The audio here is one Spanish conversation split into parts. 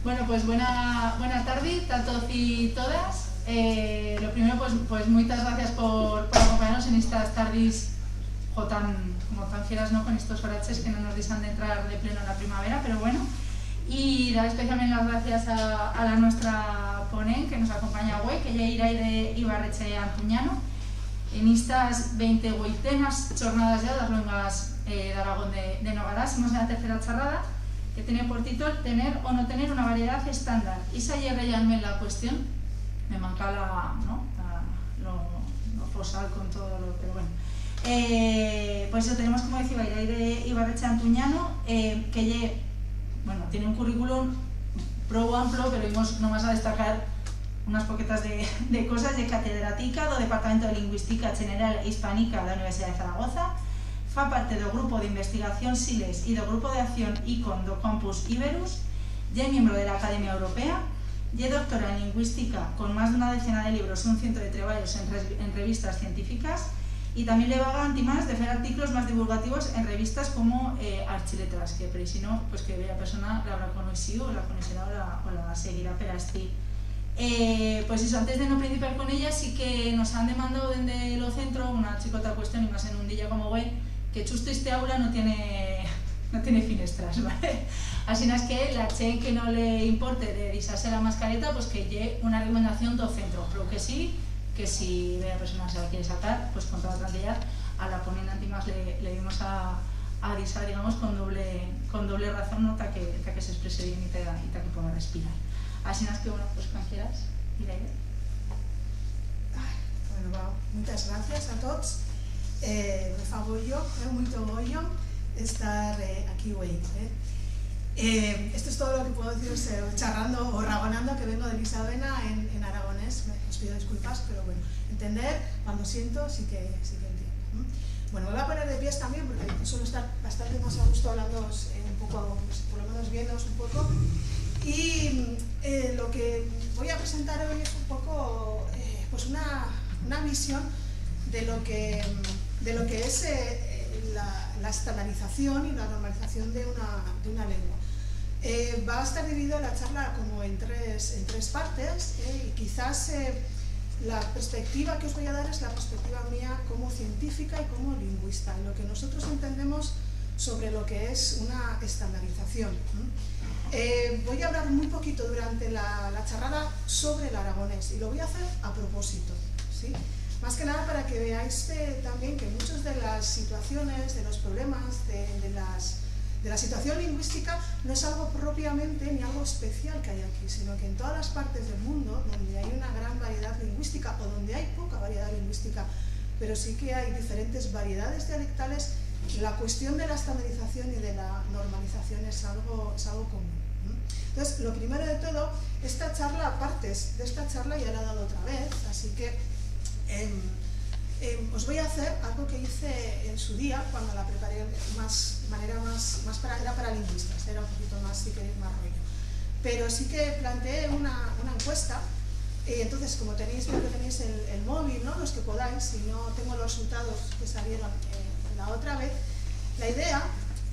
Bueno, pues buena tarde a todos y todas. Lo primero, pues muchas gracias por acompañarnos en estas tardes tan fieras, ¿no? Con estos horaches que no nos dejan de entrar de pleno en la primavera, pero bueno. Y dar especialmente las gracias a la nuestra ponent que nos acompaña hoy, que ya irá de Ibarretxe Antuñano, en estas 28enas jornadas ya de las luengas de Aragón de Nogadá. Somos en la tercera charrada, que tiene por título Tener o no tener una variedad estándar. Y esa ya realmente la cuestión, me manca lo fosal con todo lo, pero bueno. Pues eso, tenemos, como decía, de Ibarretxe Antuñano, que tiene un currículum pro amplio, pero vamos nomás a destacar unas poquetas de cosas. De catedrática do Departamento de Lingüística General e Hispánica da Universidade de Zaragoza, fa parte do grupo de investigación SILES e do grupo de acción ICON do Campus Iberus, é miembro de la Academia Europea, é doctora en Lingüística con más de una decena de libros y un ciento de trabajos en revistas científicas, y también le vaga antimás de hacer artículos más divulgativos en revistas como Archiletras, que por si no, pues que la persona la habrá conocido, o la conocerá o la seguirá pero así. Pues eso, antes de no principiar con ella, sí que nos han demandado desde lo centro una chicota cuestión, y más en un día como hoy, que justo este aula no tiene finestras, ¿vale? Así es que la che que no le importe de disarse la mascareta, pues que lleve una recomendación do centro, pero que sí, que si la persona se la quiere sacar, pues con toda tranquilidad, a la ponente antimas le dimos a disar, digamos, con doble razón, ¿no? Ta que se exprese bien y ta que pueda respirar. Así es que, bueno, pues cuando quieras, Irene. Bueno, muchas gracias a todos. Me fa bollo, muy bollo estar aquí hoy. Esto es todo lo que puedo deciros charrando o ragonando, que vengo de Lisabena en aragonés. Os pido disculpas, pero bueno, entender cuando siento sí que entiendo. Bueno, me voy a poner de pies también porque suelo estar bastante más a gusto hablando un poco, pues, por lo menos viéndoos un poco. Y lo que voy a presentar hoy es un poco pues una visión de lo que es la estandarización y la normalización de una lengua. Va a estar dividida la charla como en tres partes, y quizás la perspectiva que os voy a dar es la perspectiva mía como científica y como lingüista, en lo que nosotros entendemos sobre lo que es una estandarización. Voy a hablar muy poquito durante la charrada sobre el aragonés, y lo voy a hacer a propósito, ¿sí? Más que nada para que veáis también que muchas de las situaciones, de los problemas, de la situación lingüística no es algo propiamente ni algo especial que hay aquí, sino que en todas las partes del mundo donde hay una gran variedad lingüística o donde hay poca variedad lingüística, pero sí que hay diferentes variedades dialectales, la cuestión de la estandarización y de la normalización es algo común. Entonces, lo primero de todo, esta charla, partes de esta charla ya la he dado otra vez, así que os voy a hacer algo que hice en su día cuando la preparé era para lingüistas, era un poquito más, si queréis, más rollo. Pero sí que planteé una encuesta, y entonces, como tenéis el móvil, ¿no? Los que podáis, si no tengo los resultados que salieron la otra vez, la idea,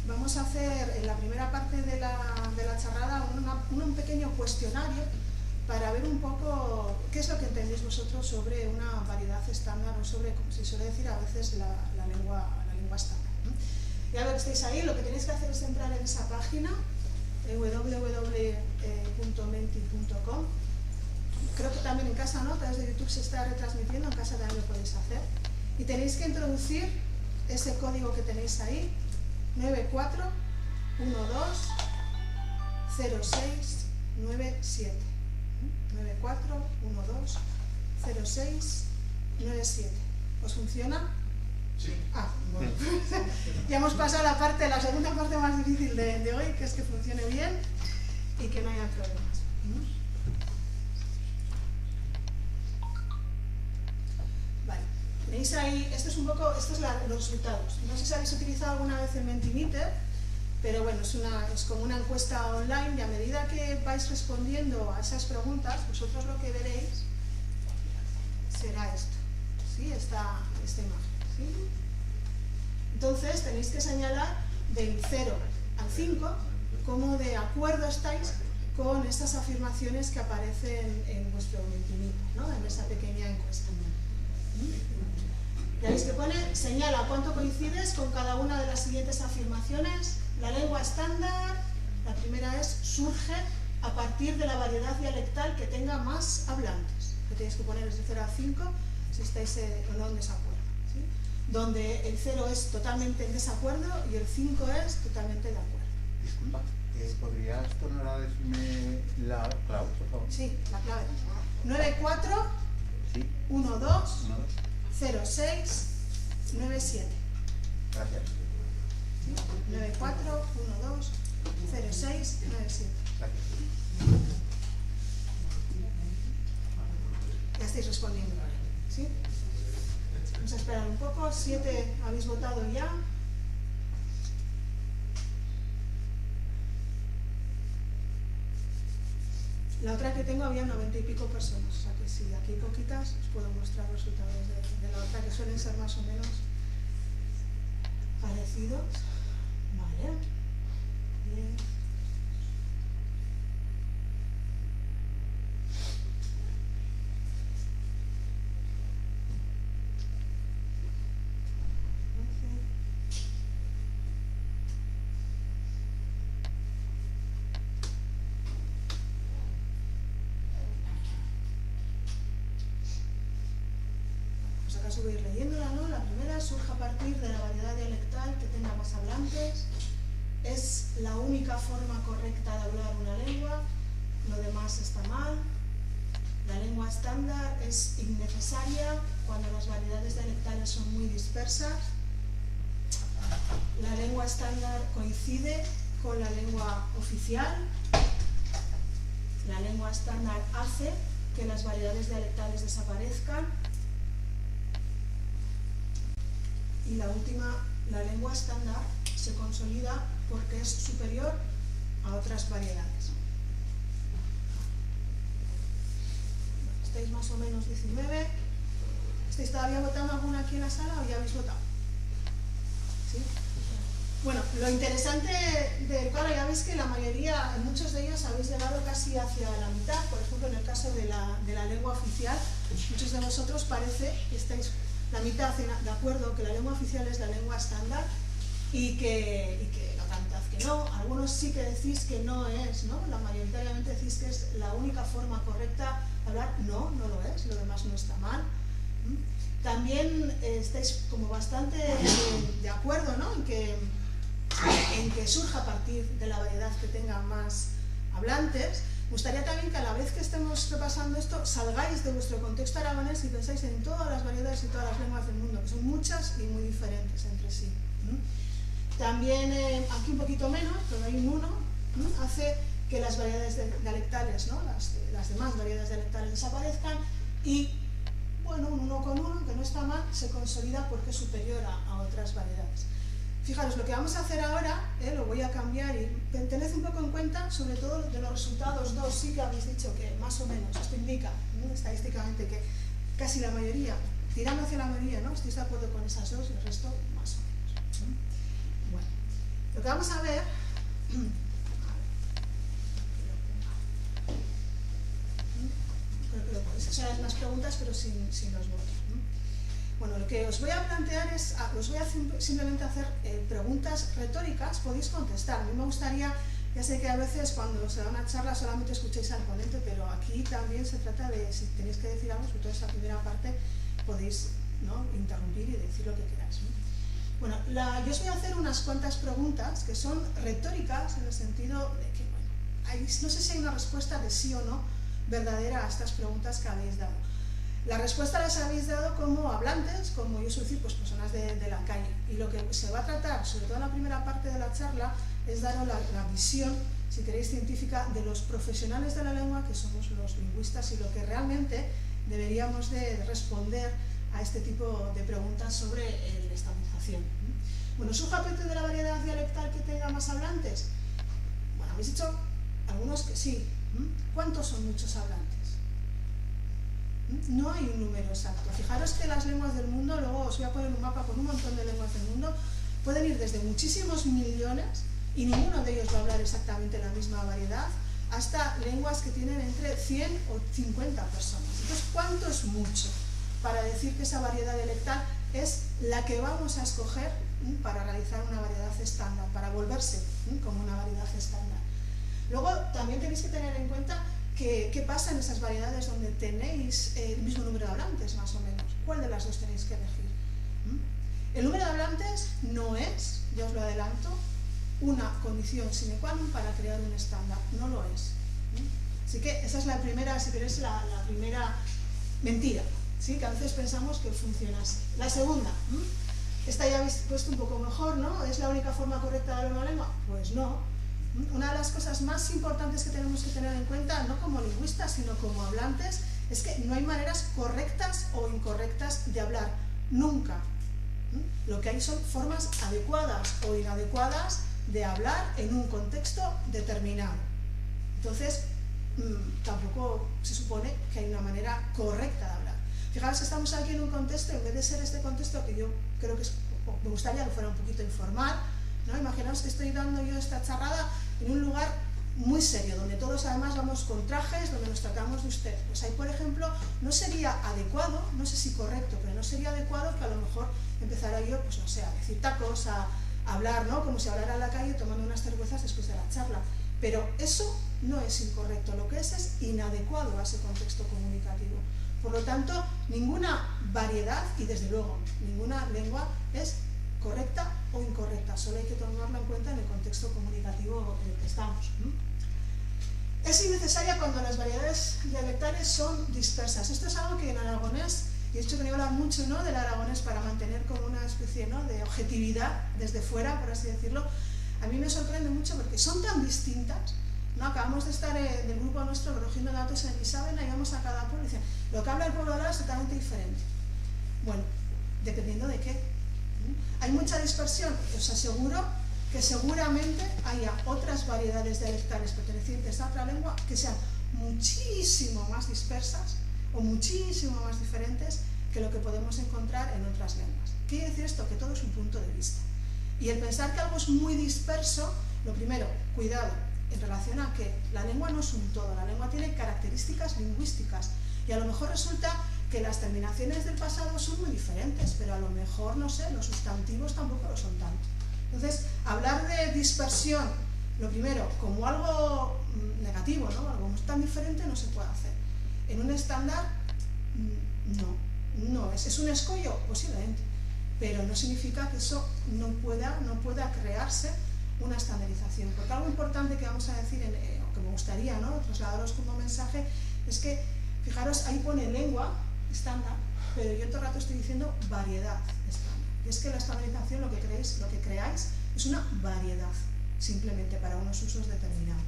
vamos a hacer en la primera parte de la charrada un pequeño cuestionario para ver un poco qué es lo que entendéis vosotros sobre una variedad estándar, o sobre, como se suele decir a veces, la lengua estándar. Ya lo que estáis ahí, lo que tenéis que hacer es entrar en esa página, www.menti.com. Creo que también en casa, ¿no? A través de YouTube se está retransmitiendo, en casa también lo podéis hacer. Y tenéis que introducir ese código que tenéis ahí, 94120697. 94120697. ¿Os funciona? Sí. Bueno. Ya hemos pasado la segunda parte más difícil de hoy, que es que funcione bien y que no haya problemas. Vale. Tenéis ahí, estos son los resultados. No sé si habéis utilizado alguna vez el Mentimeter, pero bueno, es como una encuesta online, y a medida que vais respondiendo a esas preguntas, vosotros lo que veréis será esto, ¿sí? Esta imagen, ¿sí? Entonces tenéis que señalar del 0 al 5 cómo de acuerdo estáis con estas afirmaciones que aparecen en vuestro Mentimeter, ¿no? En esa pequeña encuesta. Ya veis que pone, señala cuánto coincides con cada una de las siguientes afirmaciones. La lengua estándar, la primera es, surge a partir de la variedad dialectal que tenga más hablantes. Que tenéis que poner desde 0 a 5 si estáis o no en desacuerdo, ¿sí? Donde el 0 es totalmente en desacuerdo y el 5 es totalmente de acuerdo. Disculpa, ¿podrías tornar a decirme la clave, por favor? Sí, la clave. 94 Sí. 12 1, 2. 06 97. Gracias. 94 12 06 97. Gracias. Ya estáis respondiendo, ¿sí? Vamos a esperar un poco. 7 habéis votado ya. La otra que tengo había 90 y pico personas, o sea que si aquí hay poquitas, os puedo mostrar los resultados de la otra, que suelen ser más o menos parecidos. Vale. Bien. Voy a ir leyéndola, ¿no? La primera surge a partir de la variedad dialectal que tenga más hablantes. Es la única forma correcta de hablar una lengua, lo demás está mal. La lengua estándar es innecesaria cuando las variedades dialectales son muy dispersas. La lengua estándar coincide con la lengua oficial. La lengua estándar hace que las variedades dialectales desaparezcan. Y la última, la lengua estándar se consolida porque es superior a otras variedades. ¿Estáis más o menos 19? ¿Estáis todavía votando alguna aquí en la sala o ya habéis votado? ¿Sí? Bueno, lo interesante claro, ya veis que la mayoría, muchos de ellos habéis llegado casi hacia la mitad. Por ejemplo, en el caso de la lengua oficial, muchos de vosotros parece que estáis la mitad de acuerdo que la lengua oficial es la lengua estándar y que la otra mitad que no. Algunos sí que decís que no es, ¿no? La mayoritariamente decís que es la única forma correcta de hablar. No, no lo es, lo demás no está mal. También estáis como bastante de acuerdo, ¿no? en que surja a partir de la variedad que tenga más hablantes. Me gustaría también que a la vez que estemos repasando esto, salgáis de vuestro contexto aragonés y pensáis en todas las variedades y todas las lenguas del mundo, que son muchas y muy diferentes entre sí. También, aquí un poquito menos, pero hay un 1, hace que las variedades dialectales, ¿no? las demás variedades dialectales desaparezcan y, bueno, un 1 con 1, que no está mal, se consolida porque es superior a otras variedades. Fijaros, lo que vamos a hacer ahora, lo voy a cambiar y tened un poco en cuenta, sobre todo de los resultados 2, sí que habéis dicho que más o menos, esto indica estadísticamente que casi la mayoría, tirando hacia la mayoría, ¿no? Estáis de acuerdo con esas dos y el resto más o menos. Bueno, lo que vamos a ver, creo que lo podéis hacer las mismas preguntas pero sin los votos. Bueno, lo que os voy a plantear es, os voy a simplemente hacer preguntas retóricas, podéis contestar. A mí me gustaría, ya sé que a veces cuando se da una charla solamente escucháis al ponente, pero aquí también se trata de, si tenéis que decir algo, sobre todo esa primera parte, podéis, ¿no?, interrumpir y decir lo que queráis, ¿no? Bueno, yo os voy a hacer unas cuantas preguntas que son retóricas en el sentido de que, bueno, no sé si hay una respuesta de sí o no verdadera a estas preguntas que habéis dado. La respuesta las habéis dado como hablantes, como yo suelo decir, pues personas de la calle. Y lo que se va a tratar, sobre todo en la primera parte de la charla, es daros la visión, si queréis, científica de los profesionales de la lengua, que somos los lingüistas, y lo que realmente deberíamos de responder a este tipo de preguntas sobre la estandarización. Bueno, ¿surge a partir de la variedad dialectal que tenga más hablantes? Bueno, habéis dicho algunos que sí. ¿Cuántos son muchos hablantes? No hay un número exacto. Fijaros que las lenguas del mundo, luego os voy a poner un mapa con un montón de lenguas del mundo, pueden ir desde muchísimos millones y ninguno de ellos va a hablar exactamente la misma variedad, hasta lenguas que tienen entre 100 o 50 personas. Entonces, ¿cuánto es mucho para decir que esa variedad dialectal es la que vamos a escoger para realizar una variedad estándar, para volverse como una variedad estándar? Luego, también tenéis que tener en cuenta qué pasa en esas variedades donde tenéis el mismo número de hablantes, más o menos. ¿Cuál de las dos tenéis que elegir? El número de hablantes no es, ya os lo adelanto, una condición sine qua non para crear un estándar, no lo es. Así que esa es la primera, si queréis, la primera mentira, ¿sí? Que a veces pensamos que funciona así. La segunda, esta ya habéis puesto un poco mejor, ¿no? ¿Es la única forma correcta de hablar una lengua? Pues no. Una de las cosas más importantes que tenemos que tener en cuenta, no como lingüistas, sino como hablantes, es que no hay maneras correctas o incorrectas de hablar, nunca. Lo que hay son formas adecuadas o inadecuadas de hablar en un contexto determinado. Entonces, tampoco se supone que hay una manera correcta de hablar. Fijaos que estamos aquí en un contexto, en vez de ser este contexto que yo creo que me gustaría que fuera un poquito informal, ¿no? Imaginaos que estoy dando yo esta charrada en un lugar muy serio, donde todos además vamos con trajes, donde nos tratamos de usted. Pues ahí, por ejemplo, no sería adecuado, no sé si correcto, pero no sería adecuado que a lo mejor empezara yo, pues no sé, a decir tacos, a hablar, ¿no? Como si hablara en la calle tomando unas cervezas después de la charla. Pero eso no es incorrecto, lo que es inadecuado a ese contexto comunicativo. Por lo tanto, ninguna variedad y desde luego ninguna lengua es correcta o incorrecta, solo hay que tomarla en cuenta en el contexto comunicativo en el que estamos. Es innecesaria cuando las variedades dialectales son dispersas. Esto es algo que en aragonés, y he dicho que no iba a hablar mucho, ¿no?, del aragonés para mantener como una especie, ¿no?, de objetividad desde fuera, por así decirlo. A mí me sorprende mucho porque son tan distintas, ¿no? Acabamos de estar del grupo nuestro recogiendo datos en Isabela y vamos a cada pueblo y dicen, lo que habla el pueblo de Alaba es totalmente diferente. Bueno, dependiendo de qué. Hay mucha dispersión, os aseguro que seguramente haya otras variedades dialectales pertenecientes a otra lengua que sean muchísimo más dispersas o muchísimo más diferentes que lo que podemos encontrar en otras lenguas. ¿Qué quiere decir esto? Que todo es un punto de vista. Y el pensar que algo es muy disperso, lo primero, cuidado, en relación a que la lengua no es un todo, la lengua tiene características lingüísticas y a lo mejor resulta que las terminaciones del pasado son muy diferentes, pero a lo mejor, no sé, los sustantivos tampoco lo son tanto. Entonces, hablar de dispersión, lo primero, como algo negativo, ¿no?, algo tan diferente no se puede hacer. En un estándar, no es un escollo, posiblemente, pero no significa que eso no pueda crearse una estandarización. Porque algo importante que vamos a decir, o que me gustaría, ¿no?, trasladaros como mensaje, es que, fijaros, ahí pone lengua estándar, pero yo todo el rato estoy diciendo variedad estándar. Y es que la estandarización, lo que creáis, es una variedad, simplemente para unos usos determinados.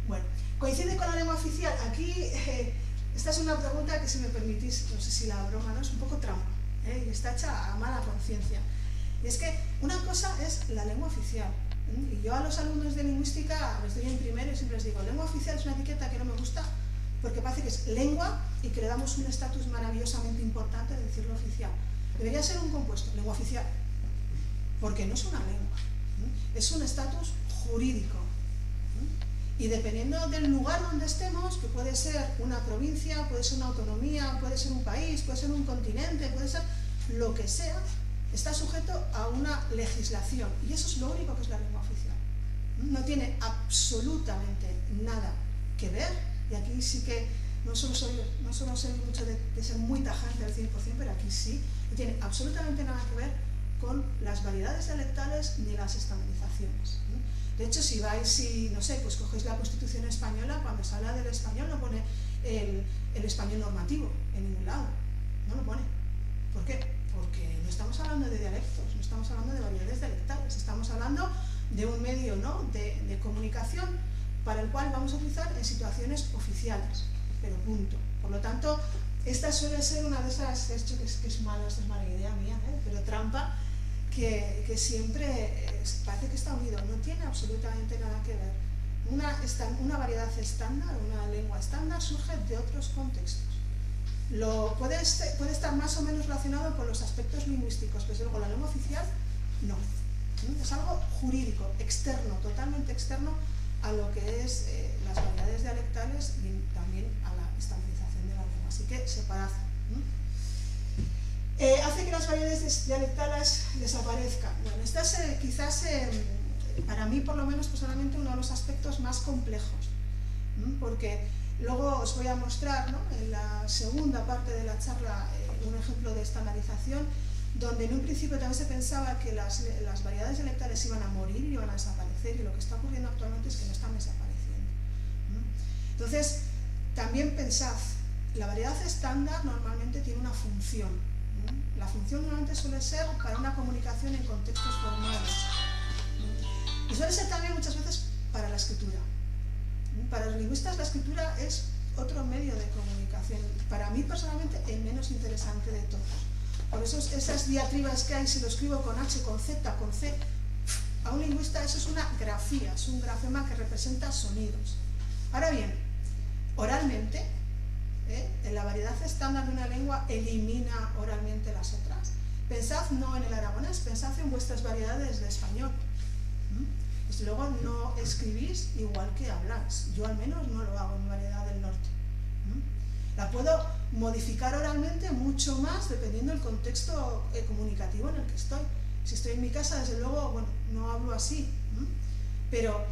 Bueno, ¿coincide con la lengua oficial? Aquí, esta es una pregunta que, si me permitís, no sé si la broma, ¿no?, es un poco trampa, y está hecha a mala conciencia. Y es que una cosa es la lengua oficial. Y yo a los alumnos de lingüística les doy en primero y siempre les digo, lengua oficial es una etiqueta que no me gusta porque parece que es lengua y que le damos un estatus maravillosamente importante de decirlo oficial. Debería ser un compuesto, lengua oficial, porque no es una lengua, es un estatus jurídico. Y dependiendo del lugar donde estemos, que puede ser una provincia, puede ser una autonomía, puede ser un país, puede ser un continente, puede ser lo que sea, está sujeto a una legislación. Y eso es lo único que es la lengua oficial. No tiene absolutamente nada que ver. Y aquí sí que no solo soy mucho de ser muy tajante al 100%, pero aquí sí, no tiene absolutamente nada que ver con las variedades dialectales ni las estandarizaciones. De hecho, si vais, no sé, pues cogéis la Constitución española, cuando se habla del español no pone el español normativo en ningún lado, no lo pone. ¿Por qué? Porque no estamos hablando de dialectos, no estamos hablando de variedades dialectales, estamos hablando de un medio, ¿no?, de comunicación para el cual vamos a utilizar en situaciones oficiales, pero punto. Por lo tanto, esta suele ser una de esas, esto que es mala idea mía, pero trampa, que siempre parece que está unido, no tiene absolutamente nada que ver. Una variedad estándar, una lengua estándar surge de otros contextos. Puede estar más o menos relacionado con los aspectos lingüísticos, pero luego la lengua oficial no. Es algo jurídico, externo, totalmente externo a lo que es las variedades dialectales y también a la estandarización de la lengua. Así que separad. Hace que las variedades dialectales desaparezcan. Bueno, esta es quizás, para mí por lo menos personalmente, uno de los aspectos más complejos, porque luego os voy a mostrar, ¿no?, en la segunda parte de la charla un ejemplo de estandarización, donde en un principio también se pensaba que las variedades dialectales iban a morir y iban a desaparecer, y lo que está ocurriendo actualmente es que no están desapareciendo. Entonces, también pensad, la variedad estándar normalmente tiene una función. La función normalmente suele ser para una comunicación en contextos formales. Y suele ser también muchas veces para la escritura. Para los lingüistas la escritura es otro medio de comunicación. Para mí personalmente el menos interesante de todos. Por eso esas diatribas que hay, si lo escribo con H, con Z, con C, a un lingüista eso es una grafía, es un grafema que representa sonidos. Ahora bien, oralmente, en la variedad estándar de una lengua elimina oralmente las otras. Pensad no en el aragonés, pensad en vuestras variedades de español. Pues luego no escribís igual que habláis. Yo al menos no lo hago en mi variedad del norte. La puedo modificar oralmente mucho más dependiendo del contexto comunicativo en el que estoy. Si estoy en mi casa, desde luego, bueno, no hablo así, pero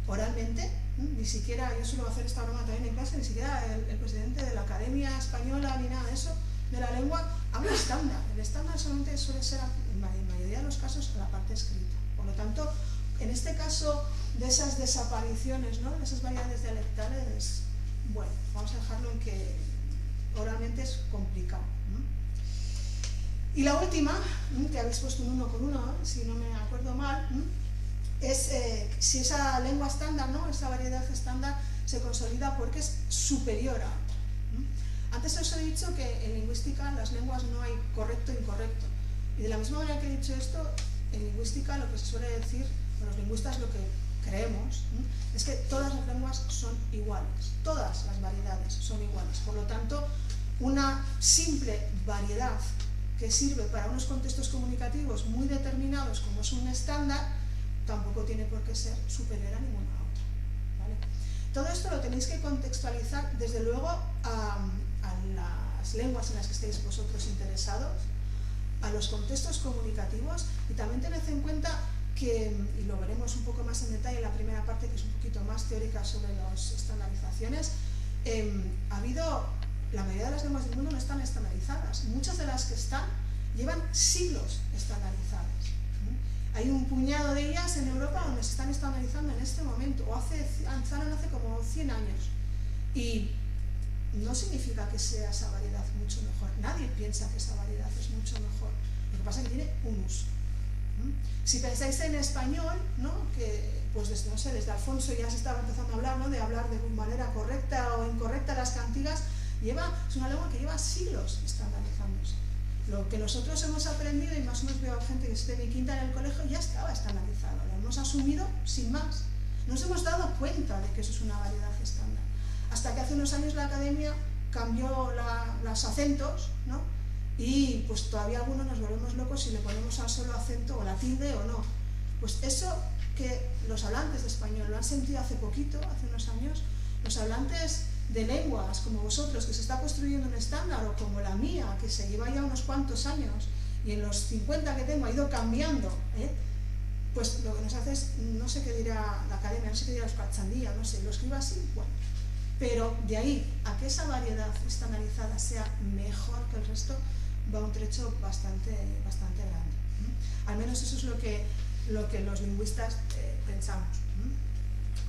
oralmente, ni siquiera, yo suelo hacer esta broma también en clase, ni siquiera el presidente de la Academia Española ni nada de eso, de la lengua, habla estándar. El estándar solamente suele ser, en la mayoría de los casos, la parte escrita. Por lo tanto, en este caso de esas desapariciones, ¿no?, de esas variedades dialectales, bueno, vamos a dejarlo en que oralmente es complicado. Y la última, que habéis puesto un 1 con 1, si no me acuerdo mal, es si esa lengua estándar, ¿no?, esa variedad estándar se consolida porque es superior a otra. Antes os he dicho que en lingüística en las lenguas no hay correcto e incorrecto. Y de la misma manera que he dicho esto, en lingüística lo que se suele decir, o los lingüistas lo que creemos, es que todas las lenguas son iguales, todas las variedades son iguales. Por lo tanto, una simple variedad que sirve para unos contextos comunicativos muy determinados, como es un estándar, tampoco tiene por qué ser superior a ninguna otra, ¿vale? Todo esto lo tenéis que contextualizar, desde luego, a las lenguas en las que estéis vosotros interesados, a los contextos comunicativos, y también tened en cuenta que, y lo veremos un poco más en detalle en la primera parte, que es un poquito más teórica sobre las estandarizaciones, ha habido, la mayoría de las lenguas del mundo no están estandarizadas. Muchas de las que están llevan siglos estandarizadas. Hay un puñado de ellas en Europa donde se están estandarizando en este momento, o hace como 100 años. Y no significa que sea esa variedad mucho mejor. Nadie piensa que esa variedad es mucho mejor. Lo que pasa es que tiene un uso. Si pensáis en español, ¿no?, que pues desde Alfonso ya se estaba empezando a hablar, ¿no?, de hablar de manera correcta o incorrecta las cantigas, es una lengua que lleva siglos estandarizándose. Lo que nosotros hemos aprendido, y más o menos veo a gente que esté en mi quinta en el colegio, ya estaba estandarizado, lo hemos asumido sin más. No nos hemos dado cuenta de que eso es una variedad estándar. Hasta que hace unos años la academia cambió los acentos, ¿no?, y pues todavía algunos nos volvemos locos si le ponemos al solo acento o la tilde o no. Pues eso que los hablantes de español lo han sentido hace poquito, hace unos años, los hablantes de lenguas como vosotros, que se está construyendo un estándar, o como la mía, que se lleva ya unos cuantos años y en los 50 que tengo ha ido cambiando, pues lo que nos hace es, no sé qué dirá la academia, no sé qué dirá los cachandías, no sé, lo escribo así, bueno. Pero de ahí a que esa variedad estandarizada sea mejor que el resto, va un trecho bastante grande. Al menos eso es lo que los lingüistas pensamos.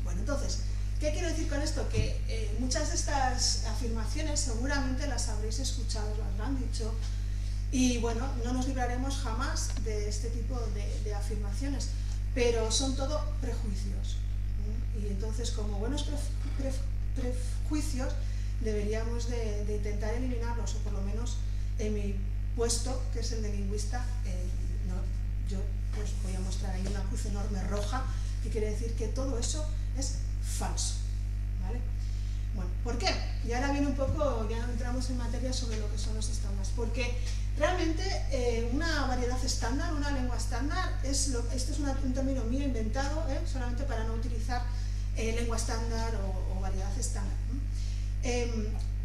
Bueno, entonces, ¿qué quiero decir con esto? Que muchas de estas afirmaciones seguramente las habréis escuchado, os las han dicho, y bueno, no nos libraremos jamás de este tipo de afirmaciones, pero son todo prejuicios. Y entonces, como buenos prejuicios, deberíamos de intentar eliminarlos, o por lo menos en mi puesto, que es el de lingüista, yo pues voy a mostrar ahí una cruz enorme roja, que quiere decir que todo eso es falso, ¿vale? Bueno, ¿por qué? Y ahora viene un poco, ya entramos en materia sobre lo que son los estándares, porque realmente una variedad estándar, una lengua estándar, este es un término mío inventado, solamente para no utilizar lengua estándar o variedad estándar.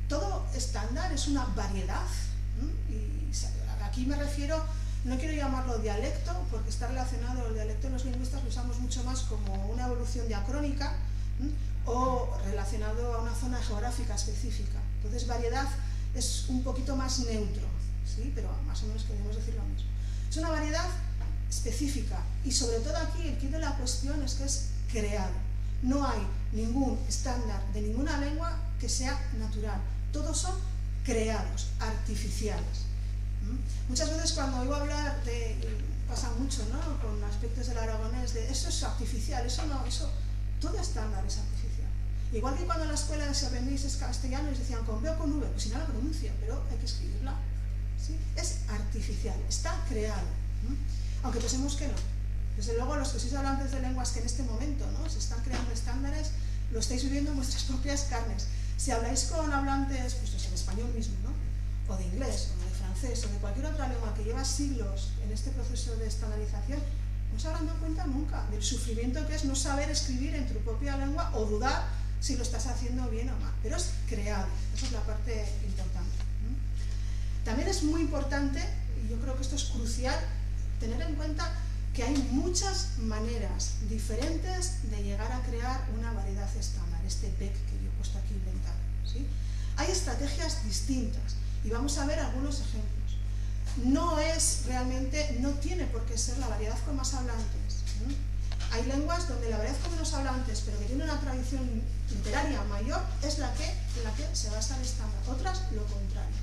Todo estándar es una variedad, y aquí me refiero, no quiero llamarlo dialecto, porque está relacionado, el dialecto en los lingüistas lo usamos mucho más como una evolución diacrónica o relacionado a una zona geográfica específica. Entonces variedad es un poquito más neutro, ¿sí? Pero más o menos queremos decir lo mismo. Es una variedad específica y sobre todo aquí el quid de la cuestión es que es creado. No hay ningún estándar de ninguna lengua que sea natural. Todos son creados, artificiales. Muchas veces cuando oigo hablar pasa mucho, ¿no? Con aspectos del aragonés, de eso es artificial, eso no, eso, todo estándar es artificial. Igual que cuando en la escuela si aprendéis castellano les decían con B o con V, pues si no la pronuncia, pero hay que escribirla. ¿Sí? Es artificial, está creado. Aunque pensemos que no. Desde luego los que sois hablantes de lenguas que en este momento, ¿no?, se están creando estándares, lo estáis viviendo en vuestras propias carnes. Si habláis con hablantes, pues en español mismo, ¿no?, o de inglés, o de francés, o de cualquier otra lengua que lleva siglos en este proceso de estandarización, no se habrán dado cuenta nunca del sufrimiento que es no saber escribir en tu propia lengua o dudar si lo estás haciendo bien o mal. Pero es creado, esa es la parte importante. También es muy importante, y yo creo que esto es crucial, tener en cuenta que hay muchas maneras diferentes de llegar a crear una variedad estándar, este PEC que yo he puesto aquí inventado, ¿sí? Hay estrategias distintas y vamos a ver algunos ejemplos. No es realmente, no tiene por qué ser la variedad con más hablantes. Hay lenguas donde la variedad con menos hablantes, pero que tiene una tradición literaria mayor, es la que se basa el estándar. Otras, lo contrario.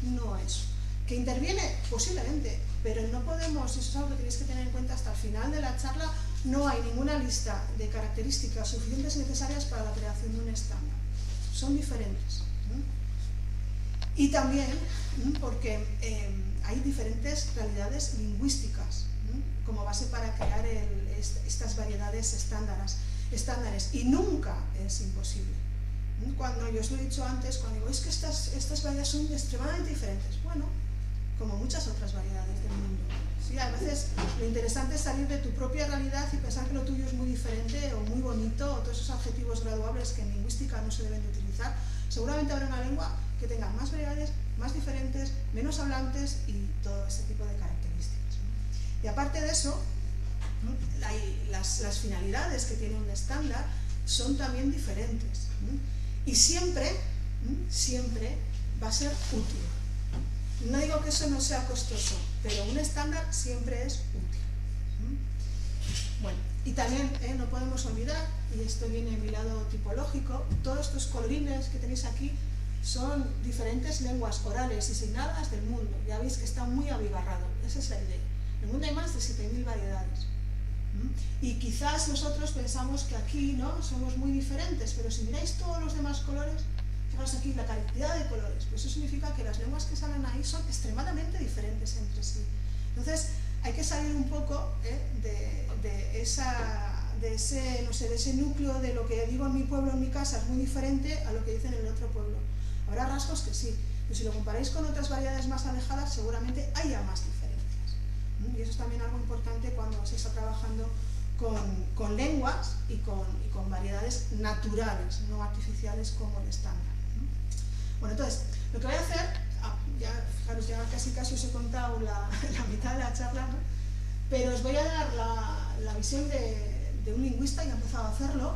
No es. ¿Que interviene? Posiblemente, pero no podemos, y eso es algo que tenéis que tener en cuenta hasta el final de la charla, no hay ninguna lista de características suficientes y necesarias para la creación de un estándar. Son diferentes. Y también porque hay diferentes realidades lingüísticas como base para crear estas variedades estándares, y nunca es imposible. Cuando yo os lo he dicho antes, cuando digo, es que estas variedades son extremadamente diferentes, bueno, como muchas otras variedades del mundo. ¿Sí? A veces lo interesante es salir de tu propia realidad y pensar que lo tuyo es muy diferente o muy bonito, o todos esos adjetivos graduables que en lingüística no se deben de utilizar. Seguramente habrá una lengua que tenga más variedades, más diferentes, menos hablantes y todo ese tipo de características. Y aparte de eso, las finalidades que tiene un estándar son también diferentes. Y siempre va a ser útil. No digo que eso no sea costoso, pero un estándar siempre es útil. Bueno, y también no podemos olvidar, y esto viene en mi lado tipológico, todos estos colorines que tenéis aquí son diferentes lenguas orales y signadas del mundo. Ya veis que está muy abigarrado, esa es la idea. En el mundo hay más de 7.000 variedades. Y quizás nosotros pensamos que aquí, ¿no?, somos muy diferentes, pero si miráis todos los demás colores, fijaros aquí la cantidad de colores, pues eso significa que las lenguas que salen ahí son extremadamente diferentes entre sí. Entonces hay que salir un poco de ese núcleo de lo que digo en mi pueblo, en mi casa, es muy diferente a lo que dicen en el otro pueblo. Habrá rasgos que sí, pero si lo comparáis con otras variedades más alejadas, seguramente haya más diferencias. Y eso es también algo importante cuando se está trabajando con lenguas y con variedades naturales, no artificiales como el estándar. Bueno, entonces, lo que voy a hacer, ya fijaros, ya casi os he contado la mitad de la charla, ¿no?, pero os voy a dar la visión de un lingüista, y he empezado a hacerlo.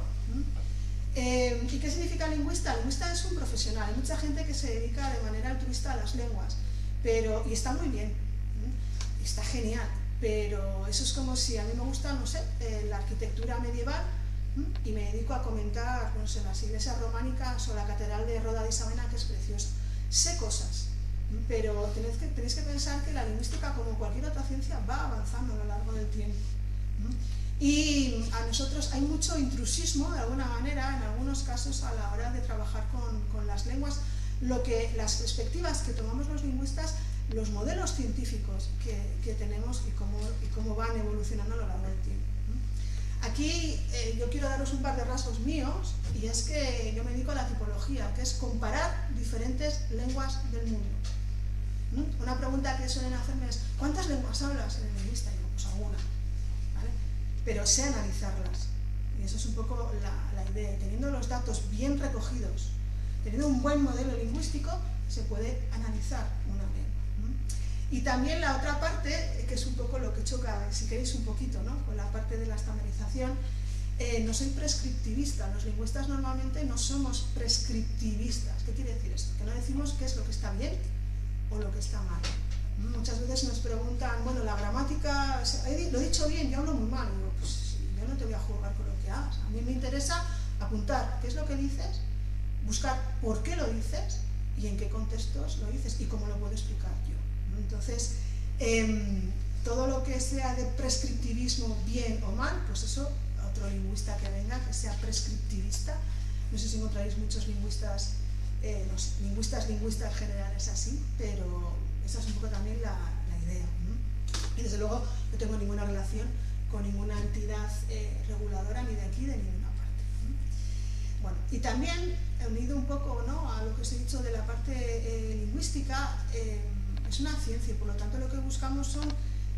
¿Y qué significa lingüista? El lingüista es un profesional, hay mucha gente que se dedica de manera altruista a las lenguas, y está muy bien, está genial, pero eso es como si a mí me gusta, no sé, la arquitectura medieval, y me dedico a comentar, no sé, las iglesias románicas o la catedral de Roda de Isabena, que es preciosa. Sé cosas, pero tenéis que pensar que la lingüística, como cualquier otra ciencia, va avanzando a lo largo del tiempo. Y a nosotros hay mucho intrusismo, de alguna manera, en algunos casos, a la hora de trabajar con las lenguas, las perspectivas que tomamos los lingüistas, los modelos científicos que tenemos y cómo van evolucionando a lo largo del tiempo. Aquí yo quiero daros un par de rasgos míos, y es que yo me dedico a la tipología, que es comparar diferentes lenguas del mundo. Una pregunta que suelen hacerme es, ¿cuántas lenguas hablas en el lingüista? Y digo, pues alguna, ¿vale? Pero sé analizarlas. Y eso es un poco la idea. Y teniendo los datos bien recogidos, teniendo un buen modelo lingüístico, se puede analizar una lengua. Y también la otra parte, que es un poco lo que choca, si queréis un poquito, ¿no?, con la parte de la estandarización, no soy prescriptivista. Los lingüistas normalmente no somos prescriptivistas. ¿Qué quiere decir esto? Que no decimos qué es lo que está bien o lo que está mal. Muchas veces nos preguntan, bueno, la gramática, lo he dicho bien, yo hablo muy mal. Digo, pues yo no te voy a juzgar con lo que hagas. A mí me interesa apuntar qué es lo que dices, buscar por qué lo dices y en qué contextos lo dices y cómo lo puedo explicar yo. Entonces, todo lo que sea de prescriptivismo, bien o mal, pues eso, otro lingüista que venga, que sea prescriptivista. No sé si encontraréis muchos lingüistas, no sé, lingüistas generales así, pero esa es un poco también la idea. Y desde luego no tengo ninguna relación con ninguna entidad reguladora ni de aquí ni de ninguna parte. Bueno, y también, unido un poco, ¿no?, a lo que os he dicho de la parte lingüística, es una ciencia y por lo tanto lo que buscamos son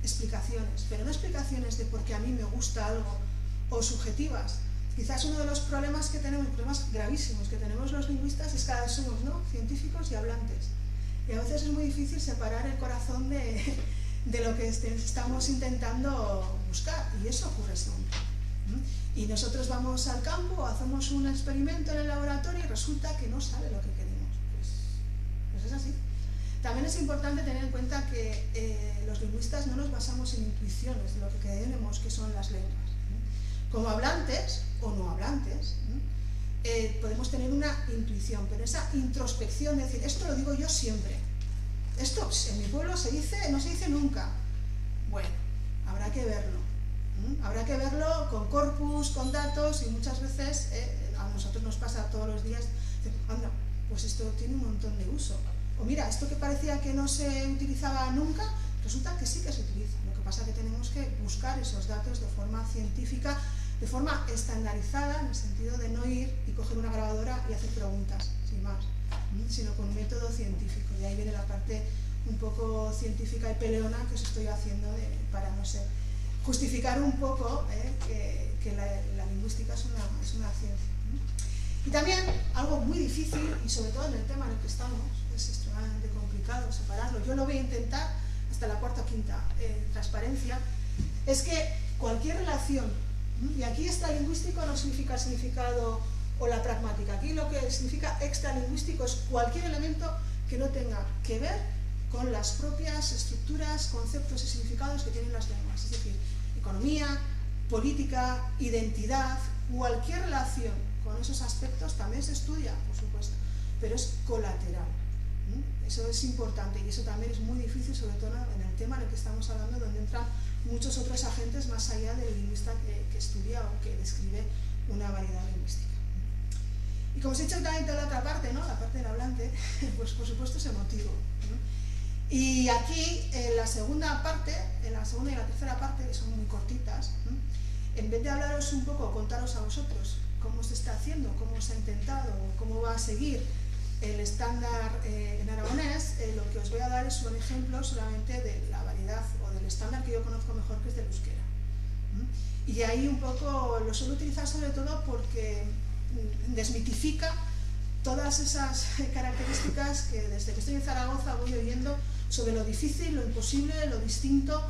explicaciones, pero no explicaciones de por qué a mí me gusta algo o subjetivas. Quizás uno de los problemas que tenemos, problemas gravísimos que tenemos los lingüistas, es que cada vez somos, ¿no?, científicos y hablantes. Y a veces es muy difícil separar el corazón de lo que estamos intentando buscar, y eso ocurre siempre. Y nosotros vamos al campo, hacemos un experimento en el laboratorio y resulta que no sale lo que queremos. Pues es así. También es importante tener en cuenta que los lingüistas no nos basamos en intuiciones de lo que creemos que son las lenguas. Como hablantes o no hablantes, podemos tener una intuición, pero esa introspección, es decir, esto lo digo yo siempre, esto en mi pueblo se dice, no se dice nunca. Bueno, habrá que verlo con corpus, con datos, y muchas veces a nosotros nos pasa todos los días, anda, pues esto tiene un montón de uso. O mira, esto que parecía que no se utilizaba nunca, resulta que sí que se utiliza. Lo que pasa es que tenemos que buscar esos datos de forma científica, de forma estandarizada, en el sentido de no ir y coger una grabadora y hacer preguntas, sin más, sino con un método científico. Y ahí viene la parte un poco científica y peleona que os estoy haciendo para, no sé, justificar un poco que la lingüística es una ciencia. Y también, algo muy difícil, y sobre todo en el tema en el que estamos, es extremadamente complicado separarlo, yo lo voy a intentar hasta la cuarta o quinta transparencia, es que cualquier relación, y aquí extralingüístico no significa el significado o la pragmática, aquí lo que significa extralingüístico es cualquier elemento que no tenga que ver con las propias estructuras, conceptos y significados que tienen las lenguas, es decir, economía, política, identidad, cualquier relación con esos aspectos también se estudia, por supuesto, pero es colateral. Eso es importante y eso también es muy difícil, sobre todo en el tema en el que estamos hablando, donde entran muchos otros agentes más allá del lingüista que estudia o que describe una variedad lingüística. Y como os he dicho también toda la otra parte, ¿no?, la parte del hablante, pues por supuesto es emotivo. Y aquí, en la segunda parte, en la segunda y la tercera parte, que son muy cortitas, en vez de hablaros un poco, contaros a vosotros cómo se está haciendo, cómo se ha intentado, cómo va a seguir el estándar en aragonés, lo que os voy a dar es un ejemplo solamente de la variedad o del estándar que yo conozco mejor, que es del euskera. Y ahí un poco lo suelo utilizar sobre todo porque desmitifica todas esas características que desde que estoy en Zaragoza voy oyendo sobre lo difícil, lo imposible, lo distinto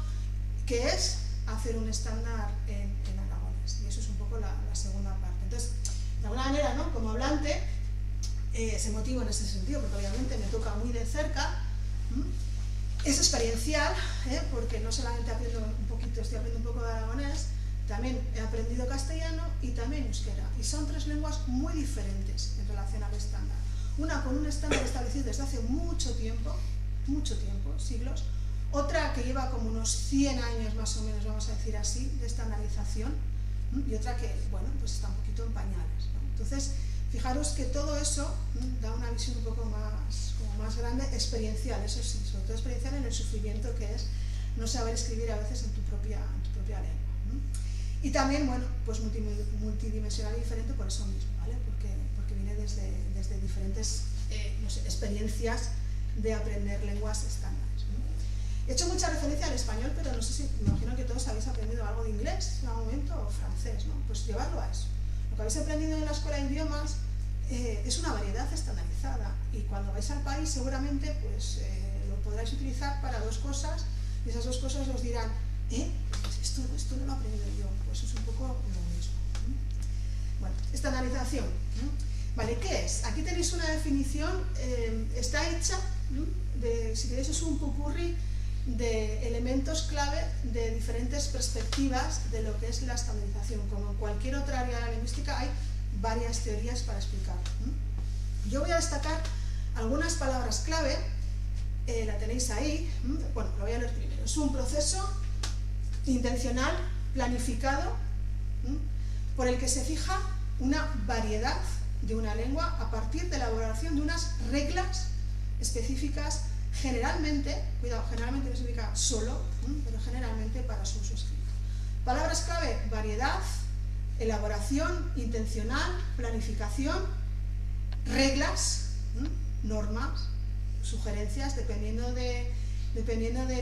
que es hacer un estándar en aragonés. Y eso es un poco la segunda parte. Entonces, de alguna manera, ¿no?, como hablante, se motivo en ese sentido, porque obviamente me toca muy de cerca. Es experiencial, porque no solamente aprendo un poquito, estoy aprendiendo un poco de aragonés, también he aprendido castellano y también euskera. Y son tres lenguas muy diferentes en relación al estándar. Una con un estándar establecido desde hace mucho tiempo, siglos. Otra que lleva como unos 100 años más o menos, vamos a decir así, de estandarización. Y otra que, bueno, pues está un poquito en pañales, ¿no? Entonces, fijaros que todo eso da una visión un poco más grande, experiencial, eso sí, sobre todo experiencial en el sufrimiento que es no saber escribir a veces en tu propia lengua. Y también, bueno, pues multidimensional y diferente por eso mismo, ¿vale? Porque viene desde diferentes no sé, experiencias de aprender lenguas estándares, ¿no? He hecho mucha referencia al español, pero no sé si, me imagino que todos habéis aprendido algo de inglés en algún momento o francés, ¿no? Pues llevarlo a eso. Lo que habéis aprendido en la escuela de idiomas es una variedad estandarizada y cuando vais al país seguramente pues, lo podráis utilizar para dos cosas y esas dos cosas os dirán, esto no lo he aprendido yo, pues es un poco lo mismo. Bueno, estandarización. Vale, ¿qué es? Aquí tenéis una definición, está hecha, si queréis es un popurrí de elementos clave de diferentes perspectivas de lo que es la estandarización. Como en cualquier otra área de la lingüística hay varias teorías para explicar. Yo voy a destacar algunas palabras clave, la tenéis ahí, bueno, lo voy a leer primero. Es un proceso intencional, planificado, por el que se fija una variedad de una lengua a partir de la elaboración de unas reglas específicas, generalmente, cuidado, generalmente no significa solo, pero generalmente para su uso escrito. Palabras clave: variedad, elaboración, intencional, planificación, reglas, normas, sugerencias, dependiendo de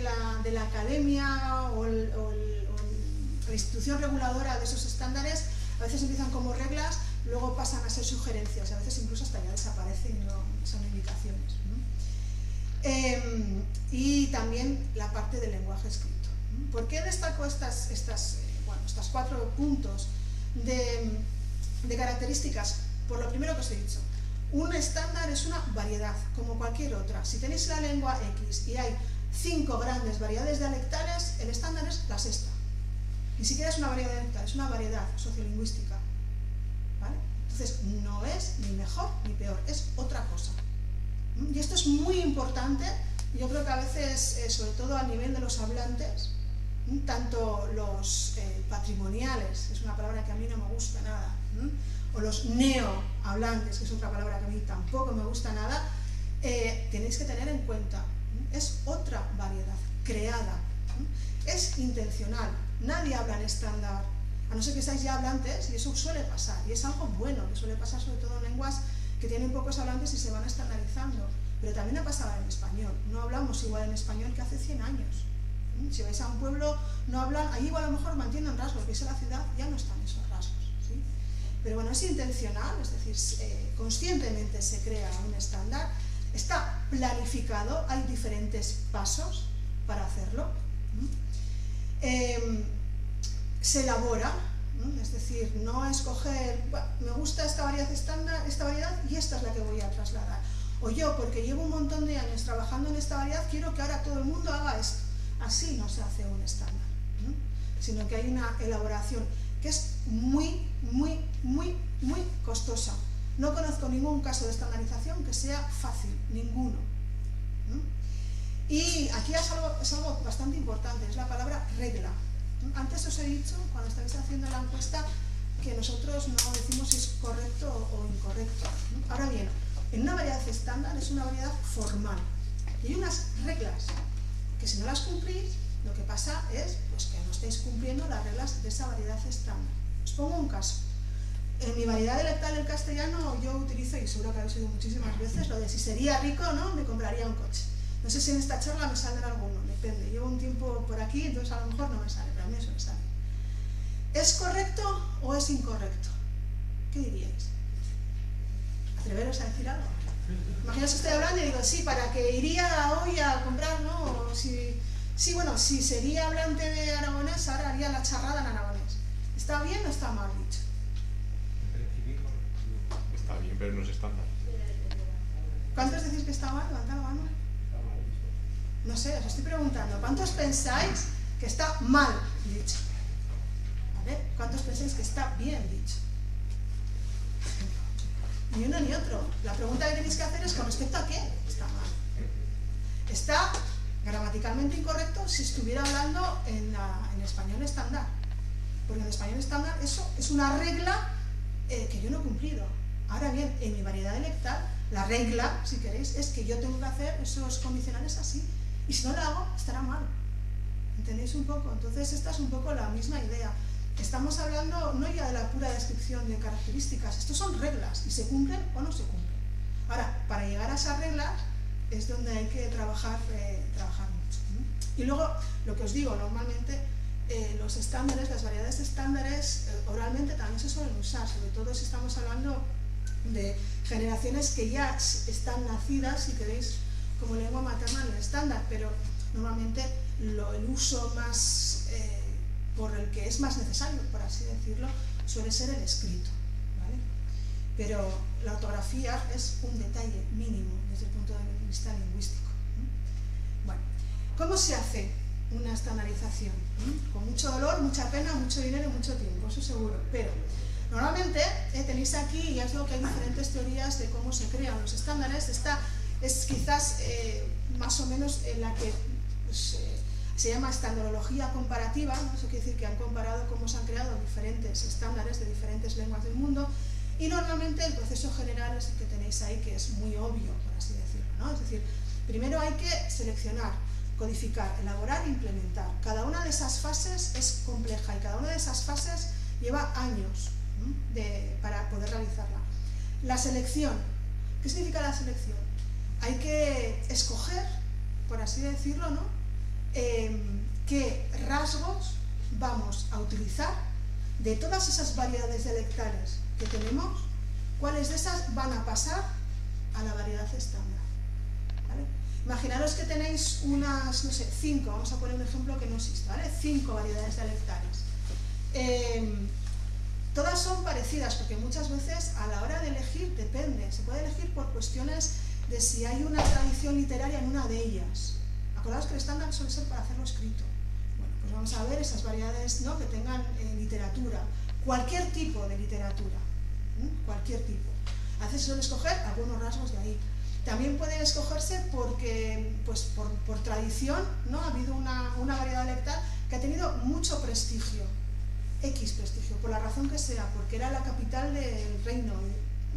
la academia o la institución reguladora de esos estándares. A veces empiezan como reglas, luego pasan a ser sugerencias, a veces incluso hasta ya desaparecen y no son indicaciones. Y también la parte del lenguaje escrito. ¿Por qué destaco estas 4 puntos de características? Por lo primero que os he dicho, un estándar es una variedad, como cualquier otra. Si tenéis la lengua X y hay 5 grandes variedades dialectales, el estándar es la sexta. Ni siquiera es una variedad dialectal, es una variedad sociolingüística. ¿Vale? Entonces, no es ni mejor ni peor, es otra cosa. Y esto es muy importante. Yo creo que a veces, sobre todo a nivel de los hablantes, tanto los patrimoniales, es una palabra que a mí no me gusta nada, o los neohablantes, que es otra palabra que a mí tampoco me gusta nada, tenéis que tener en cuenta, es otra variedad creada, es intencional. Nadie habla en estándar, a no ser que seáis ya hablantes, y eso suele pasar, y es algo bueno, que suele pasar sobre todo en lenguas que tienen pocos hablantes y se van estandarizando, pero también ha pasado en español. No hablamos igual en español que hace 100 años. Si vais a un pueblo, no hablan, ahí igual a lo mejor mantienen rasgos, veis a la ciudad, ya no están esos rasgos, ¿sí? Pero bueno, es intencional, es decir, conscientemente se crea un estándar, está planificado, hay diferentes pasos para hacerlo, se elabora, es decir, no escoger, me gusta esta variedad estándar, esta variedad y esta es la que voy a trasladar, o yo porque llevo un montón de años trabajando en esta variedad quiero que ahora todo el mundo haga esto. Así no se hace un estándar, sino que hay una elaboración que es muy costosa. No conozco ningún caso de estandarización que sea fácil, ninguno. Y aquí es algo bastante importante, es la palabra regla. Antes os he dicho, cuando estáis haciendo la encuesta, que nosotros no decimos si es correcto o incorrecto. Ahora bien, en una variedad estándar es una variedad formal. Y hay unas reglas que si no las cumplís, lo que pasa es pues, que no estáis cumpliendo las reglas de esa variedad estándar. Os pongo un caso. En mi variedad dialectal del castellano yo utilizo, y seguro que habéis oído muchísimas veces, lo de si sería rico o no, me compraría un coche. No sé si en esta charla me saldrá alguno, depende. Llevo un tiempo por aquí, entonces a lo mejor no me sale, pero a mí eso me sale. ¿Es correcto o es incorrecto? ¿Qué diríais? ¿Atreveros a decir algo? Imaginaos que estoy hablando y digo, sí, para que iría hoy a comprar, ¿no? O si sería hablante de aragonés, ahora haría la charrada en aragonés. ¿Está bien o está mal dicho? Está bien, pero no es estándar. ¿Cuántos decís que está mal? Levantad la mano. No sé, os estoy preguntando. ¿Cuántos pensáis que está mal dicho? ¿Vale? ¿Cuántos pensáis que está bien dicho? Ni uno ni otro. La pregunta que tenéis que hacer es con respecto a qué está mal. Está gramaticalmente incorrecto si estuviera hablando en español estándar. Porque en español estándar eso es una regla que yo no he cumplido. Ahora bien, en mi variedad dialectal, la regla, si queréis, es que yo tengo que hacer esos condicionales así. Y si no lo hago, estará mal. ¿Entendéis un poco? Entonces esta es un poco la misma idea. Estamos hablando no ya de la pura descripción de características, estos son reglas y se cumplen o no se cumplen. Ahora, para llegar a esas reglas es donde hay que trabajar mucho. Y luego, lo que os digo, normalmente los estándares, las variedades estándares, oralmente también se suelen usar, sobre todo si estamos hablando de generaciones que ya están nacidas, si queréis, como lengua materna en el estándar, pero normalmente el uso más por el que es más necesario, por así decirlo, suele ser el escrito, ¿vale? Pero la ortografía es un detalle mínimo desde el punto de vista lingüístico. Bueno, ¿cómo se hace una estandarización? Con mucho dolor, mucha pena, mucho dinero y mucho tiempo, eso seguro, pero normalmente tenéis aquí, ya os digo que hay diferentes teorías de cómo se crean los estándares. Esta es quizás más o menos en la que pues, se llama estandarología comparativa, ¿no? Eso quiere decir que han comparado cómo se han creado diferentes estándares de diferentes lenguas del mundo, y normalmente el proceso general es el que tenéis ahí, que es muy obvio, por así decirlo, ¿no? Es decir, primero hay que seleccionar, codificar, elaborar e implementar. Cada una de esas fases es compleja y cada una de esas fases lleva años para poder realizarla. La selección. ¿Qué significa la selección? Hay que escoger, por así decirlo, ¿no? Qué rasgos vamos a utilizar de todas esas variedades dialectales que tenemos, cuáles de esas van a pasar a la variedad estándar, ¿vale? Imaginaros que tenéis unas, no sé, 5, vamos a poner un ejemplo que no existe, ¿vale? 5 variedades dialectales. Todas son parecidas, porque muchas veces a la hora de elegir depende, se puede elegir por cuestiones de si hay una tradición literaria en una de ellas. Acordaos que el estándar suele ser para hacerlo escrito. Bueno, pues vamos a ver esas variedades, ¿no?, que tengan literatura, cualquier tipo de literatura, cualquier tipo. A veces suelen escoger algunos rasgos de ahí. También pueden escogerse porque, pues por tradición, ¿no?, ha habido una variedad dialectal que ha tenido mucho prestigio. X prestigio, por la razón que sea, porque era la capital del reino,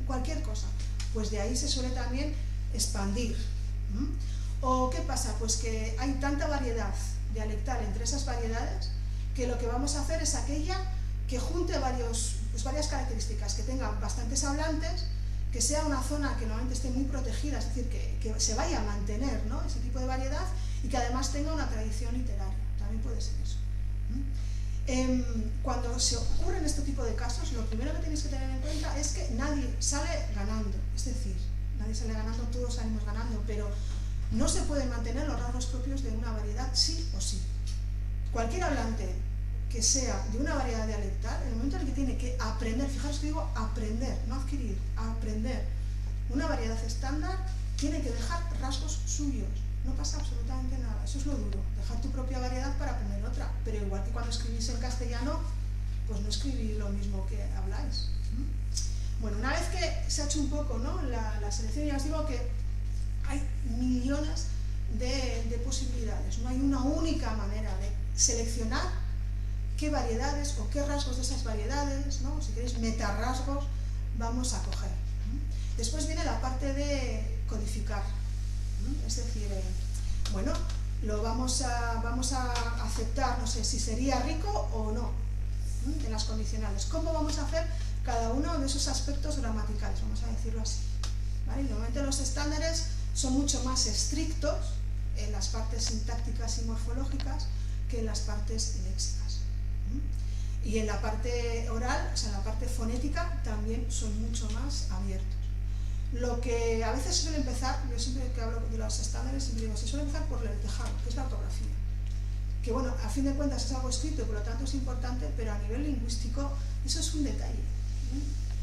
cualquier cosa, pues de ahí se suele también expandir. ¿O qué pasa? Pues que hay tanta variedad dialectal entre esas variedades que lo que vamos a hacer es aquella que junte varias características, que tenga bastantes hablantes, que sea una zona que normalmente esté muy protegida, es decir, que se vaya a mantener, ¿no?, ese tipo de variedad, y que además tenga una tradición literaria, también puede ser eso. Cuando se ocurren este tipo de casos, lo primero que tenéis que tener en cuenta es que nadie sale ganando, es decir, nadie sale ganando, todos salimos ganando, pero no se pueden mantener los rasgos propios de una variedad sí o sí. Cualquier hablante que sea de una variedad dialectal, en el momento en el que tiene que aprender, fijaros que digo aprender, no adquirir, aprender una variedad estándar, tiene que dejar rasgos suyos. No pasa absolutamente nada, eso es lo duro, dejar tu propia variedad para aprender otra, pero igual que cuando escribís en castellano, pues no escribís lo mismo que habláis. Bueno, una vez que se ha hecho un poco, ¿no?, la selección, ya os digo que hay millones de posibilidades, no hay una única manera de seleccionar qué variedades o qué rasgos de esas variedades, ¿no?, si queréis metarrasgos, vamos a coger. Después viene la parte de codificar. Es decir, bueno, lo vamos a aceptar, no sé si sería rico o no, en las condicionales. ¿Cómo vamos a hacer cada uno de esos aspectos gramaticales? Vamos a decirlo así, ¿vale? Normalmente los estándares son mucho más estrictos en las partes sintácticas y morfológicas que en las partes léxicas. Y en la parte oral, o sea, en la parte fonética, también son mucho más abiertos. Lo que a veces suele empezar, yo siempre que hablo de los estándares, siempre digo, se suele empezar por el tejado, que es la ortografía. Que bueno, a fin de cuentas es algo escrito, por lo tanto es importante, pero a nivel lingüístico eso es un detalle.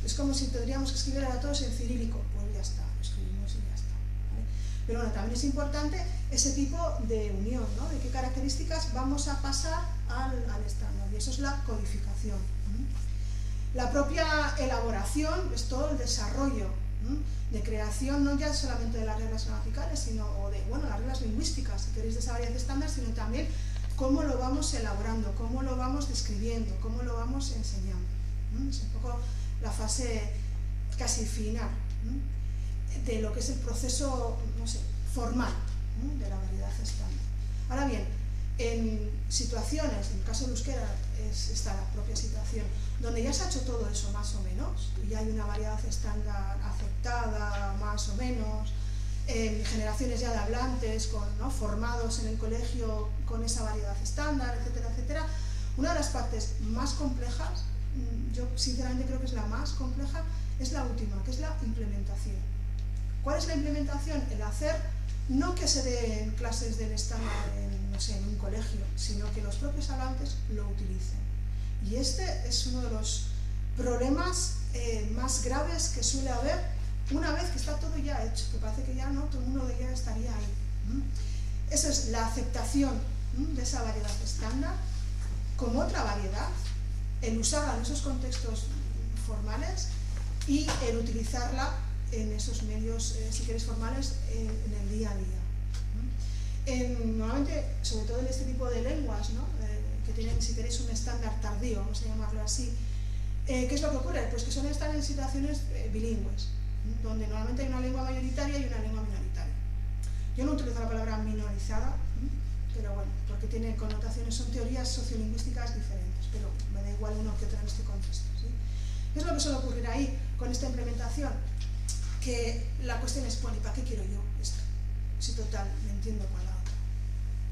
Es como si tendríamos que escribir a todos en cirílico, pues ya está, lo escribimos y ya está, ¿vale? Pero bueno, también es importante ese tipo de unión, ¿no?, de qué características vamos a pasar al estándar, y eso es la codificación. La propia elaboración es todo el desarrollo de creación, no ya solamente de las reglas gramaticales, sino de, bueno, las reglas lingüísticas, si queréis, de esa variedad estándar, sino también cómo lo vamos elaborando, cómo lo vamos describiendo, cómo lo vamos enseñando. Es un poco la fase casi final de lo que es el proceso, no sé, formal de la variedad estándar. Ahora bien, en situaciones, en el caso de euskera está la propia situación, donde ya se ha hecho todo eso más o menos, y hay una variedad estándar aceptada más o menos, generaciones ya de hablantes ¿no? formados en el colegio con esa variedad estándar, etcétera, etcétera. Una de las partes más complejas, yo sinceramente creo que es la más compleja, es la última, que es la implementación. ¿Cuál es la implementación? El hacer, no que se den clases del estándar no sé, en un colegio, sino que los propios hablantes lo utilicen. Y este es uno de los problemas más graves que suele haber una vez que está todo ya hecho, que parece que ya no, todo el mundo ya estaría ahí. Esa es la aceptación de esa variedad estándar como otra variedad, el usarla en esos contextos formales y el utilizarla en esos medios, si queréis, formales en el día a día. Normalmente, sobre todo en este tipo de lenguas, ¿no? Que tienen, si queréis, un estándar tardío, vamos a llamarlo así, ¿qué es lo que ocurre? Pues que suelen estar en situaciones bilingües, donde normalmente hay una lengua mayoritaria y una lengua minoritaria. Yo no utilizo la palabra minorizada, pero bueno, porque tiene connotaciones, son teorías sociolingüísticas diferentes, pero me da igual uno que otro en este contexto, ¿sí? ¿Qué es lo que suele ocurrir ahí con esta implementación? Que la cuestión es, bueno, ¿y para qué quiero yo esto? Si total, me entiendo con la otra.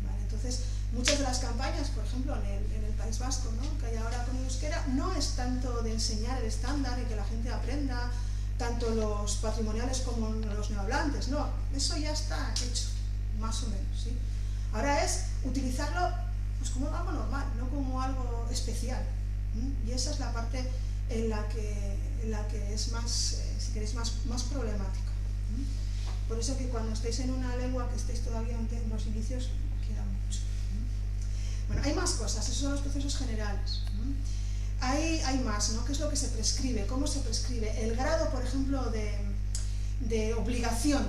¿Vale? Entonces, muchas de las campañas, por ejemplo, en el País Vasco, ¿no? Que hay ahora con el euskera, no es tanto de enseñar el estándar y que la gente aprenda, tanto los patrimoniales como los neohablantes, no, eso ya está hecho, más o menos, ¿sí? Ahora es utilizarlo pues, como algo normal, no como algo especial. Y esa es la parte en la que es más, si queréis, más problemática. Por eso que cuando estéis en una lengua que estéis todavía en los inicios, queda mucho. Bueno, hay más cosas, esos son los procesos generales. Hay más, ¿no? ¿Qué es lo que se prescribe? ¿Cómo se prescribe? El grado, por ejemplo, de obligación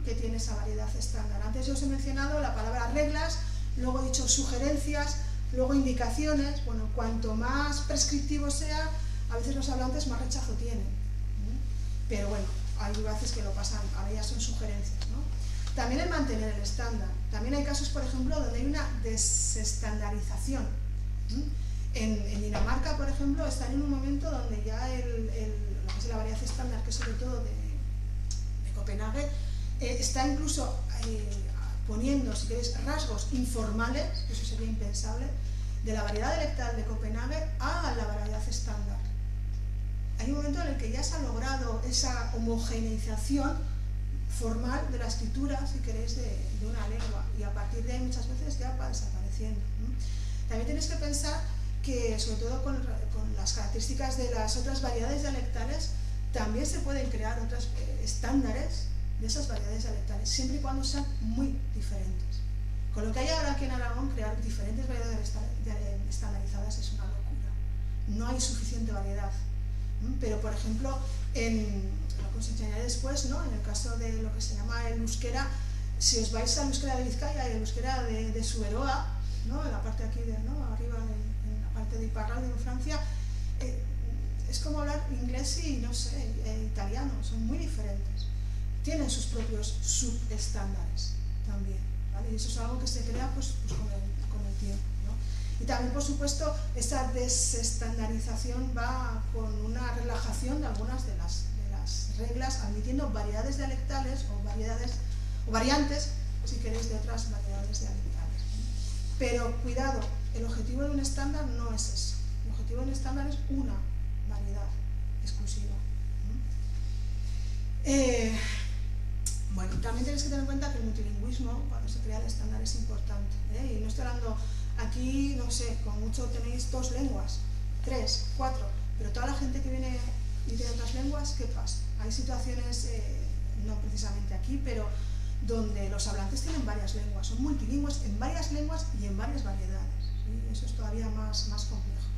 que tiene esa variedad estándar. Antes yo os he mencionado la palabra reglas, luego he dicho sugerencias, luego indicaciones. Bueno, cuanto más prescriptivo sea, a veces los hablantes más rechazo tienen. Pero bueno, hay veces que lo pasan, ahora ya son sugerencias, ¿no? También el mantener el estándar. También hay casos, por ejemplo, donde hay una desestandarización. En Dinamarca, por ejemplo, están en un momento donde ya lo que es la variedad estándar, que es sobre todo de Copenhague, está incluso poniendo, si queréis, rasgos informales, que eso sería impensable, de la variedad dialectal de Copenhague a la variedad estándar. Hay un momento en el que ya se ha logrado esa homogeneización formal de la escritura, si queréis, de una lengua, y a partir de ahí muchas veces ya va desapareciendo. También tenéis que pensar que, sobre todo con las características de las otras variedades dialectales, también se pueden crear otros estándares de esas variedades dialectales, siempre y cuando sean muy diferentes. Con lo que hay ahora aquí en Aragón, crear diferentes variedades estandarizadas es una locura. No hay suficiente variedad. Pero, por ejemplo, lo que os enseñaré después, ¿no? En el caso de lo que se llama el euskera, si os vais al euskera de Vizcaya y el euskera de Suberoa, ¿no? En la parte aquí, arriba, en la parte de Iparralde, en Francia, es como hablar inglés y, no sé, italiano, son muy diferentes. Tienen sus propios subestándares también, ¿vale? Y eso es algo que se crea pues con el tiempo, ¿no? Y también, por supuesto, esta desestandarización va con una relajación de algunas de las reglas, admitiendo variedades dialectales o variantes, si queréis, de otras variedades dialectales. Pero cuidado, el objetivo de un estándar no es eso. El objetivo de un estándar es una variedad exclusiva. Bueno, también tenéis que tener en cuenta que el multilingüismo, cuando se crea el estándar, es importante. Y no estoy hablando, aquí, no sé, con mucho tenéis 2 lenguas, 3, 4, pero toda la gente que viene y tiene otras lenguas, ¿qué pasa? Hay situaciones, no precisamente aquí, pero donde los hablantes tienen varias lenguas, son multilingües en varias lenguas y en varias variedades, ¿sí? Eso es todavía más complejo.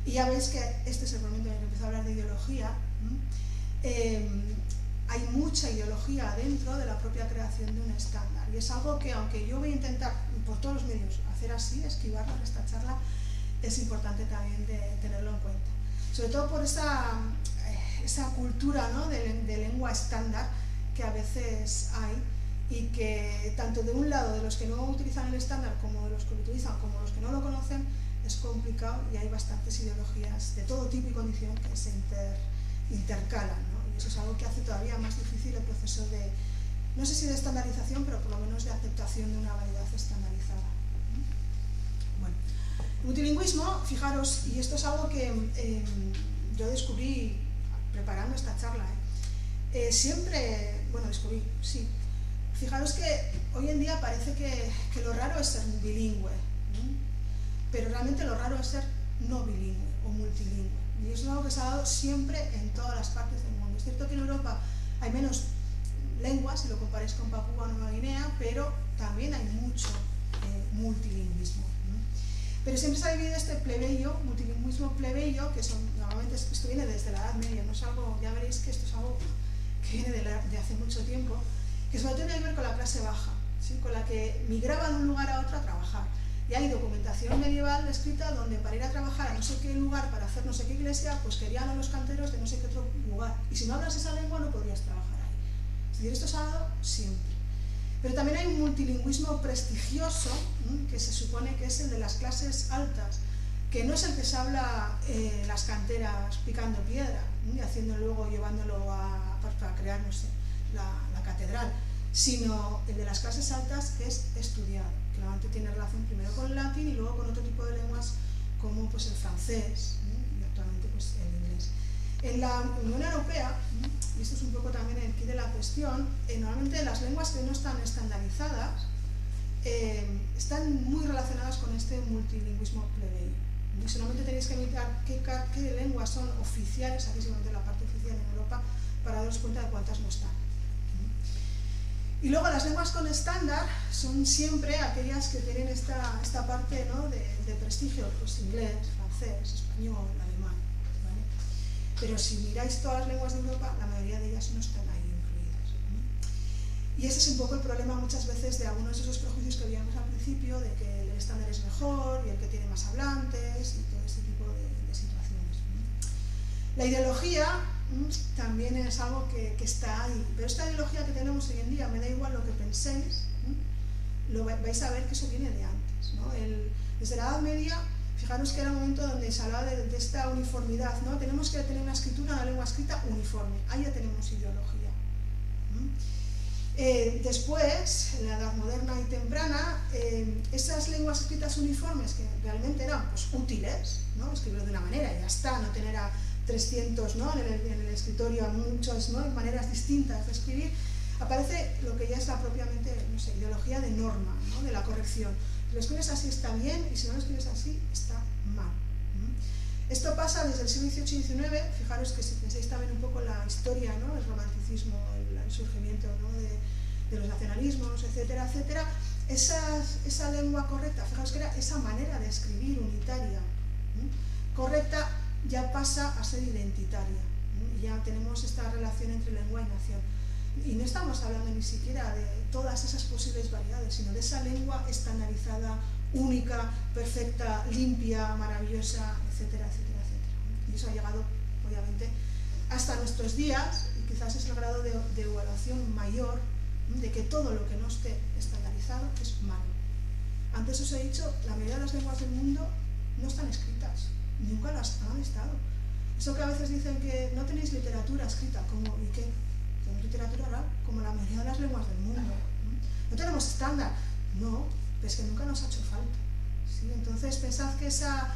Y ya veis que este es el momento en el que empiezo a hablar de ideología. Hay mucha ideología dentro de la propia creación de un estándar, y es algo que, aunque yo voy a intentar por todos los medios hacer así, esquivarla, restacharla, es importante también de tenerlo en cuenta. Sobre todo por esa cultura, ¿no? de lengua estándar que a veces hay, y que tanto de un lado de los que no utilizan el estándar como de los que lo utilizan, como los que no lo conocen, es complicado, y hay bastantes ideologías de todo tipo y condición que se intercalan, ¿no? Y eso es algo que hace todavía más difícil el proceso de no sé si de estandarización, pero por lo menos de aceptación de una variedad estandarizada. Bueno, multilingüismo, fijaros, y esto es algo que yo descubrí preparando esta charla, descubrí, sí. Fijaros que hoy en día parece que lo raro es ser bilingüe, pero realmente lo raro es ser no bilingüe o multilingüe. Y eso es algo que se ha dado siempre en todas las partes del mundo. Es cierto que en Europa hay menos lenguas, si lo comparáis con Papúa Nueva Guinea, pero también hay mucho multilingüismo. Pero siempre se ha dividido este plebeyo, multilingüismo plebeyo, que normalmente esto viene desde la Edad Media, no es algo, ya veréis que esto es algo que viene de hace mucho tiempo, que sobre todo tiene que ver con la clase baja, ¿sí? Con la que migraba de un lugar a otro a trabajar. Y hay documentación medieval escrita donde para ir a trabajar a no sé qué lugar, para hacer no sé qué iglesia, pues querían a los canteros de no sé qué otro lugar. Y si no hablas esa lengua no podrías trabajar ahí. Es decir, esto se ha dado siempre. Pero también hay un multilingüismo prestigioso, que se supone que es el de las clases altas, que no es el que se habla en las canteras picando piedra, y haciendo luego, llevándolo para crear, no sé, la catedral, sino el de las clases altas, que es estudiado, que normalmente tiene relación primero con el latín y luego con otro tipo de lenguas como pues el francés, y actualmente pues el inglés. En la Unión Europea, y esto es un poco también el quid de la cuestión, normalmente las lenguas que no están estandarizadas están muy relacionadas con este multilingüismo plebeyo. Y solamente tenéis que mirar qué lenguas son oficiales, aquí simplemente la parte oficial en Europa, para daros cuenta de cuántas no están. Y luego las lenguas con estándar son siempre aquellas que tienen esta parte, ¿no?, de prestigio, pues inglés, francés, español, alemán, ¿vale? Pero si miráis todas las lenguas de Europa, la mayoría de ellas no están ahí incluidas, ¿no? Y ese es un poco el problema muchas veces de algunos de esos prejuicios que veíamos al principio, de que el estándar es mejor y el que tiene más hablantes y todo este tipo de situaciones, ¿no? La ideología también es algo que está ahí, pero esta ideología que tenemos hoy en día, me da igual lo que penséis, vais a ver que eso viene de antes, ¿no? Desde la Edad Media, fijaros que era un momento donde se hablaba de esta uniformidad, ¿no? Tenemos que tener una escritura, una lengua escrita uniforme, ahí ya tenemos ideología. Después, en la Edad Moderna y temprana, esas lenguas escritas uniformes que realmente eran pues, útiles, ¿no? Escribirlo de una manera y ya está, no tener a 300, ¿no?, en el escritorio a muchas, ¿no?, maneras distintas de escribir, aparece lo que ya es la propiamente, no sé, ideología de norma, ¿no?, de la corrección. Si lo escribes así está bien y si no lo escribes así está mal. Esto pasa desde el siglo XVIII y XIX, fijaros que si pensáis también un poco en la historia, ¿no?, el romanticismo, el surgimiento, ¿no?, de los nacionalismos, etcétera, etcétera, esa lengua correcta, fijaros que era esa manera de escribir unitaria, correcta, ya pasa a ser identitaria, y ya tenemos esta relación entre lengua y nación. Y no estamos hablando ni siquiera de todas esas posibles variedades, sino de esa lengua estandarizada, única, perfecta, limpia, maravillosa, etcétera, etcétera, etcétera. Y eso ha llegado, obviamente, hasta nuestros días, y quizás es el grado de evaluación mayor, de que todo lo que no esté estandarizado es malo. Antes os he dicho, la mayoría de las lenguas del mundo no están escritas. Nunca las han estado. Eso que a veces dicen que no tenéis literatura escrita, como, ¿y qué? Tenemos literatura oral, como la mayoría de las lenguas del mundo. No tenemos estándar. No, es que nunca nos ha hecho falta. ¿Sí? Entonces pensad que esa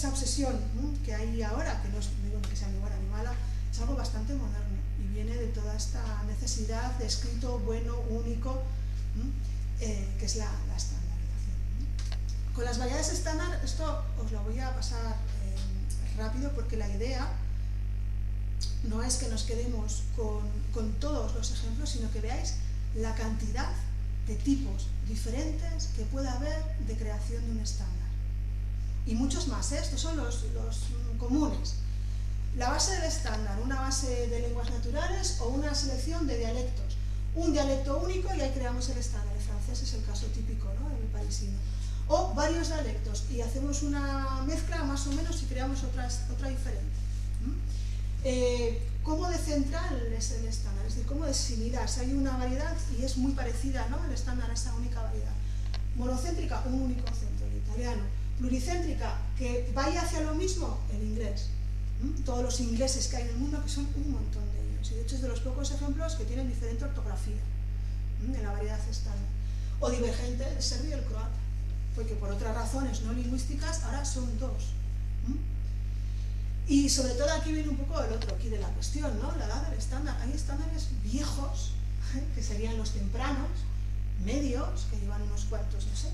obsesión, ¿no?, que hay ahora, que no digo que sea ni buena ni mala, es algo bastante moderno y viene de toda esta necesidad de escrito bueno, único, que es la estandarización. Con las variedades estándar, esto os lo voy a pasar rápido porque la idea no es que nos quedemos con todos los ejemplos, sino que veáis la cantidad de tipos diferentes que puede haber de creación de un estándar. Y muchos más, estos son los comunes. La base del estándar, una base de lenguas naturales o una selección de dialectos. Un dialecto único y ahí creamos el estándar. El francés es el caso típico, ¿no?, el parisino. O varios dialectos y hacemos una mezcla más o menos y creamos otra diferente. ¿Cómo de central es el estándar? Es decir, ¿cómo de similar? Si hay una variedad y es muy parecida, ¿no?, el estándar a esa única variedad. Monocéntrica, un único acento, el italiano. Pluricéntrica, que vaya hacia lo mismo, el inglés. Todos los ingleses que hay en el mundo, que son un montón de ellos. Y de hecho es de los pocos ejemplos que tienen diferente ortografía. en la variedad estándar, o divergente del serbio y el croata, porque por otras razones no lingüísticas ahora son dos. Y sobre todo aquí viene un poco el otro aquí de la cuestión, ¿no? La edad del estándar. Hay estándares viejos, que serían los tempranos, medios, que llevan unos cuantos, no sé,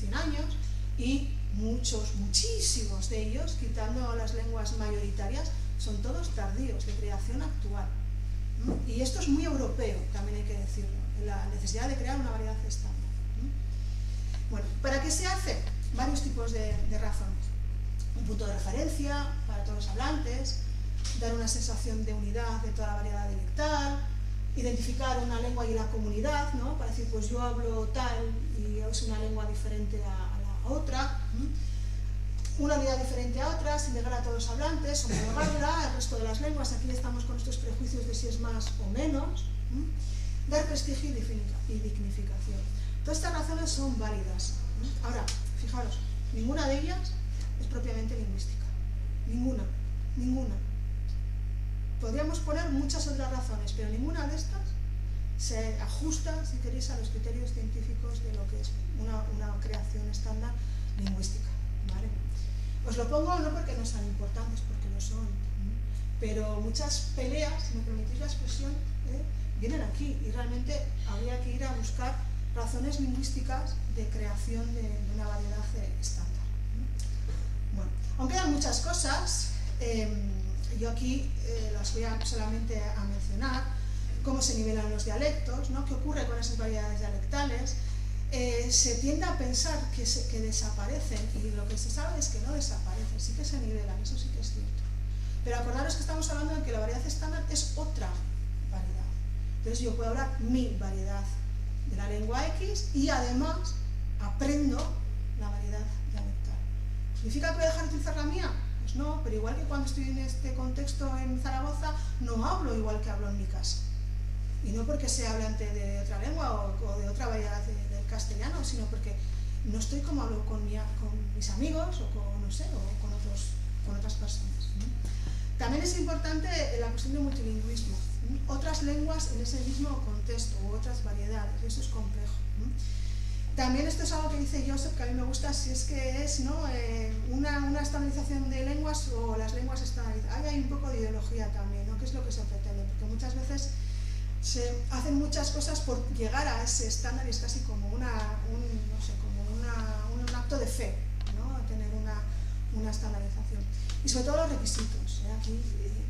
100 años, y muchísimos de ellos, quitando las lenguas mayoritarias, son todos tardíos, de creación actual. Y esto es muy europeo, también hay que decirlo, la necesidad de crear una variedad estándar. Bueno, ¿para qué se hace? Varios tipos de razones. Un punto de referencia para todos los hablantes, dar una sensación de unidad de toda la variedad dialectal, identificar una lengua y la comunidad, ¿no? Para decir, pues yo hablo tal y es una lengua diferente a la otra, una unidad diferente a otra, sin llegar a todos los hablantes, homologarla al resto de las lenguas. Aquí estamos con estos prejuicios de si es más o menos, dar prestigio y dignificación. Todas estas razones son válidas. Ahora, fijaros, ninguna de ellas es propiamente lingüística. Ninguna. Podríamos poner muchas otras razones, pero ninguna de estas se ajusta, si queréis, a los criterios científicos de lo que es una creación estándar lingüística, ¿vale? Os lo pongo no porque no sean importantes, porque lo son, pero muchas peleas, si me permitís la expresión, vienen aquí, y realmente habría que ir a buscar razones lingüísticas de creación de una variedad estándar. Bueno, aunque quedan muchas cosas, yo aquí las voy solamente a mencionar: cómo se nivelan los dialectos, ¿no? ¿Qué ocurre con esas variedades dialectales? Se tiende a pensar que desaparecen, y lo que se sabe es que no desaparecen, sí que se nivelan, eso sí que es cierto. Pero acordaros que estamos hablando de que la variedad estándar es otra variedad. Entonces yo puedo hablar mi variedad de la lengua X y además aprendo la variedad dialectal. ¿Significa que voy a dejar de utilizar la mía? Pues no, pero igual que cuando estoy en este contexto en Zaragoza, no hablo igual que hablo en mi casa. Y no porque sea hablante de otra lengua o de otra variedad del castellano, sino porque no estoy como hablo con mis amigos o con, no sé, o con otras personas. También es importante la cuestión del multilingüismo. Otras lenguas en ese mismo contexto u otras variedades, eso es complejo. También esto es algo que dice Joseph, que a mí me gusta, si es que es, ¿no? una estandarización de lenguas o las lenguas estandarizadas. Hay un poco de ideología también, ¿no? ¿Qué es lo que se pretende? Porque muchas veces se hacen muchas cosas por llegar a ese estándar y es casi como un acto de fe, ¿no? Tener una estandarización. Y sobre todo los requisitos. Aquí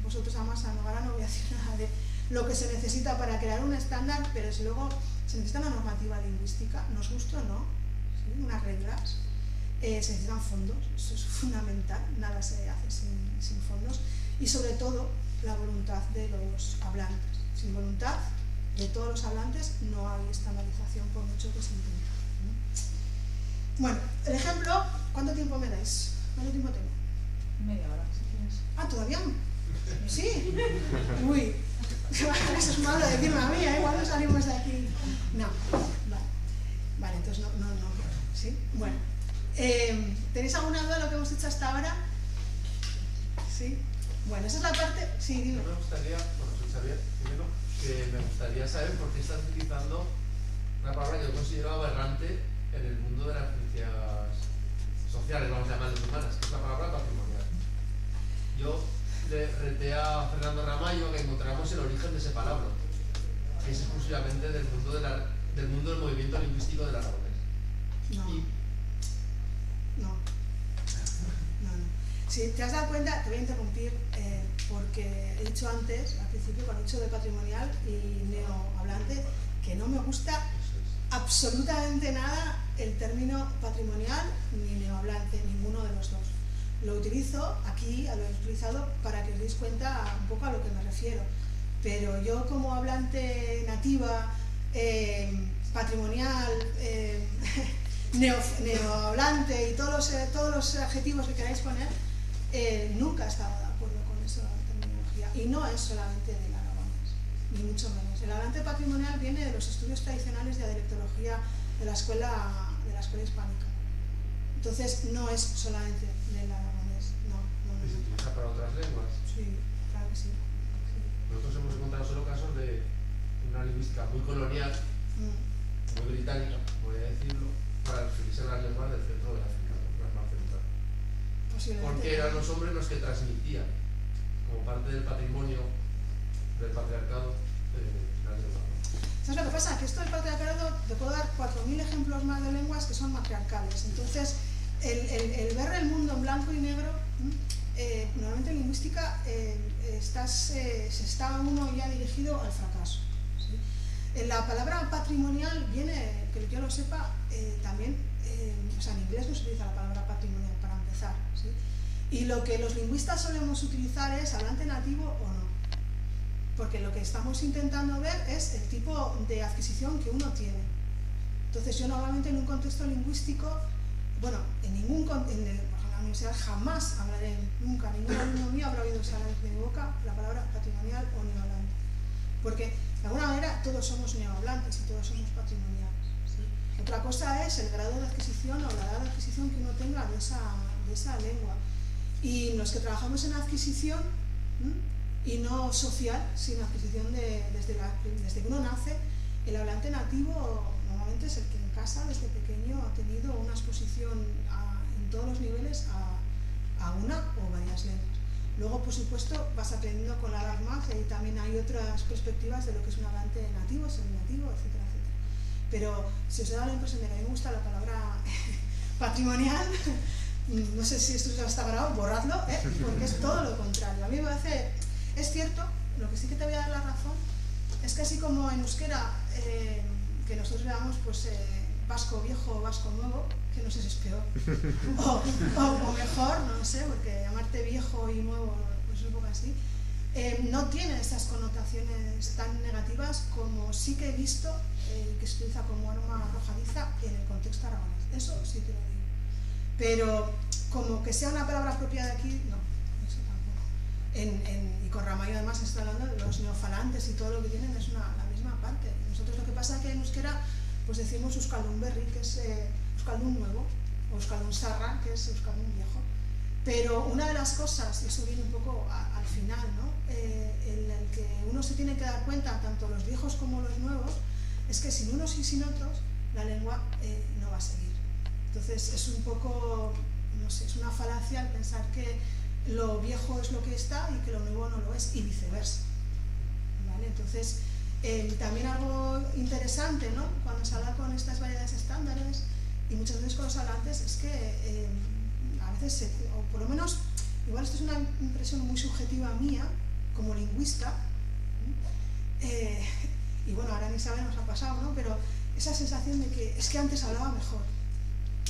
vosotros además ahora no voy a decir nada de lo que se necesita para crear un estándar, pero desde luego se necesita una normativa lingüística, nos guste o no, ¿sí? Unas reglas, se necesitan fondos, eso es fundamental, nada se hace sin fondos, y sobre todo la voluntad de los hablantes. Sin voluntad de todos los hablantes no hay estandarización por mucho que se intente. Bueno, el ejemplo, ¿cuánto tiempo me dais? ¿Cuánto tiempo tengo? Media hora, si quieres. Ah, ¿todavía? ¿Sí? Uy, eso es malo decirme a mí, ¿eh? ¿Cuándo salimos de aquí? No, vale, entonces no. ¿Sí? Bueno, ¿tenéis alguna duda de lo que hemos hecho hasta ahora? ¿Sí? Bueno, esa es la parte... Sí, dime. Me gustaría, soy Xavier, primero, que me gustaría saber por qué estás utilizando una palabra que yo considero aberrante en el mundo de las ciencias sociales, vamos a llamarlas humanas, que es la palabra patrimonial. Yo le reté a Fernando Ramallo que encontramos el origen de ese palabra, que es exclusivamente del mundo del movimiento lingüístico del aragonés. No. Si te has dado cuenta, te voy a interrumpir porque he dicho antes, al principio, cuando he dicho de patrimonial y neohablante, que no me gusta absolutamente nada el término patrimonial ni neohablante, ninguno de los dos. Lo utilizo aquí, lo he utilizado para que os deis cuenta un poco a lo que me refiero. Pero yo como hablante nativa, patrimonial, neohablante y todos los adjetivos que queráis poner, nunca he estado de acuerdo con esa terminología. Y no es solamente del aragonés, ni mucho menos. El hablante patrimonial viene de los estudios tradicionales de dialectología de la escuela hispánica. Entonces no es solamente del aragonés, no. ¿Y se utiliza para otras lenguas? Sí, claro que sí. Nosotros hemos encontrado solo casos de una lingüística muy colonial muy británica, voy a decirlo, para referirse a las lenguas del centro de África, las más centrales. Porque eran los hombres los que transmitían, como parte del patrimonio del patriarcado, las lenguas. ¿Sabes lo que pasa? Que esto del patriarcado, te puedo dar 4.000 ejemplos más de lenguas que son matriarcales. Entonces, el ver el mundo en blanco y negro, normalmente en lingüística se está uno ya dirigido al fracaso. ¿Sí? La palabra patrimonial viene, que yo lo sepa, también, o sea, en inglés no se utiliza la palabra patrimonial para empezar. ¿Sí? Y lo que los lingüistas solemos utilizar es hablante nativo o no. Porque lo que estamos intentando ver es el tipo de adquisición que uno tiene. Entonces yo normalmente en un contexto lingüístico, bueno, en la universidad jamás hablaré, nunca, ningún alumno mío habrá oído salir de mi boca la palabra patrimonial o neohablante. Porque de alguna manera todos somos neohablantes y todos somos patrimoniales. ¿Sí? Otra cosa es el grado de adquisición o la edad de adquisición que uno tenga de esa lengua. Y los que trabajamos en adquisición, y no social, sino adquisición desde que uno nace, el hablante nativo normalmente es el que en casa desde pequeño ha tenido una exposición en todos los niveles a una o varias lenguas. Luego, por supuesto, vas aprendiendo con la edad más, y ahí también hay otras perspectivas de lo que es un hablante nativo, seminativo, etcétera, etcétera. Pero si os da la impresión de que a mí me gusta la palabra patrimonial, no sé si esto ya está grabado, borradlo, porque es todo lo contrario. A mí me parece, es cierto, lo que sí que te voy a dar la razón, es que así como en euskera, que nosotros llamamos pues, vasco viejo o vasco nuevo, que no sé si es peor, o mejor, no sé, porque llamarte viejo y nuevo pues es un poco así, no tiene esas connotaciones tan negativas como sí que he visto que se utiliza como arma arrojadiza en el contexto aragonés. Eso sí te lo digo. Pero como que sea una palabra propia de aquí, no, eso tampoco. Y con Ramallo además está hablando de los neofalantes y todo lo que tienen es la misma parte. Nosotros lo que pasa es que en euskera pues decimos euskaldun berri, que es euskaldun nuevo, o euskaldun sarra, que es euskaldun viejo. Pero una de las cosas, y eso viene un poco al final, ¿no? En el que uno se tiene que dar cuenta, tanto los viejos como los nuevos, es que sin unos y sin otros, la lengua no va a seguir. Entonces es un poco, no sé, es una falacia el pensar que lo viejo es lo que está y que lo nuevo no lo es, y viceversa. ¿Vale? Entonces, también algo interesante, ¿no? Cuando se habla con estas variedades estándares, y muchas veces con los hablantes, es que a veces, o por lo menos, igual esto es una impresión muy subjetiva mía, como lingüista, y bueno, ahora en Isabel nos ha pasado, ¿no? Pero esa sensación de que es que antes hablaba mejor.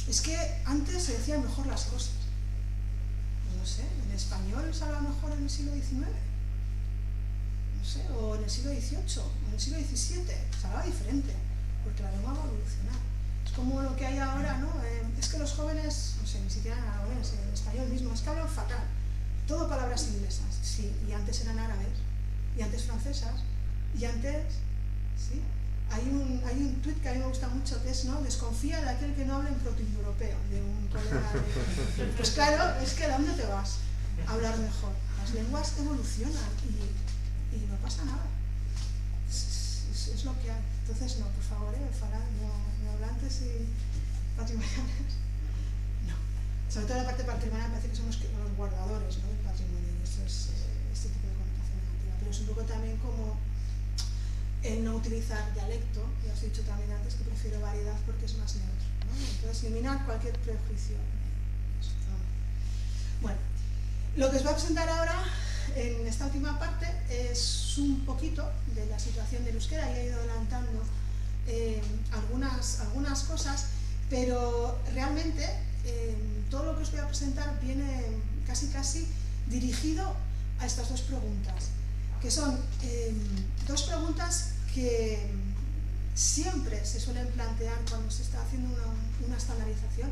Es que antes se decían mejor las cosas. No sé, en español se hablaba mejor en el siglo XIX. No sé, o en el siglo XVIII, o en el siglo XVII. Se hablaba diferente, porque la lengua va a evolucionar. Es como lo que hay ahora, ¿no? Es que los jóvenes, no sé, ni siquiera en aragonés, en español mismo, es que hablan fatal. Todo palabras inglesas, sí, y antes eran árabes, y antes francesas, y antes, ¿sí? Hay un tuit que a mí me gusta mucho que es, ¿no? Desconfía de aquel que no habla en protoindoeuropeo, de un colega de... Pues claro, es que ¿a dónde te vas a hablar mejor? Las lenguas evolucionan y no pasa nada. Es lo que hay. Entonces, no, por favor, no hablantes y patrimoniales. No. Sobre todo la parte patrimonial parece que somos los guardadores, ¿no? Del patrimonio, y eso es este tipo de connotación negativa. Pero es un poco también como el no utilizar dialecto, ya os he dicho también antes que prefiero variedad porque es más neutro, ¿no? Entonces eliminar cualquier prejuicio. Bueno, lo que os voy a presentar ahora en esta última parte es un poquito de la situación del euskera, y he ido adelantando algunas cosas, pero realmente todo lo que os voy a presentar viene casi dirigido a estas dos preguntas, que son dos preguntas que siempre se suelen plantear cuando se está haciendo una estandarización.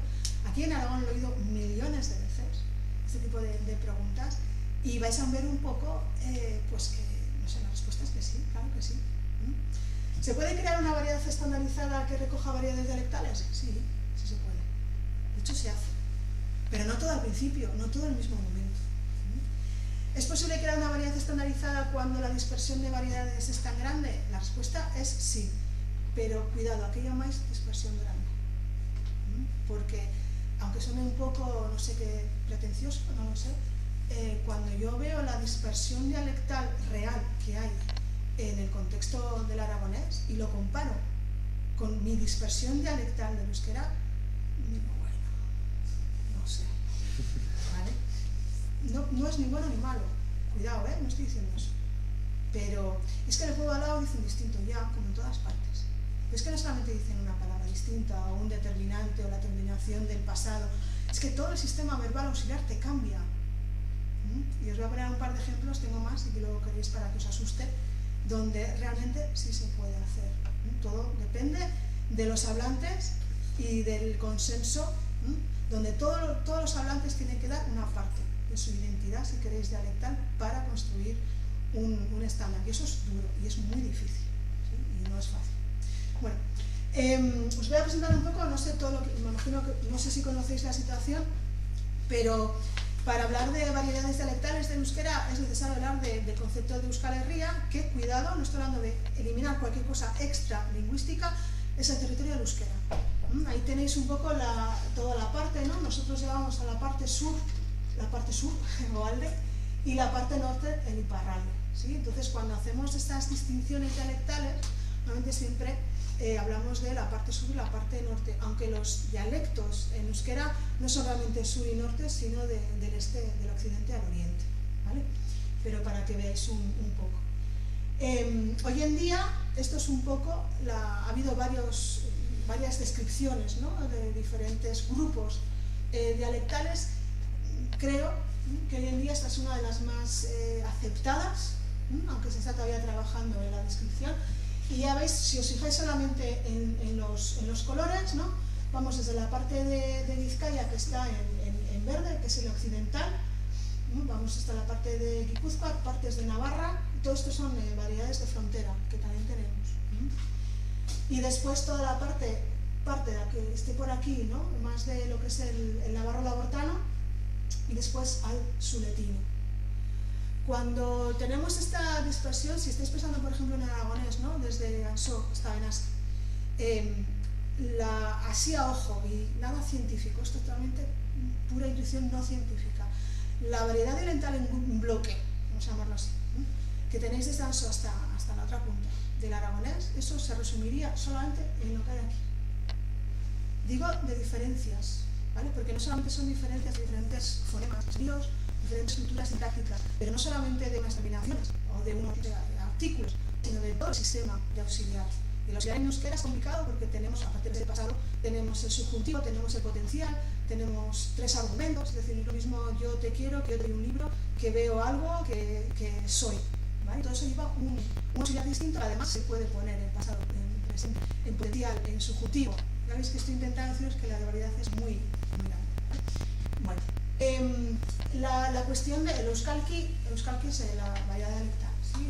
Aquí en Aragón lo he oído millones de veces, este tipo de preguntas, y vais a ver un poco, pues que, no sé, la respuesta es que sí, claro que sí. ¿Se puede crear una variedad estandarizada que recoja variedades dialectales? Sí, sí se puede. De hecho se hace, pero no todo al principio, no todo al mismo momento. ¿Es posible crear una variedad estandarizada cuando la dispersión de variedades es tan grande? La respuesta es sí. pero cuidado, aquí llamáis dispersión grande, porque aunque suene un poco, no sé qué, pretencioso, no lo sé, cuando yo veo la dispersión dialectal real que hay en el contexto del aragonés y lo comparo con mi dispersión dialectal del euskera, digo, bueno, no sé, ¿vale? No es ni bueno ni malo, cuidado, no estoy diciendo eso, pero es que en el pueblo al lado dicen distinto ya, como en todas partes. Pero es que no solamente dicen una palabra distinta o un determinante o la terminación del pasado, es que todo el sistema verbal auxiliar te cambia. Y os voy a poner un par de ejemplos, tengo más y que luego queréis para que os asuste, donde realmente sí se puede hacer. Todo depende de los hablantes y del consenso, donde todos los hablantes tienen que dar una parte de su identidad, si queréis, dialectal, para construir un estándar. Y eso es duro y es muy difícil, ¿sí? Y no es fácil. Bueno, os voy a presentar un poco, no sé todo lo que, me imagino que, no sé si conocéis la situación, pero para hablar de variedades dialectales del euskera es necesario hablar del concepto de Euskal Herria, que, cuidado, no estoy hablando de eliminar cualquier cosa extra lingüística, es el territorio del euskera. Ahí tenéis un poco toda la parte, ¿no? Nosotros llevamos a la parte sur, Goalde, y la parte norte, el Iparralde, ¿sí? Entonces, cuando hacemos estas distinciones dialectales, normalmente siempre hablamos de la parte sur y la parte norte, aunque los dialectos en euskera no son realmente sur y norte, sino del este, del occidente al oriente, ¿vale? Pero para que veáis un poco. Hoy en día, esto es un poco, ha habido varias descripciones, ¿no? De diferentes grupos dialectales. Creo que hoy en día esta es una de las más aceptadas, aunque se está todavía trabajando en la descripción. Y ya veis, si os fijáis solamente en los colores, ¿no? Vamos desde la parte de Vizcaya, que está en verde, que es el occidental, ¿no? Vamos hasta la parte de Guipúzcoa, partes de Navarra, y todo esto son variedades de frontera que también tenemos, ¿no? Y después toda la parte de la que esté por aquí, ¿no? Más de lo que es el navarro-labortano, y después al suletino. Cuando tenemos esta dispersión, si estáis pensando por ejemplo en aragonés, ¿no? Desde Ansó hasta Benasque, así a ojo y nada científico, es totalmente pura intuición no científica. La variedad dialectal en bloque, vamos a llamarlo así, ¿no? Que tenéis desde Ansó hasta la otra punta del aragonés, eso se resumiría solamente en lo que hay aquí. Digo de diferencias, ¿vale? Porque no solamente son diferencias de diferentes fonemas, sonidos, diferentes estructuras sintácticas, pero no solamente de unas terminaciones o de unos artículos, sino de todo el sistema de auxiliar. Y el auxiliar en euskera es complicado porque tenemos, a partir del pasado, tenemos el subjuntivo, tenemos el potencial, tenemos 3 argumentos, es decir, lo mismo yo te quiero, que yo te doy un libro, que veo algo, que soy, ¿vale? Todo eso lleva un auxiliar distinto, además se puede poner en pasado, en presente, en potencial, en subjuntivo. Ya veis que estoy intentando deciros que la variedad es muy grande. Bueno. La cuestión del euskalki es la variedad dialectal, ¿sí?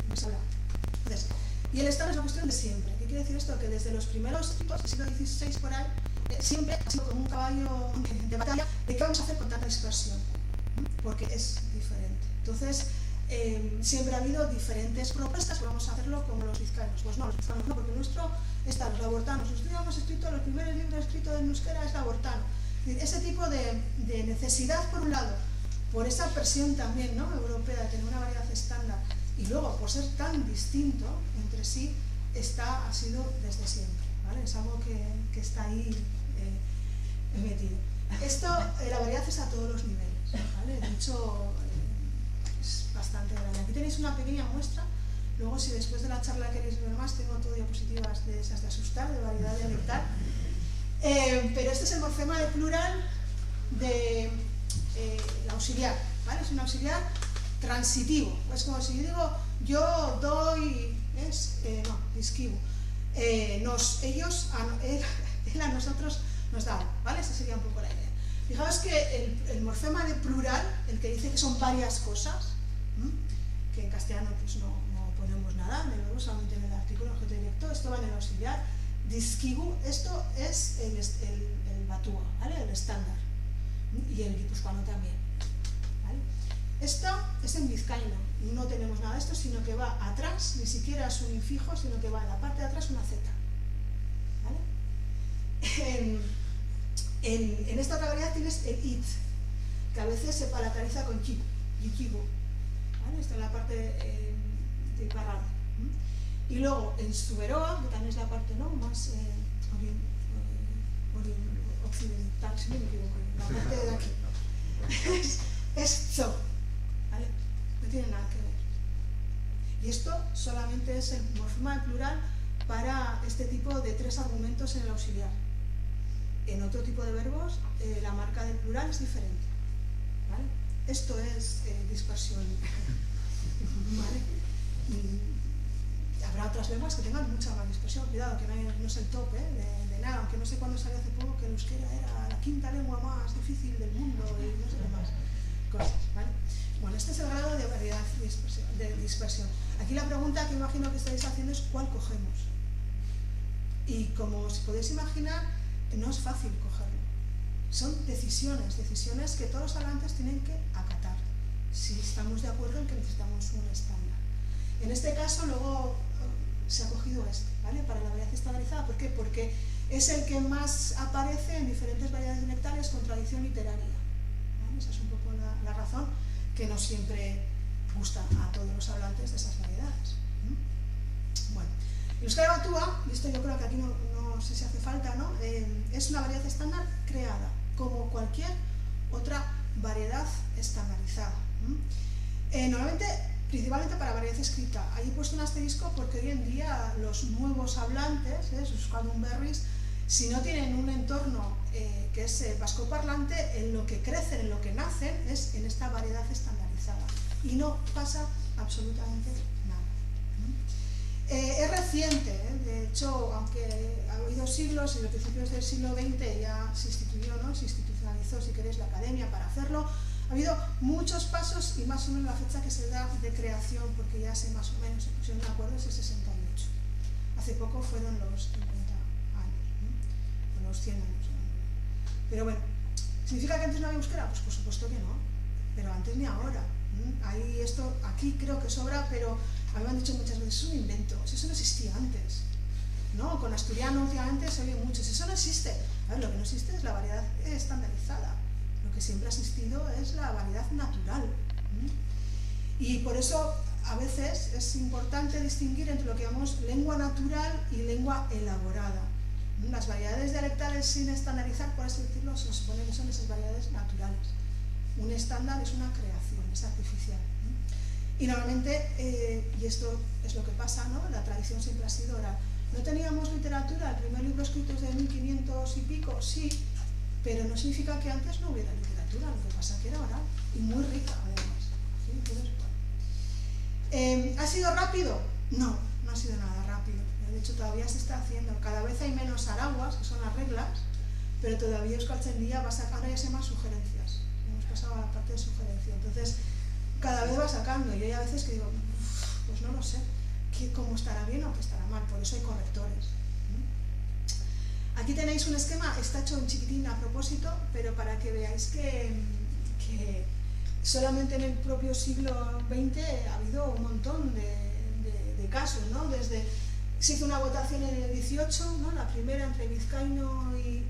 Entonces, y el estado es la cuestión de siempre. ¿Qué quiere decir esto? Que desde los primeros tiempos, del siglo XVI por ahí, siempre ha sido como un caballo de batalla de qué vamos a hacer con tanta dispersión, porque es diferente. Entonces, siempre ha habido diferentes propuestas, vamos a hacerlo como los vizcaínos. Pues no, los vizcaínos no, porque nuestro está los labortanos. Nosotros hemos escrito, los primeros libros escritos en euskera es labortano. Ese tipo de necesidad, por un lado, por esa presión también, ¿no? Europea de tener una variedad estándar, y luego por ser tan distinto entre sí, ha sido desde siempre, ¿vale? Es algo que está ahí metido. Esto, la variedad es a todos los niveles, ¿vale? De hecho, es bastante grande. Aquí tenéis una pequeña muestra. Luego, si después de la charla queréis ver más, tengo todo diapositivas de esas de asustar, de variedad dialectal. Pero este es el morfema de plural de auxiliar, ¿vale? Es un auxiliar transitivo. Es como si yo digo, yo doy, disquivo. Ellos, él a nosotros nos da, ¿vale? Esa sería un poco la idea. Fijaos que el morfema de plural, el que dice que son varias cosas, que en castellano pues no ponemos nada, de nuevo solamente en el artículo objeto directo, esto va en el auxiliar. Disquigu, esto es el batúa, ¿vale? El estándar, y el guipuzcoano también, ¿vale? Esto es en vizcaíno, no tenemos nada de esto, sino que va atrás, ni siquiera es un infijo, sino que va en la parte de atrás una Z. ¿Vale? En esta otra variedad tienes el it, que a veces se palataliza con yikibo, ¿vale? Está en la parte de parrado. Y luego en Suberoa, que también es la parte, ¿no?, más occidental, si no me equivoco, la parte de aquí, es zo, ¿vale? No tiene nada que ver. Y esto solamente es el morfema de plural para este tipo de 3 argumentos en el auxiliar. En otro tipo de verbos, la marca del plural es diferente, ¿vale? Esto es dispersión, ¿vale? Habrá otras lenguas que tengan mucha más dispersión. Cuidado, que no es el top de nada, aunque no sé cuándo salió hace poco que el euskera era la 5ª lengua más difícil del mundo y no sé qué más cosas, ¿vale? Bueno, este es el grado de variedad de dispersión. Aquí la pregunta que imagino que estáis haciendo es ¿cuál cogemos? Y como os podéis imaginar, no es fácil cogerlo. Son decisiones que todos los hablantes tienen que acatar, si estamos de acuerdo en que necesitamos un estándar. En este caso, luego se ha cogido este, ¿vale?, para la variedad estandarizada. ¿Por qué? Porque es el que más aparece en diferentes variedades dialectales con tradición literaria, ¿vale? Esa es un poco la razón, que no siempre gusta a todos los hablantes de esas variedades. Bueno, el euskera batua, y esto yo creo que aquí no sé si hace falta, ¿no?, es una variedad estándar creada, como cualquier otra variedad estandarizada. Normalmente, principalmente para variedad escrita. Ahí he puesto un asterisco porque hoy en día los nuevos hablantes, sus cadumberris, si no tienen un entorno que es vascoparlante, en lo que crecen, en lo que nacen, es en esta variedad estandarizada. Y no pasa absolutamente nada. Es reciente, de hecho, aunque ha habido siglos, en los principios del siglo XX ya se instituyó, ¿no?, se institucionalizó, si queréis, la academia para hacerlo. Ha habido muchos pasos y más o menos la fecha que se da de creación, porque ya sé más o menos, se pusieron de acuerdo, es el 68. Hace poco fueron los 50 años, ¿no?, o los 100 años. Pero bueno, ¿significa que antes no había euskera? Pues por supuesto que no, pero antes ni ahora. Ahí esto, aquí creo que sobra, pero a mí me han dicho muchas veces, es un invento, si eso no existía antes. ¿No? Con asturiano últimamente se oye mucho, si eso no existe. A ver, lo que no existe es la variedad estandarizada. Lo que siempre ha existido es la variedad natural. Y por eso a veces es importante distinguir entre lo que llamamos lengua natural y lengua elaborada. Las variedades dialectales sin estandarizar, por así decirlo, se supone que son esas variedades naturales. Un estándar es una creación, es artificial. Y normalmente, y esto es lo que pasa, ¿no?, la tradición siempre ha sido oral. ¿No teníamos literatura? El primer libro escrito es de 1500 y pico, sí, pero no significa que antes no hubiera literatura, lo que pasa es que era oral y muy rica además. ¿Sí? Entonces, bueno. ¿Ha sido rápido? No, no ha sido nada rápido. De hecho, todavía se está haciendo. Cada vez hay menos araguas, que son las reglas, pero todavía Euskaltzaindia va sacando, ahora ya sé más sugerencias. Hemos pasado a la parte de sugerencia. Entonces, cada vez va sacando. Y hay a veces que digo, pues no lo sé, cómo estará bien o qué estará mal. Por eso hay correctores. Aquí tenéis un esquema, está hecho en chiquitín a propósito, pero para que veáis que solamente en el propio siglo XX ha habido un montón de casos, ¿no? Desde se hizo una votación en el 18, ¿no?, la primera entre vizcaíno y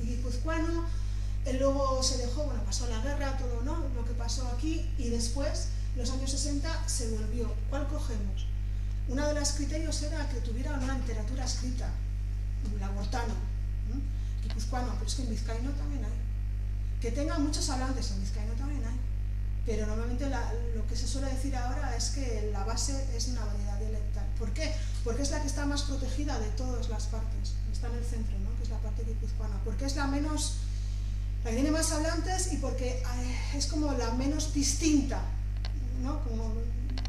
guipuzcoano, luego se dejó, bueno, pasó la guerra, todo, ¿no?, lo que pasó aquí, y después, en los años 60, se volvió. ¿Cuál cogemos? Uno de los criterios era que tuviera una literatura escrita, labortano, guipuzcoano, pero es que en vizcaíno también hay. Que tenga muchos hablantes, en vizcaíno también hay. Pero normalmente lo que se suele decir ahora es que la base es una variedad dialectal. ¿Por qué? Porque es la que está más protegida de todas las partes. Está en el centro, ¿no?, que es la parte guipuzcoana. Porque es la que tiene más hablantes y porque es como la menos distinta, ¿no?, como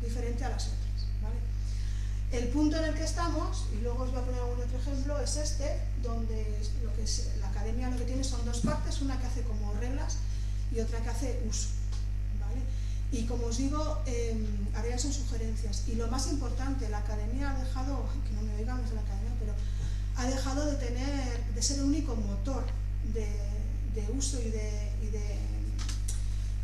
diferente a las otras. El punto en el que estamos, y luego os voy a poner algún otro ejemplo, es este, donde lo que es la academia lo que tiene son dos partes, una que hace como reglas y otra que hace uso, ¿vale? Y como os digo, ahora ya son sugerencias. Y lo más importante, la academia ha dejado, que no me oigan los de la academia, pero ha dejado de ser el único motor de uso y de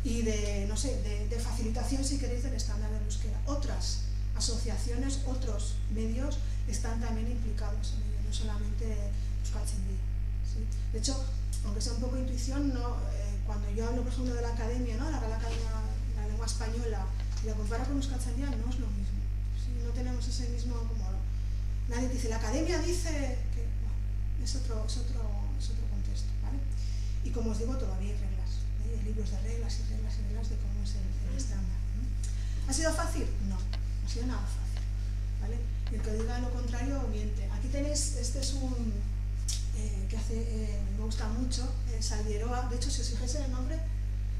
y de, no sé, de facilitación, si queréis, del estándar del euskera. Otras asociaciones, otros medios están también implicados en ello, no solamente Euskaltzaindia, ¿sí? De hecho, aunque sea un poco intuición, no, cuando yo hablo, por ejemplo, de la academia, ¿no? La Real Academia de la Lengua Española, y la comparo con Euskaltzaindia, no es lo mismo, ¿sí? No tenemos ese mismo, como nadie dice, la academia dice que, bueno, es otro contexto, ¿vale? Y como os digo, todavía hay reglas, hay libros de reglas y reglas y reglas de cómo es el estándar, ¿no? ¿Ha sido fácil? No, no ha sido nada fácil, ¿vale? Y el que diga lo contrario miente. Aquí tenéis, este es un que me gusta mucho, Salvieroa. De hecho, si os fijáis en el nombre,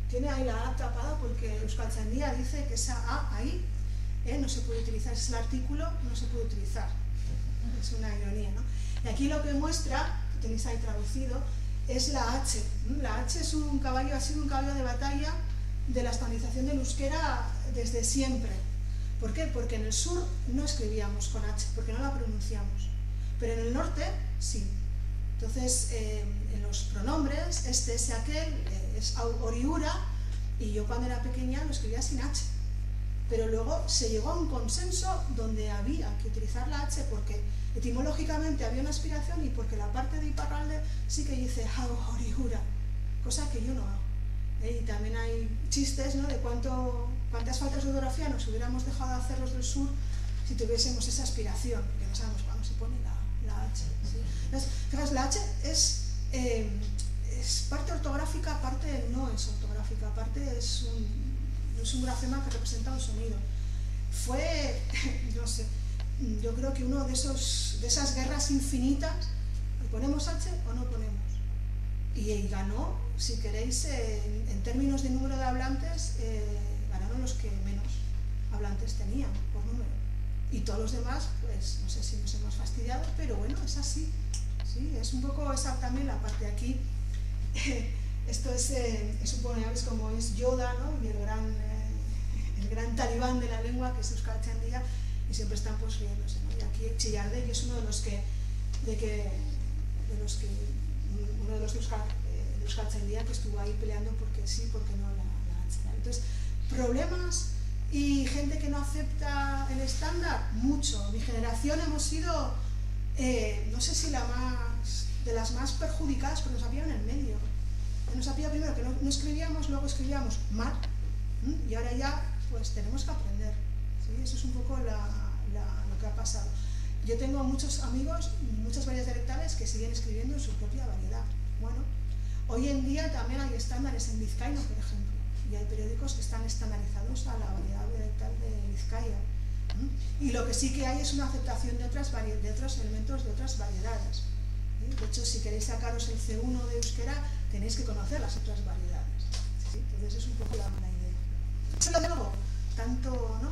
tiene ahí la A tapada porque Euskaltzaindia dice que esa A ahí no se puede utilizar, es el artículo, no se puede utilizar. Es una ironía, ¿no? Y aquí lo que muestra, que tenéis ahí traducido, es la H. La H es un caballo, ha sido un caballo de batalla de la estandarización del euskera desde siempre. ¿Por qué? Porque en el sur no escribíamos con H, porque no la pronunciamos. Pero en el norte, sí. Entonces, en los pronombres, este, ese, aquel, es oriura, y yo cuando era pequeña lo escribía sin H. Pero luego se llegó a un consenso donde había que utilizar la H porque etimológicamente había una aspiración y porque la parte de Iparralde sí que dice oriura, cosa que yo no hago. Y también hay chistes, ¿no?, de cuántas faltas de ortografía nos hubiéramos dejado de hacer los del sur si tuviésemos esa aspiración, porque no sabemos cuándo se pone la H, ¿sí? Entonces, fijaos, la H es parte ortográfica, parte no es ortográfica, parte es un grafema que representa un sonido. Fue, no sé, yo creo que uno de esas guerras infinitas, ¿ponemos H o no ponemos? Y ganó, si queréis, en términos de número de hablantes, ganaron los que menos hablantes tenían por número. Y todos los demás, pues no sé si nos hemos fastidiado, pero bueno, es así, ¿sí? Es un poco esa también la parte de aquí. Esto es un poco, ya ves, como es Yoda, ¿no? Y el gran talibán de la lengua, que es Euskaltzaindia, y siempre están pues riéndose, ¿no? Y aquí Chillardé, que es uno de los de Euskaltzaindia, que estuvo ahí peleando porque sí, porque no la H. Entonces, problemas y gente que no acepta el estándar, mucho. Mi generación hemos sido, no sé si de las más perjudicadas, pero nos ha pillado en el medio. Nos ha pillado primero que no escribíamos, luego escribíamos mal, y ahora ya pues tenemos que aprender, ¿sí? Eso es un poco lo que ha pasado. Yo tengo muchos amigos, muchas variedades dialectales que siguen escribiendo en su propia variedad. Bueno, hoy en día también hay estándares en vizcaíno, por ejemplo, y hay periódicos que están estandarizados a la variedad dialectal de Vizcaya. Y lo que sí que hay es una aceptación de otros elementos de otras variedades. De hecho, si queréis sacaros el C1 de euskera, tenéis que conocer las otras variedades, ¿sí? Entonces es un poco la idea. ¿Se lo digo? Tanto, ¿no?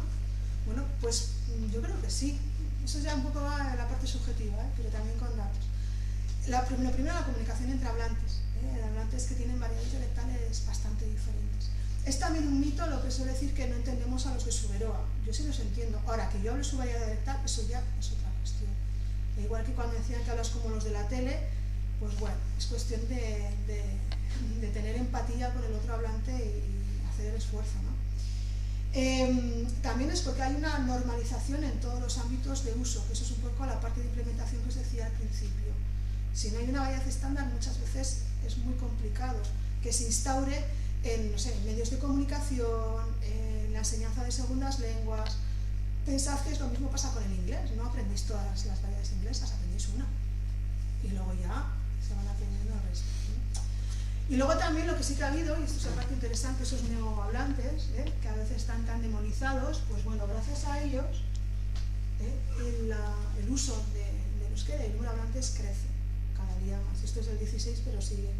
Bueno, pues yo creo que sí. Eso ya un poco va a la parte subjetiva, pero también con datos. Lo primero, la comunicación entre hablantes. Hablantes que tienen variedades dialectales bastante diferentes. Es también un mito lo que suele decir que no entendemos a los de Suberoa. Yo sí los entiendo. Ahora, que yo hable su variedad dialectal, eso ya es otra cuestión. Igual que cuando decían que hablas como los de la tele, pues bueno, es cuestión de tener empatía con el otro hablante y hacer el esfuerzo, ¿no? También es porque hay una normalización en todos los ámbitos de uso, que eso es un poco la parte de implementación que os decía al principio. Si no hay una variedad estándar, muchas veces es muy complicado que se instaure en, no sé, en medios de comunicación, en la enseñanza de segundas lenguas. Pensad que es lo mismo pasa con el inglés, no aprendéis todas las variedades inglesas, aprendéis una. Y luego ya se van aprendiendo el resto, ¿no? Y luego también lo que sí que ha habido, y esto es la parte interesante, esos neohablantes, que a veces están tan demonizados, pues bueno, gracias a ellos, el uso del euskera y el número de hablantes crece cada día más. Esto es del 16, pero sigue.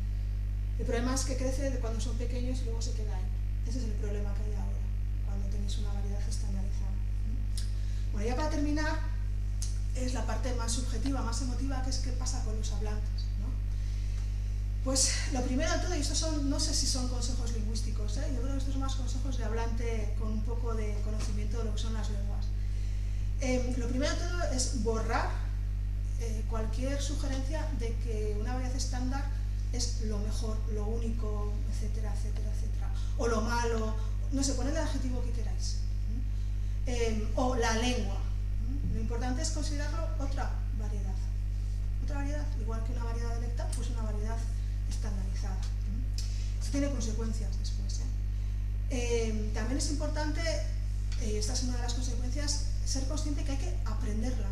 El problema es que crece de cuando son pequeños y luego se queda ahí. Ese es el problema que hay ahora, cuando tenéis una variedad estandarizada. Bueno, ya para terminar, es la parte más subjetiva, más emotiva, que es qué pasa con los hablantes, ¿no? Pues lo primero de todo, y estos son, no sé si son consejos lingüísticos, yo creo que estos son más consejos de hablante con un poco de conocimiento de lo que son las lenguas. Lo primero de todo es borrar cualquier sugerencia de que una variedad estándar es lo mejor, lo único, etcétera, etcétera, etcétera, o lo malo, no sé, poned el adjetivo que queráis. O la lengua. Lo importante es considerarlo otra variedad. Otra variedad, igual que una variedad dialectal, pues una variedad estandarizada. Esto tiene consecuencias después. También es importante, y esta es una de las consecuencias, ser consciente que hay que aprenderla.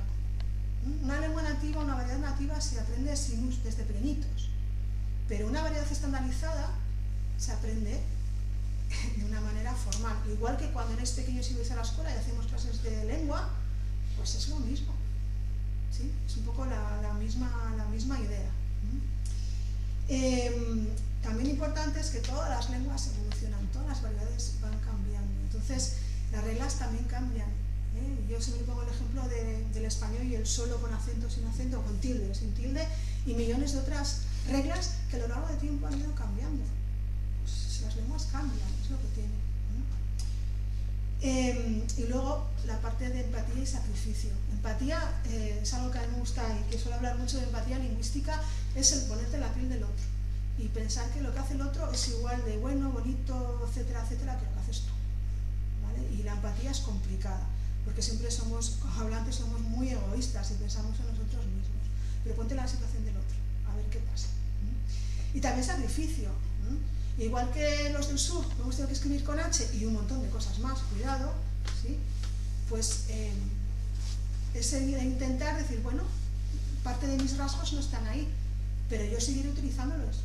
Una lengua nativa, una variedad nativa se aprende desde pequeñitos, pero una variedad estandarizada se aprende de una manera formal. Igual que cuando erais pequeños y vais a la escuela y hacemos clases de lengua, pues es lo mismo. ¿Sí? Es un poco la misma idea. También importante es que todas las lenguas evolucionan, todas las variedades van cambiando. Entonces, las reglas también cambian. Yo siempre pongo el ejemplo del español y el solo con acento, sin acento, con tilde, sin tilde, y millones de otras reglas que a lo largo del tiempo han ido cambiando. Pues las lenguas cambian, es lo que tienen. Y luego la parte de empatía y sacrificio. Empatía es algo que a mí me gusta y que suelo hablar mucho de empatía lingüística, es el ponerte en la piel del otro y pensar que lo que hace el otro es igual de bueno, bonito, etcétera, etcétera, que lo que haces tú. ¿Vale? Y la empatía es complicada, porque siempre somos, como hablantes, somos muy egoístas y pensamos en nosotros mismos. Pero ponte en la situación del otro, a ver qué pasa. Y también sacrificio. Igual que los del sur, hemos tenido que escribir con H y un montón de cosas más, cuidado, ¿sí? Pues es intentar decir, bueno, parte de mis rasgos no están ahí, pero yo seguiré utilizándolos.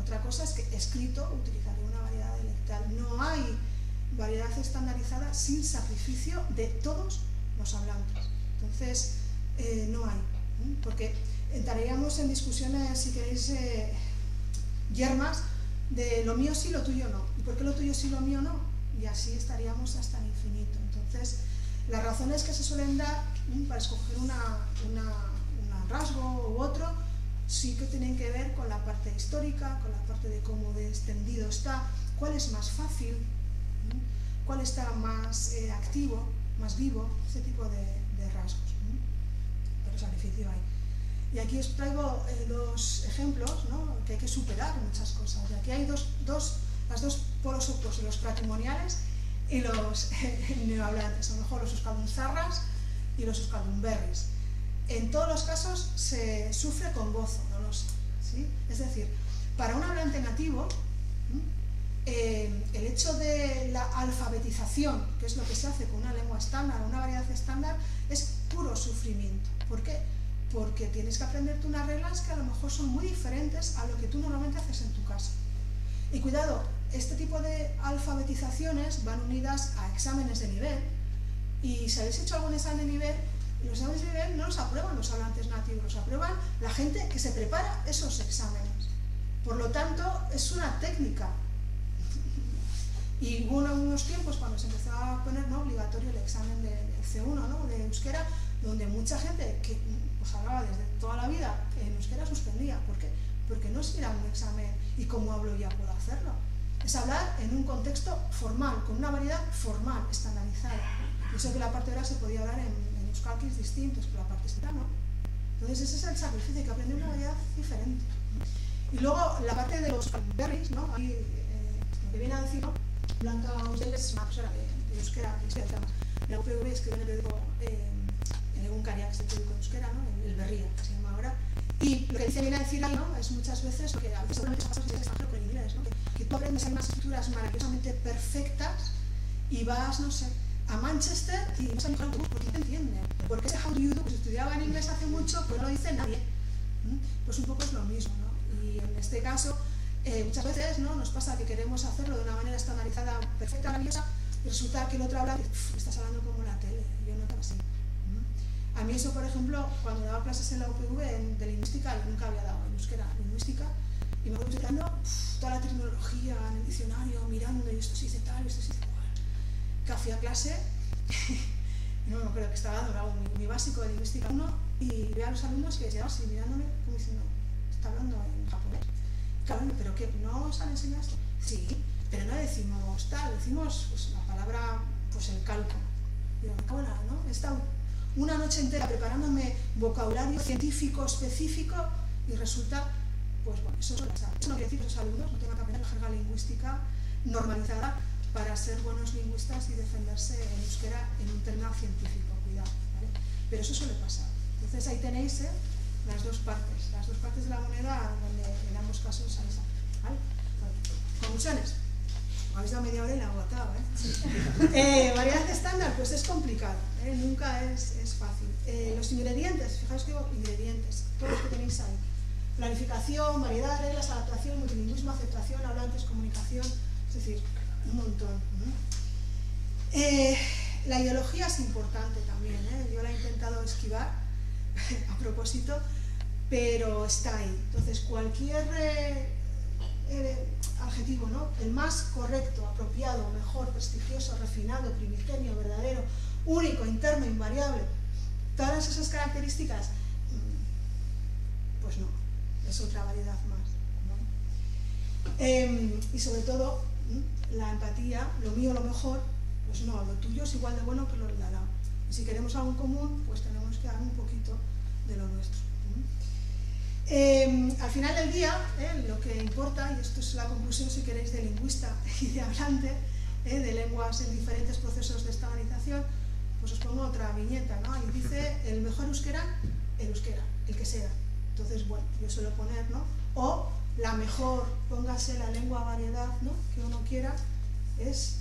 Otra cosa es que escrito utilizaré una variedad dialectal. No hay variedad estandarizada sin sacrificio de todos los hablantes. Entonces, no hay, porque entraríamos en discusiones, si queréis, yermas, de lo mío sí, lo tuyo no. ¿Y por qué lo tuyo sí, lo mío no? Y así estaríamos hasta el infinito. Entonces, las razones que se suelen dar para escoger un rasgo u otro sí que tienen que ver con la parte histórica, con la parte de cómo de extendido está, cuál es más fácil, cuál está más activo, más vivo, ese tipo de rasgos. Pero sacrificio hay. Y aquí os traigo dos ejemplos, ¿no? Que hay que superar muchas cosas. Y aquí hay las dos polos opuestos, los patrimoniales y los neohablantes, a lo mejor los euskaldunzarras y los euskaldunberris. En todos los casos se sufre con gozo, no lo sé, ¿sí? Es decir, para un hablante nativo, el hecho de la alfabetización, que es lo que se hace con una lengua estándar, una variedad estándar, es puro sufrimiento. ¿Por qué? Porque tienes que aprenderte unas reglas que a lo mejor son muy diferentes a lo que tú normalmente haces en tu casa. Y cuidado, este tipo de alfabetizaciones van unidas a exámenes de nivel, y si habéis hecho algún examen de nivel, los exámenes de nivel no los aprueban los hablantes nativos, los aprueban la gente que se prepara esos exámenes. Por lo tanto, es una técnica. Y hubo unos tiempos cuando se empezó a poner, ¿no?, obligatorio el examen de C1, ¿no?, de euskera, donde mucha gente que pues hablaba desde toda la vida en euskera suspendía. ¿Por qué? Porque no es ir a un examen y como hablo ya puedo hacerlo. Es hablar en un contexto formal, con una variedad formal, estandarizada. Y eso que la parte oral se podía hablar en euskalkis distintos, pero la parte escrita no. Entonces ese es el sacrificio, hay que aprender una variedad diferente. Y luego la parte de los berries, ¿no? Ahí, lo que viene a decir, ¿no? Blanca Ausdel es una profesora de euskera, en la UPV escribe en el periódico, en algún cariac, este periódico de euskera, ¿no?, el Berria, que se llama ahora. Y lo que viene a decir ahí, ¿no?, es muchas veces lo que a veces solamente pasa en el extranjero con el inglés, ¿no?, que tú aprendes unas escrituras maravillosamente perfectas y vas, no sé, a Manchester y vas a mi autobús porque no te entienden. Porque ese how do you do, pues estudiaba en inglés hace mucho, pues no lo dice nadie. Pues un poco es lo mismo, ¿no? Y en este caso, muchas veces, ¿no?, nos pasa que queremos hacerlo de una manera estandarizada, perfecta, maravillosa, y resulta que el otro habla y estás hablando como la tele. Yo no estaba así. A mí eso, por ejemplo, cuando daba clases en la UPV de lingüística, yo nunca había dado en euskera lingüística, y me voy estudiando toda la terminología en el diccionario, mirando, y esto se dice tal, esto se dice cual. Que hacía clase, no me acuerdo que estaba dando algo muy básico de lingüística 1, y veía a los alumnos que llegaban así mirándome, como diciendo, está hablando en japonés. Claro, pero ¿qué? ¿No os han enseñado esto? Sí, pero no decimos tal, decimos pues, la palabra, pues el calco. Y digo, hola, ¿no? He estado una noche entera preparándome vocabulario científico específico y resulta, pues bueno, eso no quiere decir que esos alumnos no tengan que aprender jerga lingüística normalizada para ser buenos lingüistas y defenderse en euskera en un término científico, cuidado, ¿vale? Pero eso suele pasar. Entonces ahí tenéis las dos partes de la moneda, donde en ambos casos hay esa, ¿vale? Conclusiones. Me habéis dado media hora y la he agotado, ¿eh? Variedad estándar, pues es complicado, nunca es fácil. Los ingredientes, fijaos que digo ingredientes, todos los que tenéis ahí. Planificación, variedad, reglas, adaptación, multilingüismo, aceptación, hablantes, comunicación, es decir, un montón. La ideología es importante también, yo la he intentado esquivar a propósito, pero está ahí. Entonces, cualquier adjetivo, ¿no? El más correcto, apropiado, mejor, prestigioso, refinado, primigenio, verdadero, único, interno, invariable, todas esas características, pues no, es otra variedad más, ¿no? Y sobre todo, la empatía, lo mío, lo mejor, pues no, lo tuyo es igual de bueno que lo del lado. Y si queremos algo en común, pues tenemos que dar un poquito de lo nuestro. Al final del día, lo que importa, y esto es la conclusión si queréis de lingüista y de hablante, de lenguas en diferentes procesos de estandarización, pues os pongo otra viñeta, ¿no? Y dice el mejor euskera, el que sea. Entonces, bueno, yo suelo poner, ¿no? O la mejor, póngase la lengua variedad, ¿no? Que uno quiera, es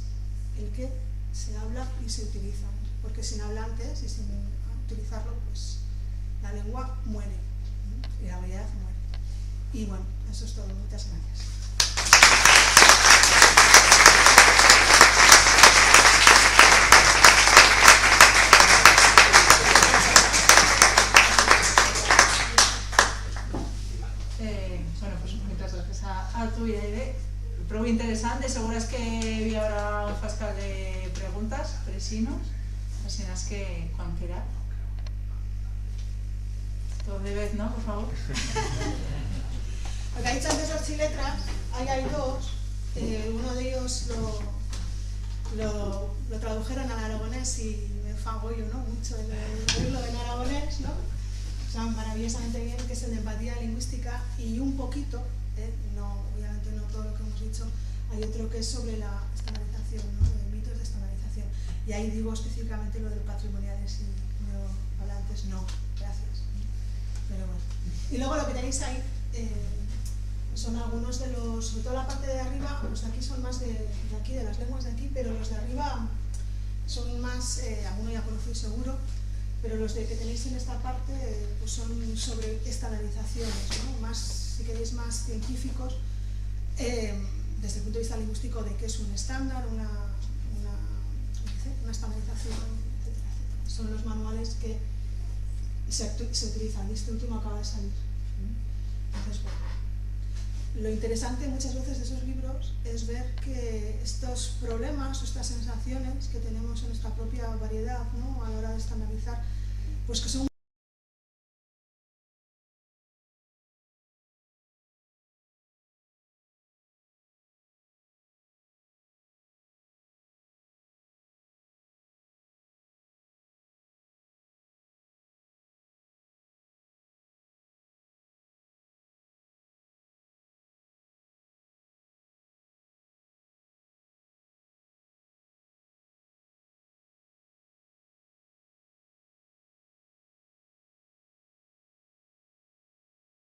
el que se habla y se utiliza, ¿no? Porque sin hablantes y sin utilizarlo, pues la lengua muere, ¿no? Y la variedad muere. Y bueno, eso es todo. Muchas gracias. Bueno, pues muchas gracias a tu Iraide. Prou interessant, de segures que hi haurà un fascal de preguntes, presinos, així que quan quieras. Todo de vez, ¿no? Por favor. Lo que ha dicho antes Archiletras, ahí hay dos, uno de ellos lo tradujeron al aragonés y me fagollo, ¿no? Mucho el oírlo en aragonés, ¿no? O sea, maravillosamente bien, que es el de empatía lingüística, y un poquito, no, obviamente no todo lo que hemos dicho, hay otro que es sobre la estandarización, ¿no? De mitos de estandarización. Y ahí digo específicamente lo de patrimoniales y neohablantes, no, gracias. Pero bueno. Y luego lo que tenéis ahí son algunos de los, sobre todo la parte de arriba, los de aquí son más de aquí, de las lenguas de aquí, pero los de arriba son más, alguno ya conocéis seguro, pero los de que tenéis en esta parte pues son sobre estandarizaciones, ¿no? Más, si queréis, más científicos, desde el punto de vista lingüístico de qué es un estándar, una estandarización, etcétera, etcétera. Son los manuales que se utilizan, y este último acaba de salir. Entonces, bueno, lo interesante muchas veces de esos libros es ver que estos problemas o estas sensaciones que tenemos en nuestra propia variedad, ¿no? A la hora de estandarizar, pues que son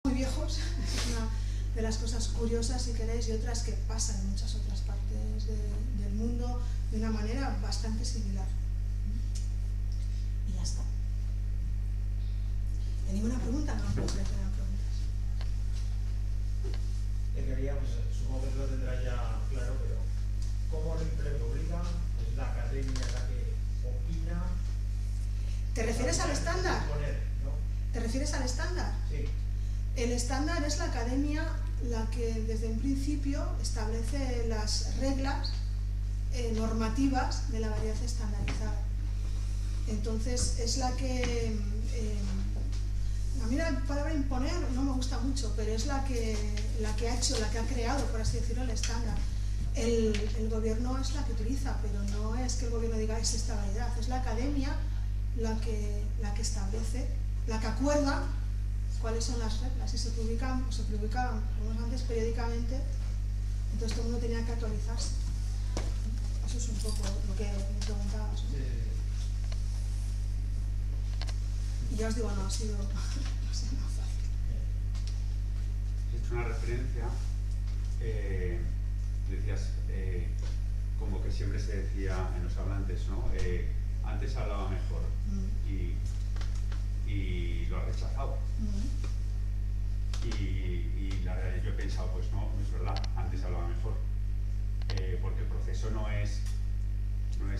muy viejos, es una de las cosas curiosas, si queréis, y otras que pasan en muchas otras partes del mundo de una manera bastante similar. Y ya está. ¿Hay ninguna pregunta? No, puedo tener preguntas. Quería, pues, supongo que lo tendrá ya claro, pero ¿cómo lo obliga? ¿Es la academia la que opina? ¿Te refieres al estándar? ¿No? ¿Te refieres al estándar? Sí. El estándar es la academia la que desde un principio establece las reglas normativas de la variedad estandarizada. Entonces es la que, a mí la palabra imponer no me gusta mucho, pero es la que ha hecho, la que ha creado, por así decirlo, el estándar. El gobierno es la que utiliza, pero no es que el gobierno diga es esta variedad, es la academia la que establece, la que acuerda cuáles son las reglas, y se publicaban, como antes, periódicamente, entonces todo el mundo tenía que actualizarse. un poco lo que me preguntabas, ¿no? Y ya os digo, no ha sido nada fácil. He hecho una referencia, decías, como que siempre se decía en los hablantes, ¿no? Antes hablaba mejor y lo ha rechazado. Y yo he pensado, pues no es verdad, antes hablaba mejor. Porque el proceso no es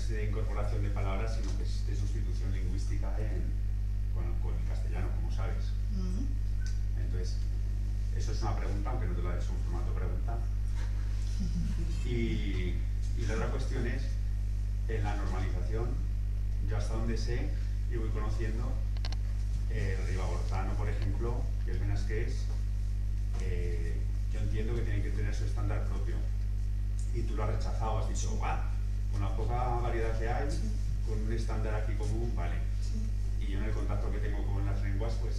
de incorporación de palabras, sino que es de sustitución lingüística con el castellano, como sabes. Entonces, eso es una pregunta, aunque no te lo he hecho en formato pregunta. Y la otra cuestión es, en la normalización, yo hasta donde sé y voy conociendo, el ribagorzano, por ejemplo, y el benasqués, yo entiendo que tienen que tener su estándar propio. Y tú lo has rechazado, has dicho, guau, con la poca variedad que hay, con un estándar aquí común, vale. Y yo en el contacto que tengo con las lenguas, pues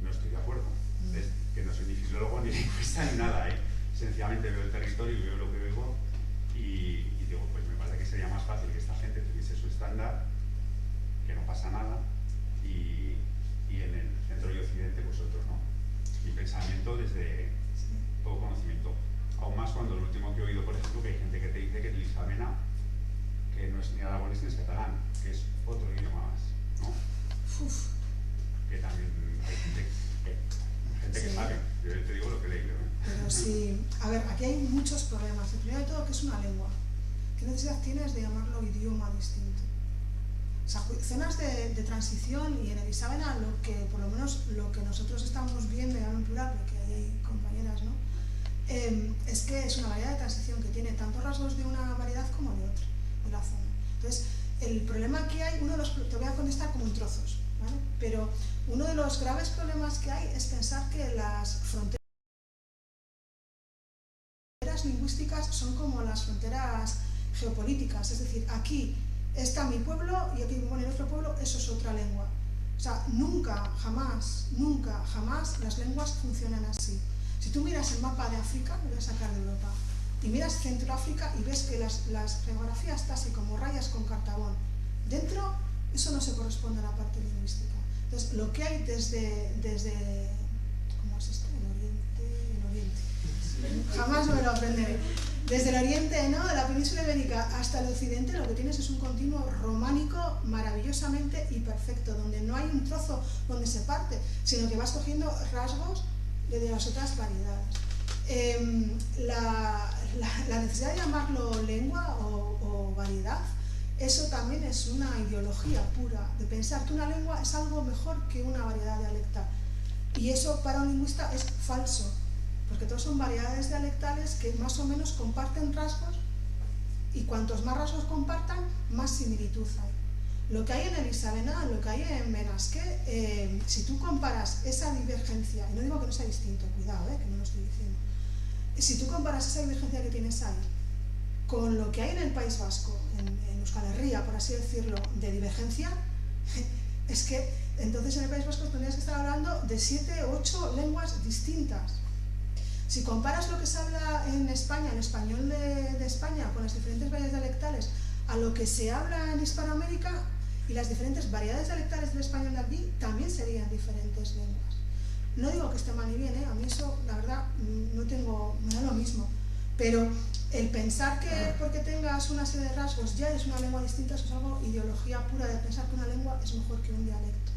no estoy de acuerdo. Es que no soy ni filólogo ni lingüista ni nada, sencillamente veo el territorio y veo lo que veo y digo, pues me parece que sería más fácil que esta gente tuviese su estándar, que no pasa nada, y en el centro y occidente pues otro, ¿no? Mi pensamiento desde poco conocimiento. Aún más cuando lo último que he oído, por ejemplo, que hay gente que te dice que el isabena, que no es ni aragonés ni es catalán, que es otro idioma más, ¿no? Que también hay gente que sabe, yo te digo lo que leí, ¿no? Pero sí, a ver, aquí hay muchos problemas. El primero de todo, ¿qué es una lengua? ¿Qué necesidad tienes de llamarlo idioma distinto? O sea, zonas de transición, y en el isabena, por lo menos lo que nosotros estamos viendo, y hablo en plural, porque ahí hay compañeras, ¿no? Es que es una variedad de transición que tiene tantos rasgos de una variedad como de otra, de la zona. Entonces, el problema que hay, te voy a contestar como en trozos, ¿vale? Pero uno de los graves problemas que hay es pensar que las fronteras lingüísticas son como las fronteras geopolíticas, es decir, aquí está mi pueblo y aquí en otro pueblo, eso es otra lengua. O sea, nunca, jamás las lenguas funcionan así. Si tú miras el mapa de África, lo voy a sacar de Europa, y miras Centroáfrica y ves que la geografía está así como rayas con cartabón. Dentro, eso no se corresponde a la parte lingüística. Entonces, lo que hay desde ¿cómo es esto? El oriente. Jamás me lo aprenderé. Desde el oriente, ¿no?, de la península ibérica hasta el occidente, lo que tienes es un continuo románico maravillosamente y perfecto, donde no hay un trozo donde se parte, sino que vas cogiendo rasgos de las otras variedades. La necesidad de llamarlo lengua o variedad, eso también es una ideología pura, de pensar que una lengua es algo mejor que una variedad dialectal. Y eso para un lingüista es falso, porque todos son variedades dialectales que más o menos comparten rasgos, y cuantos más rasgos compartan, más similitud hay. Lo que hay en el isabena, lo que hay en benasque, si tú comparas esa divergencia, y no digo que no sea distinto, cuidado, que no lo estoy diciendo, si tú comparas esa divergencia que tienes ahí con lo que hay en el País Vasco, en Euskal Herria, por así decirlo, de divergencia, es que entonces en el País Vasco tendrías que estar hablando de 7 o 8 lenguas distintas. Si comparas lo que se habla en España, el español de España, con las diferentes variedades dialectales, a lo que se habla en Hispanoamérica, y las diferentes variedades dialectales del español de aquí, también serían diferentes lenguas. No digo que esté mal ni bien, a mí eso, la verdad, me da lo mismo. Pero el pensar que porque tengas una serie de rasgos ya es una lengua distinta, eso es algo ideología pura de pensar que una lengua es mejor que un dialecto.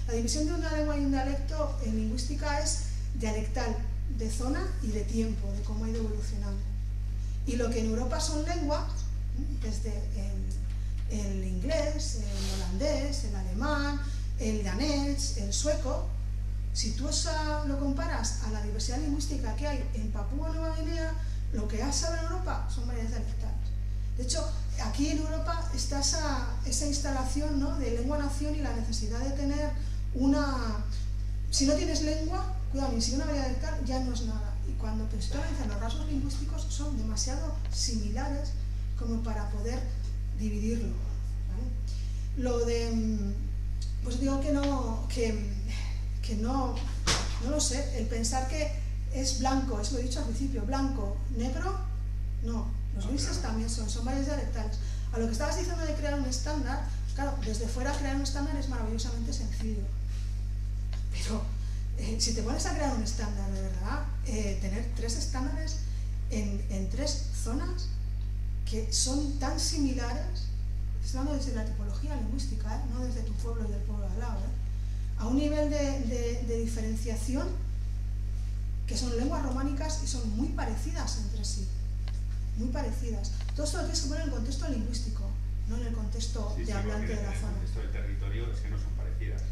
La división de una lengua y un dialecto en lingüística es dialectal, de zona y de tiempo, de cómo ha ido evolucionando. Y lo que en Europa son lenguas, desde el inglés, el holandés, el alemán, el danés, el sueco, si tú lo comparas a la diversidad lingüística que hay en Papúa Nueva Guinea, lo que se habla en Europa son variedades dialectales. De hecho, aquí en Europa está esa instalación, ¿no?, de lengua-nación y la necesidad de tener una... Si no tienes lengua, cuidado, ni siquiera una variedad dialectal, ya no es nada. Y cuando te estoy analizando, los rasgos lingüísticos son demasiado similares como para poder dividirlo, ¿vale? Lo de... Pues digo que no lo sé, el pensar que es blanco, es lo he dicho al principio, blanco, negro, No, los grises también son varios dialectales. A lo que estabas diciendo de crear un estándar, claro, desde fuera crear un estándar es maravillosamente sencillo. Pero si te pones a crear un estándar de verdad, tener 3 estándares en 3 zonas que son tan similares, estoy hablando desde la tipología lingüística, no desde tu pueblo y del pueblo de al lado, a un nivel de diferenciación que son lenguas románicas y son muy parecidas entre sí, muy parecidas. Todo esto lo tienes que poner en el contexto lingüístico, no en el contexto de hablante de la zona. En el contexto del territorio es que no son parecidas.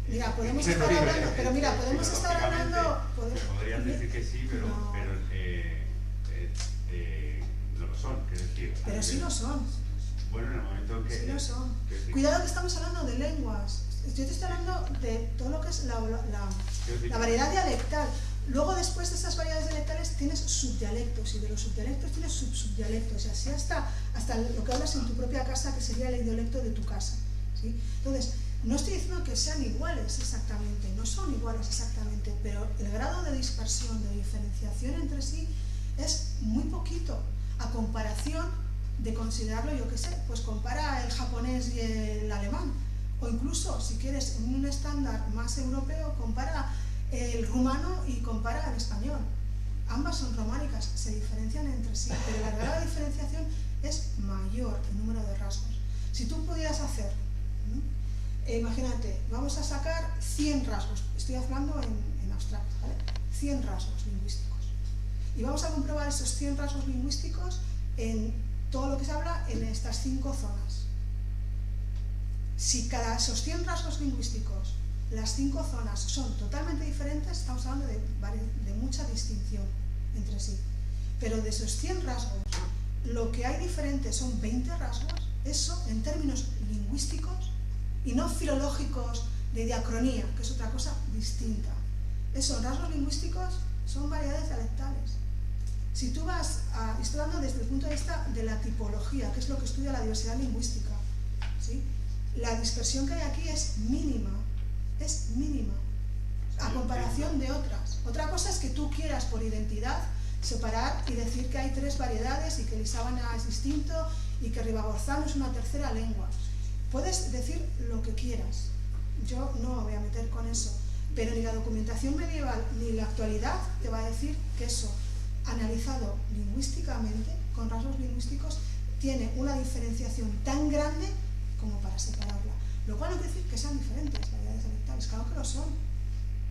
Mira, podemos estar hablando, pero mira, podemos estar hablando... Podrías decir que sí, pero no lo son, quiero decir. Pero sí lo son. Bueno, en el momento en que... Sí lo son. Cuidado que estamos hablando de lenguas. Yo te estoy hablando de todo lo que es la variedad dialectal. Luego, después de esas variedades dialectales, tienes subdialectos, y de los subdialectos tienes subdialectos, y así hasta lo que hablas en tu propia casa, que sería el dialecto de tu casa, ¿sí? Entonces, no estoy diciendo que sean iguales exactamente, no son iguales exactamente, pero el grado de dispersión, de diferenciación entre sí, es muy poquito, a comparación de considerarlo, yo qué sé, pues compara el japonés y el alemán, o incluso, si quieres, en un estándar más europeo, compara el rumano y compara el español. Ambas son románicas, se diferencian entre sí, pero la grado de diferenciación es mayor el número de rasgos. Si tú pudieras hacer, imagínate, vamos a sacar 100 rasgos, estoy hablando en abstracto, ¿vale? 100 rasgos lingüísticos. Y vamos a comprobar esos 100 rasgos lingüísticos en todo lo que se habla en estas 5 zonas. Si cada esos 100 rasgos lingüísticos, las 5 zonas son totalmente diferentes, estamos hablando de mucha distinción entre sí. Pero de esos 100 rasgos, lo que hay diferente son 20 rasgos, eso en términos lingüísticos y no filológicos de diacronía, que es otra cosa distinta. Esos rasgos lingüísticos son variedades dialectales. Si tú vas a... Estoy hablando desde el punto de vista de la tipología, que es lo que estudia la diversidad lingüística, ¿sí? La dispersión que hay aquí es mínima, a comparación de otras. Otra cosa es que tú quieras por identidad separar y decir que hay 3 variedades y que Lisábana es distinto y que Ribagorzano es una tercera lengua. Puedes decir lo que quieras, yo no me voy a meter con eso, pero ni la documentación medieval ni la actualidad te va a decir que eso, analizado lingüísticamente, con rasgos lingüísticos, tiene una diferenciación tan grande como para separarla. Lo cual no quiere decir que sean diferentes variedades dialectales, claro que lo son.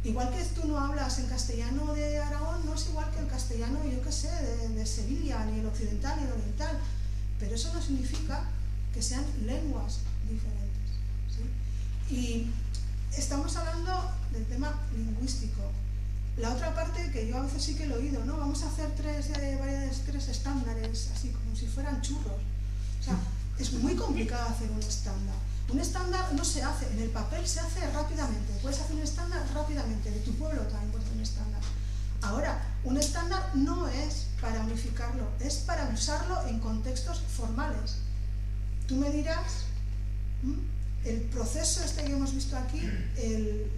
Igual que tú no hablas en castellano de Aragón, no es igual que el castellano, yo qué sé, de Sevilla, ni el occidental ni el oriental, pero eso no significa que sean lenguas diferentes, ¿sí? Y estamos hablando del tema lingüístico. La otra parte, que yo a veces sí que lo he oído, ¿no? Vamos a hacer 3 variedades, 3 estándares, así como si fueran churros. O sea, es muy complicado hacer un estándar. Un estándar no se hace, en el papel se hace rápidamente. Puedes hacer un estándar rápidamente, de tu pueblo también puedes hacer un estándar. Ahora, un estándar no es para unificarlo, es para usarlo en contextos formales. Tú me dirás, el proceso este que hemos visto aquí,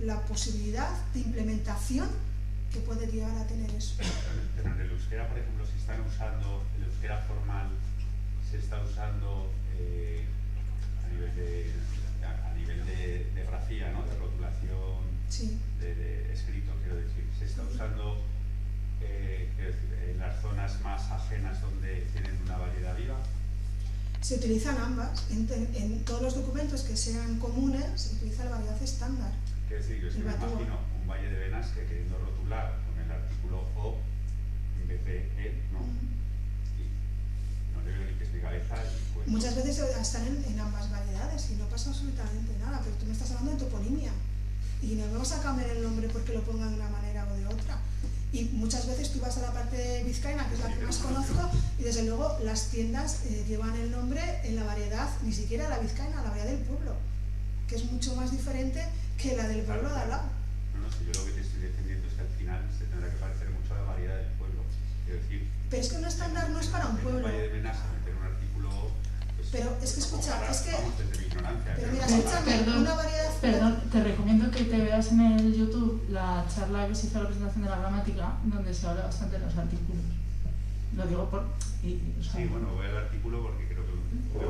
la posibilidad de implementación que puede llegar a tener eso. Pero en el euskera, por ejemplo, se están usando, el euskera formal se está usando a nivel de grafía, ¿no? De rotulación, sí. de escrito, quiero decir. Se está usando quiero decir, en las zonas más ajenas donde tienen una variedad viva. Se utilizan ambas. En todos los documentos que sean comunes se utiliza la variedad estándar. Quiero decir, yo es que me imagino un Valle de Benas que queriendo rotular con el artículo O en vez de E, ¿no? Y no le veo ni que es mi cabeza. Pues, muchas veces están en ambas variedades y no pasa absolutamente nada, pero tú me estás hablando de toponimia y no vamos a cambiar el nombre porque lo pongan de una manera o de otra. Y muchas veces tú vas a la parte vizcaína, que es la que más conozco, y desde luego las tiendas llevan el nombre en la variedad, ni siquiera la vizcaína, la variedad del pueblo, que es mucho más diferente que la del pueblo de al lado. No, si yo lo que te estoy defendiendo es que al final se tendrá que parecer mucho a la variedad del pueblo. Quiero decir, pero es que un estándar no es para un pueblo. Valle de Benas, meter un artículo... Pues, pero es que escucha, ojalá, es que... Vamos, desde mi ignorancia. Pero mira, escúchame, una variedad... Perdón, te recomiendo que te veas en el YouTube la charla que se hizo a la presentación de la gramática, donde se habla bastante de los artículos. Lo digo por... o sea, Sí, bueno, voy al artículo porque creo que lo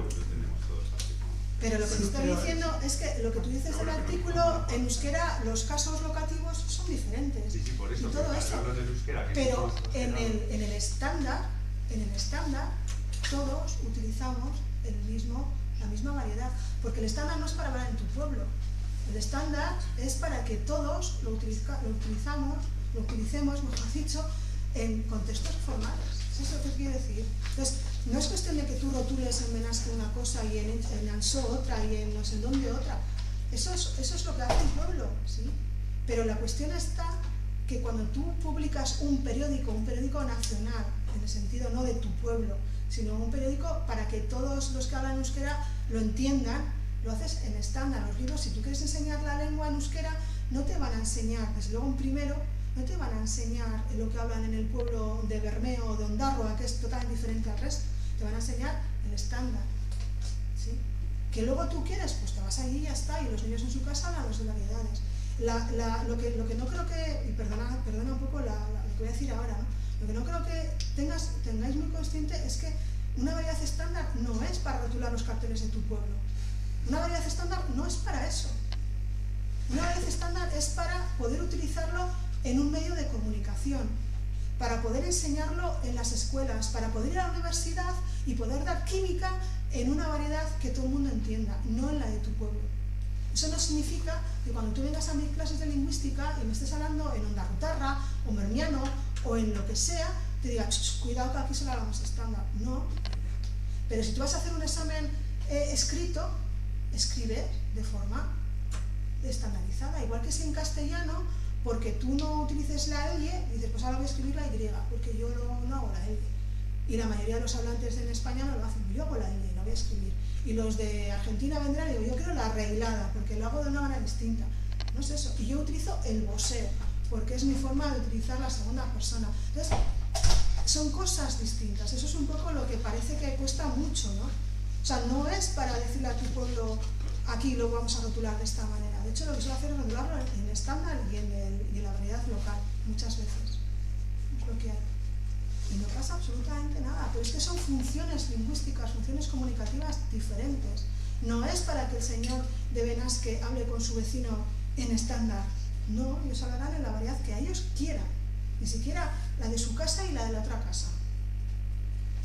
tenemos todos así. Pero lo que te estoy diciendo es que lo que tú dices del artículo, en euskera los casos locativos son diferentes. Sí, por eso. Y todo eso. Hablo del euskera, que Pero es más en el estándar, todos utilizamos la misma variedad. Porque el estándar no es para hablar en tu pueblo. El estándar es para que todos lo utilicemos, mejor dicho, en contextos formales. ¿Eso es lo que quiere decir? Entonces, no es cuestión de que tú rotules en Benasque una cosa y en Ansó otra y en no sé dónde otra. Eso es lo que hace el pueblo, ¿sí? Pero la cuestión está que cuando tú publicas un periódico nacional, en el sentido no de tu pueblo, sino un periódico para que todos los que hablan euskera lo entiendan, lo haces en estándar. Los libros, si tú quieres enseñar la lengua en euskera, no te van a enseñar, desde luego en primero, no te van a enseñar lo que hablan en el pueblo de Bermeo o de Ondarroa, que es totalmente diferente al resto. Te van a enseñar el estándar, ¿sí? Que luego tú quieres, pues te vas allí y ya está, y los niños en su casa hablan los de variedades. Lo que no creo que, y perdona un poco lo que voy a decir ahora, ¿no? Lo que no creo que tengáis muy consciente es que una variedad estándar no es para rotular los carteles de tu pueblo. Una variedad estándar no es para eso. Una variedad estándar es para poder utilizarlo en un medio de comunicación, para poder enseñarlo en las escuelas, para poder ir a la universidad y poder dar química en una variedad que todo el mundo entienda, no en la de tu pueblo. Eso no significa que cuando tú vengas a mis clases de lingüística y me estés hablando en ondarrutarra o mermiano o en lo que sea, te diga, cuidado que aquí solo hablamos estándar. No. Pero si tú vas a hacer un examen escrito, escribes de forma estandarizada, igual que si en castellano, porque tú no utilices la L, dices, pues ahora voy a escribir la Y, porque yo no hago la L. Y la mayoría de los hablantes en España no lo hacen, yo hago la L, la voy a escribir. Y los de Argentina vendrán y digo, yo quiero la arreglada, porque lo hago de una manera distinta. No es eso. Y yo utilizo el vosé, porque es mi forma de utilizar la segunda persona. Entonces, son cosas distintas. Eso es un poco lo que parece que cuesta mucho, ¿no? O sea, no es para decirle a tu pueblo, aquí lo vamos a rotular de esta manera. De hecho, lo que suelo hacer es rotularlo en estándar y en la variedad local, muchas veces. Es lo que hay. Y no pasa absolutamente nada, pero es que son funciones lingüísticas, funciones comunicativas diferentes. No es para que el señor de Benasque hable con su vecino en estándar. No, ellos hablarán en la variedad que ellos quieran, ni siquiera la de su casa y la de la otra casa.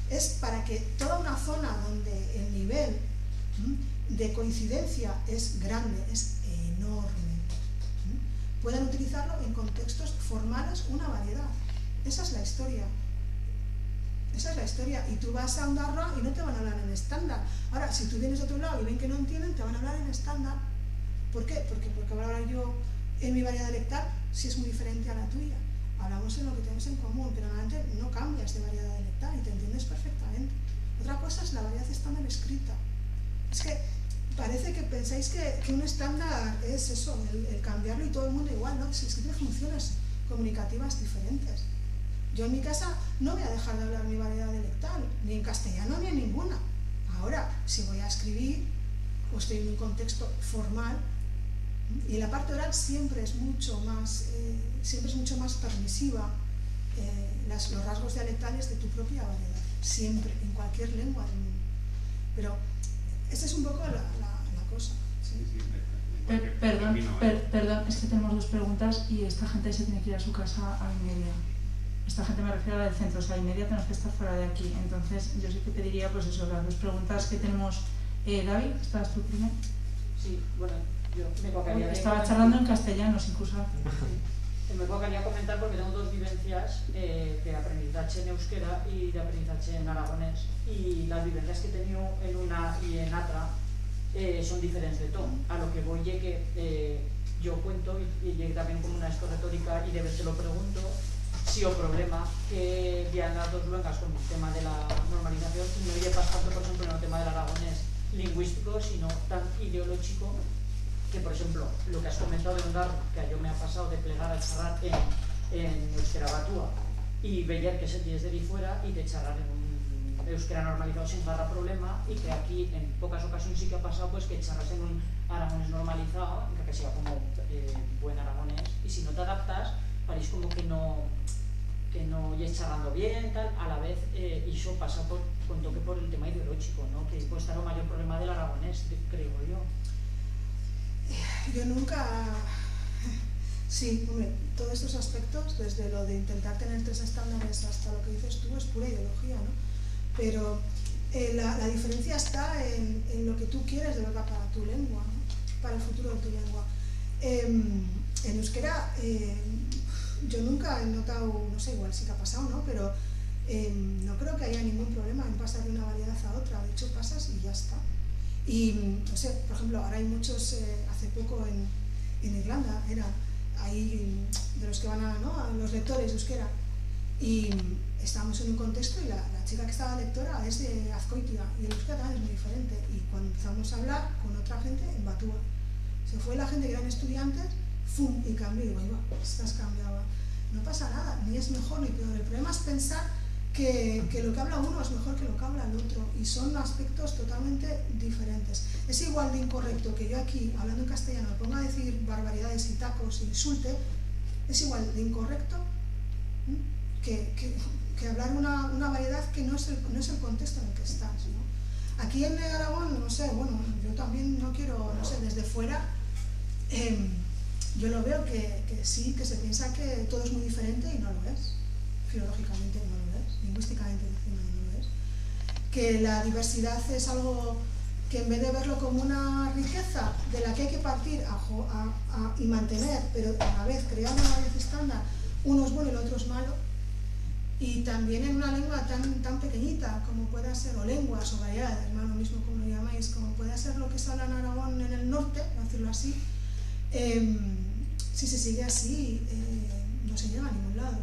Es para que toda una zona donde el nivel de coincidencia es grande, es enorme, puedan utilizarlo en contextos formales una variedad. Esa es la historia. Esa es la historia. Y tú vas a Ondarroa y no te van a hablar en estándar. Ahora, si tú vienes de otro lado y ven que no entienden, te van a hablar en estándar. ¿Por qué? Porque voy a hablar yo en mi variedad dialectal si es muy diferente a la tuya. Hablamos en lo que tenemos en común, pero normalmente no cambias de variedad dialectal y te entiendes perfectamente. Otra cosa es la variedad estándar escrita. Es que parece que pensáis que un estándar es eso, el cambiarlo y todo el mundo igual, ¿no? Es que tiene funciones comunicativas diferentes. Yo en mi casa no voy a dejar de hablar mi variedad dialectal, ni en castellano ni en ninguna. Ahora, si voy a escribir, o estoy en un contexto formal, y la parte oral siempre es mucho más permisiva, los rasgos dialectales de tu propia variedad, siempre, en cualquier lengua del mundo. Pero esta es un poco la cosa. ¿Sí? Perdón, es que tenemos dos preguntas y esta gente se tiene que ir a su casa a 1:30. Esta gente me refiero a la del centro, o sea, a 1:30 tenemos que estar fuera de aquí. Entonces, yo sí que pediría, pues eso, las dos preguntas que tenemos. David, ¿estabas tú primero? Sí, bueno, yo me tocaría... Estaba charlando en castellano, sin cursar. Sí. Me tocaría comentar porque tengo dos vivencias de aprendizaje en euskera y de aprendizaje en aragonés. Y las vivencias que he tenido en una y en otra son diferentes de todo. A lo que voy es que yo cuento y llegué también con una esto retórica y de vez te lo pregunto si o problema que ya las dos luengas con el tema de la normalización no llevas tanto, por ejemplo, en el tema del aragonés lingüístico, sino tan ideológico que, por ejemplo, lo que has comentado de Ondarroa, que yo me ha pasado de plegar al charrar en euskera batúa y ver que se tienes de ahí fuera y de charrar en un euskera normalizado sin barra problema, y que aquí en pocas ocasiones sí que ha pasado pues que charras en un aragonés normalizado, que sea como buen aragonés, y si no te adaptas parece como que no que no es charlando bien, tal, a la vez, y eso pasa con toque por el tema ideológico, ¿no? Que puede estar el mayor problema del aragonés, creo yo. Yo nunca... Sí, hombre, todos estos aspectos, desde lo de intentar tener 3 estándares hasta lo que dices tú, es pura ideología, ¿no? Pero la diferencia está en lo que tú quieres de verdad para tu lengua, ¿no? Para el futuro de tu lengua. En euskera, yo nunca he notado, no sé, igual sí que ha pasado, ¿no? Pero no creo que haya ningún problema en pasar de una variedad a otra. De hecho, pasas y ya está. Y, no sé, por ejemplo, ahora hay muchos, hace poco en Irlanda, hay de los que van a los lectores de euskera, y estábamos en un contexto y la chica que estaba lectora es de Azkoitia y el euskera también es muy diferente, y cuando empezamos a hablar con otra gente en Batúa, se fue la gente que eran estudiantes, ¡fum! Y cambió, y digo, iba, estás cambiada, no pasa nada, ni es mejor ni peor, el problema es pensar que lo que habla uno es mejor que lo que habla el otro, y son aspectos totalmente diferentes. Es igual de incorrecto que yo aquí, hablando en castellano, me ponga a decir barbaridades y tacos e insulte, es igual de incorrecto que hablar una variedad que no es el contexto en el que estás, ¿no? Aquí en Aragón, no sé, bueno, yo también no quiero, no sé, desde fuera, yo lo veo que sí, que se piensa que todo es muy diferente y no lo es. Filológicamente no lo es, lingüísticamente encima no lo es. Que la diversidad es algo que en vez de verlo como una riqueza de la que hay que partir y mantener, pero a la vez crear una variedad estándar, uno es bueno y el otro es malo, y también en una lengua tan pequeñita como pueda ser, o lenguas o variedades, ¿no? Lo mismo como lo llamáis, como pueda ser lo que se habla en Aragón en el norte, por decirlo así, si se sigue así no se llega a ningún lado.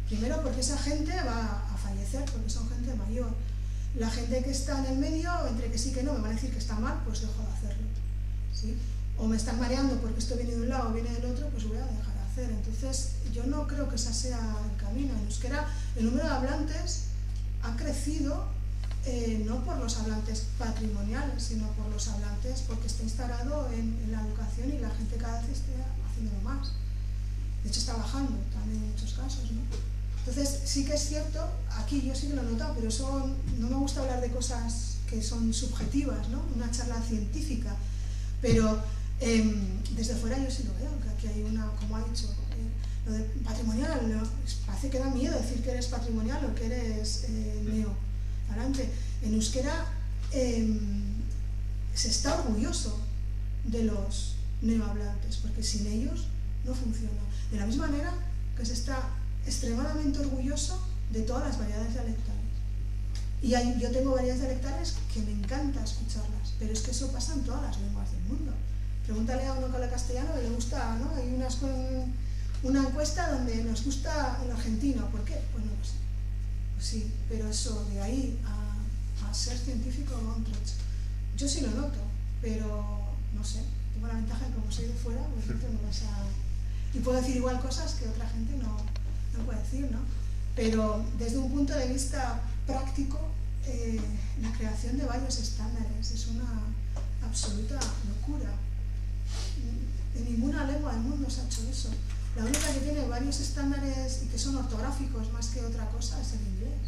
Primero porque esa gente va a fallecer, porque son gente mayor. La gente que está en el medio, entre que sí que no, me van a decir que está mal, pues dejo de hacerlo, ¿sí? O me están mareando porque esto viene de un lado o viene del otro, pues voy a dejar de hacer. Entonces, yo no creo que ese sea el camino. En euskera, el número de hablantes ha crecido no por los hablantes patrimoniales, sino por los hablantes porque está instalado en la educación y la gente cada vez está haciéndolo más. De hecho, está bajando también en muchos casos, ¿no? Entonces, sí que es cierto, aquí yo sí que lo he notado, pero no me gusta hablar de cosas que son subjetivas, ¿no? Una charla científica, pero desde fuera yo sí lo veo, que aquí hay una, como ha dicho, lo de patrimonial, ¿no? Parece que da miedo decir que eres patrimonial o que eres neo. Adelante. En euskera se está orgulloso de los neohablantes, porque sin ellos no funciona. De la misma manera que se está extremadamente orgulloso de todas las variedades dialectales. Y yo tengo variedades dialectales que me encanta escucharlas, pero es que eso pasa en todas las lenguas del mundo. Pregúntale a uno que habla castellano y le gusta, ¿no? Hay una encuesta donde nos gusta el argentino. ¿Por qué? Pues no lo sé. Pues sí, pero eso de ahí a ser científico no trocho. Yo sí lo noto, pero no sé. Tengo la ventaja de que como soy de fuera, pues no tengo esa... Y puedo decir igual cosas que otra gente no puede decir, ¿no? Pero desde un punto de vista práctico, la creación de varios estándares es una absoluta locura. En ninguna lengua del mundo se ha hecho eso. La única que tiene varios estándares y que son ortográficos más que otra cosa es el inglés.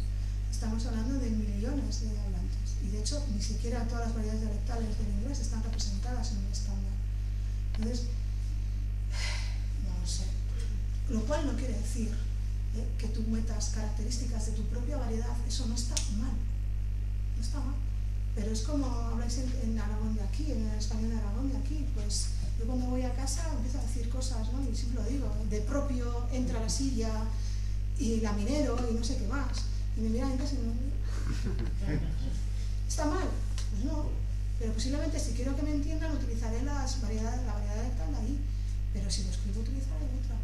Estamos hablando de millones de hablantes. Y de hecho, ni siquiera todas las variedades dialectales del inglés están representadas en un estándar. Entonces, no sé. Lo cual no quiere decir que tú metas características de tu propia variedad. Eso no está mal. No está mal. Pero es como habláis en Aragón de aquí, en el español de Aragón de aquí. Pues yo cuando voy a casa empiezo a decir cosas, ¿no? Y siempre lo digo. De propio, entra a la silla, y laminero, y no sé qué más. Y me miran en casa y me... ¿Está mal? Pues no. Pero posiblemente si quiero que me entiendan utilizaré la variedad dialectal de ahí. Pero si lo escribo utilizaré otra.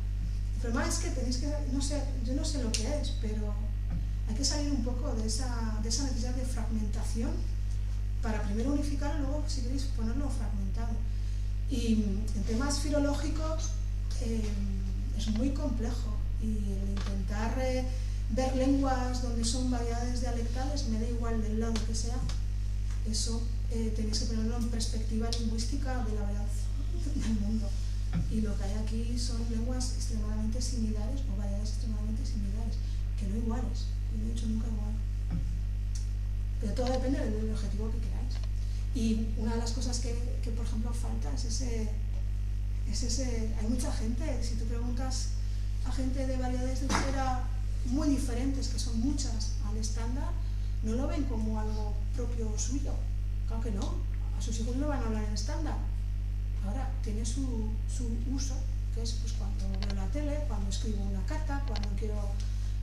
El problema es que tenéis que... No sé, yo no sé lo que es, pero hay que salir un poco de esa necesidad de fragmentación para primero unificar y luego, si queréis, ponerlo fragmentado. Y en temas filológicos es muy complejo. Y el intentar ver lenguas donde son variedades dialectales, me da igual del lado que sea, eso tenéis que ponerlo en perspectiva lingüística de la variedad del mundo. Y lo que hay aquí son lenguas extremadamente similares o variedades extremadamente similares. que no iguales, yo no he dicho nunca igual. Pero todo depende del objetivo que queráis. Y una de las cosas que por ejemplo, falta es ese... Hay mucha gente, si tú preguntas a gente de variedades de euskera muy diferentes, que son muchas, al estándar, no lo ven como algo propio suyo. Claro que no, a sus hijos no van a hablar en estándar. Ahora tiene su uso, que es pues cuando veo la tele, cuando escribo una carta, cuando quiero,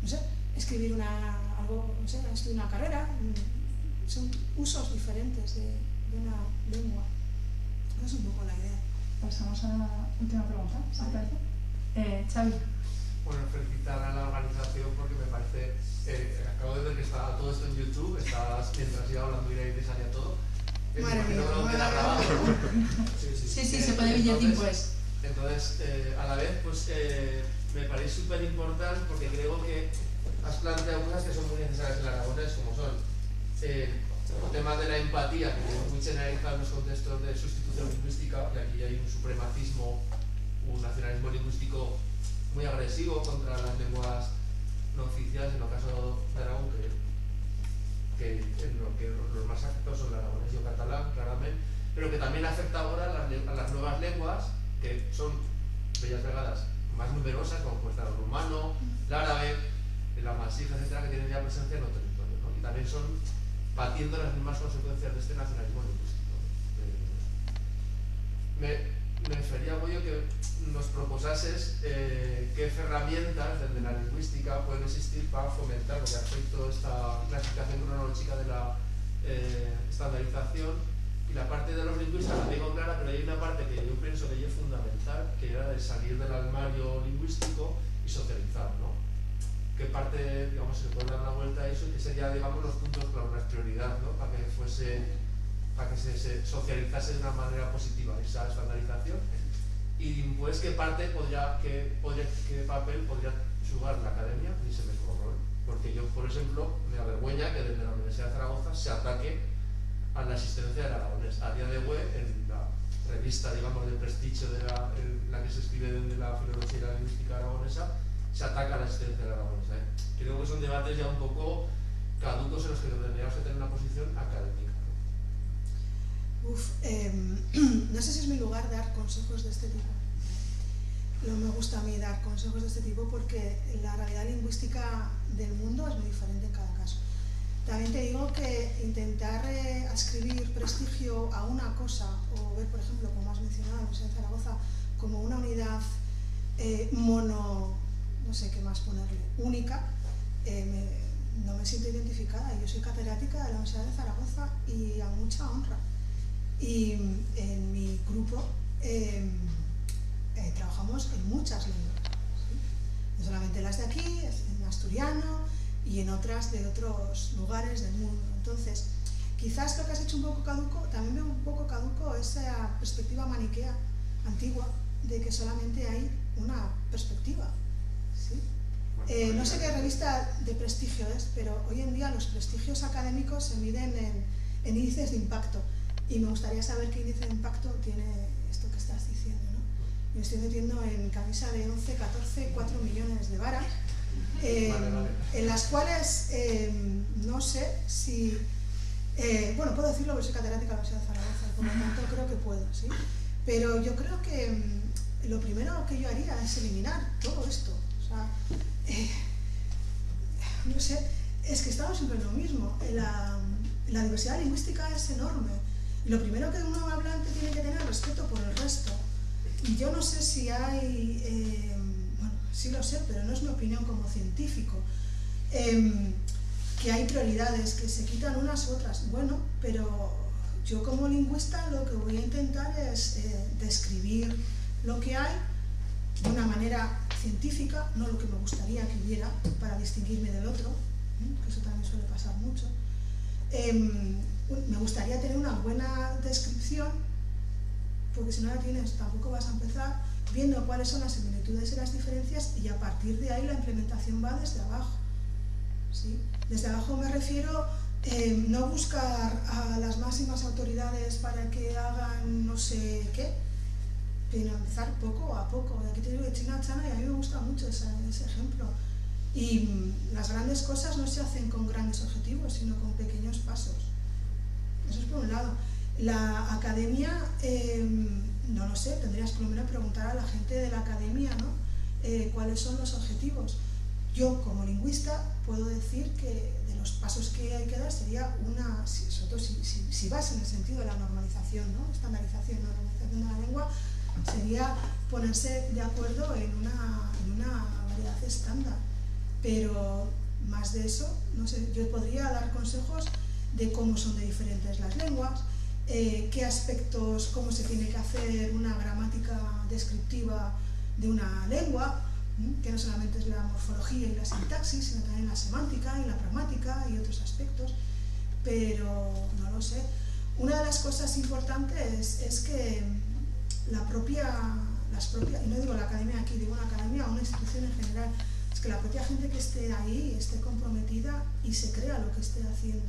no sé, escribir algo, no sé, escribir una carrera. Son usos diferentes de una lengua. Esa es un poco la idea. Pasamos a la última pregunta, ¿se Vale. parece? Xavi. Bueno, felicitar a la organización porque me parece, acabo de ver que está todo esto en YouTube, mientras iba hablando y te salía todo. Madre mía, no queda grabado. Sí, se puede billetín, pues. Entonces, a la vez, pues me parece súper importante porque creo que has planteado cosas que son muy necesarias en el aragonés, como son el tema de la empatía, que es muy generalizado en los contextos de sustitución lingüística, y aquí hay un supremacismo, un nacionalismo lingüístico muy agresivo contra las lenguas no oficiales, en el caso de Aragón, que en lo que los más afectados son el aragonés y el catalán, claramente, pero que también afecta ahora a las nuevas lenguas, que son bellas vegadas más numerosas, como puede estar el rumano, el árabe, el amasij, etcétera, que tienen ya presencia en los territorios, ¿no? Y también son patiendo las mismas consecuencias de este nacionalismo lingüístico. Me refería, Goyo, que nos proposases qué herramientas desde la lingüística pueden existir para fomentar lo que ha hecho esta clasificación cronológica de la estandarización. Y la parte de los lingüistas la tengo clara, pero hay una parte que yo pienso que es fundamental, que era de salir del armario lingüístico y socializar, ¿no? ¿Qué parte, digamos, se le puede dar una vuelta a eso y que sería, digamos, los puntos clave, las prioridades, ¿no? Para que se socializase de una manera positiva esa estandarización, y pues qué papel podría jugar la academia en ese mismo rol, porque yo, por ejemplo, me avergüenza que desde la Universidad de Zaragoza se ataque a la existencia del aragonés. A día de hoy, en la revista, digamos, de prestigio en la que se escribe desde la filología y la lingüística aragonesa, se ataca a la existencia del aragonés. Creo que son debates ya un poco caducos en los que tendríamos que tener una posición académica. No sé si es mi lugar dar consejos de este tipo. No me gusta a mí dar consejos de este tipo porque la realidad lingüística del mundo es muy diferente en cada caso. También te digo que intentar adscribir prestigio a una cosa, o ver, por ejemplo, como has mencionado, la Universidad de Zaragoza, como una unidad no sé qué más ponerle, única, no me siento identificada. Yo soy catedrática de la Universidad de Zaragoza y a mucha honra. Y en mi grupo trabajamos en muchas lenguas, ¿sí? No solamente las de aquí, en asturiano y en otras de otros lugares del mundo. Entonces, quizás lo que has hecho un poco caduco, también veo un poco caduco esa perspectiva maniquea antigua de que solamente hay una perspectiva, ¿sí? No sé qué revista de prestigio es, pero hoy en día los prestigios académicos se miden en índices de impacto. Y me gustaría saber qué índice de impacto tiene esto que estás diciendo, ¿no? Me estoy metiendo en camisa de 11, 14, 4 millones de varas, en las cuales no sé si... bueno, puedo decirlo porque soy catedrática de la Universidad de Zaragoza, por lo tanto creo que puedo, ¿sí? Pero yo creo que lo primero que yo haría es eliminar todo esto. O sea, no sé, es que estamos siempre en lo mismo. La diversidad lingüística es enorme. Y lo primero que un hablante tiene que tener es respeto por el resto. Y yo no sé si hay, bueno, sí lo sé, pero no es mi opinión como científico, que hay prioridades, que se quitan unas u otras. Bueno, pero yo como lingüista lo que voy a intentar es describir lo que hay de una manera científica, no lo que me gustaría que hubiera para distinguirme del otro, que eso también suele pasar mucho. Me gustaría tener una buena descripción, porque si no la tienes tampoco vas a empezar viendo cuáles son las similitudes y las diferencias, y a partir de ahí la implementación va desde abajo, ¿sí? Desde abajo me refiero no buscar a las máximas autoridades para que hagan no sé qué, sino empezar poco a poco. Y aquí te digo de China a China, y a mí me gusta mucho ese ejemplo. Y las grandes cosas no se hacen con grandes objetivos, sino con pequeños pasos. Eso es por un lado. La academia, no lo sé, tendrías primero que preguntar a la gente de la academia, ¿no? ¿Cuáles son los objetivos? Yo, como lingüista, puedo decir que de los pasos que hay que dar sería una, sobre todo si vas en el sentido de la normalización, ¿no? Estandarización, normalización de la lengua, sería ponerse de acuerdo en una variedad estándar. Pero más de eso, no sé, yo podría dar consejos de cómo son de diferentes las lenguas, qué aspectos, cómo se tiene que hacer una gramática descriptiva de una lengua, que no solamente es la morfología y la sintaxis, sino también la semántica y la pragmática y otros aspectos, pero no lo sé. Una de las cosas importantes es que las propias, y no digo la academia aquí, digo una academia o una institución en general, es que la propia gente que esté ahí esté comprometida y se crea lo que esté haciendo.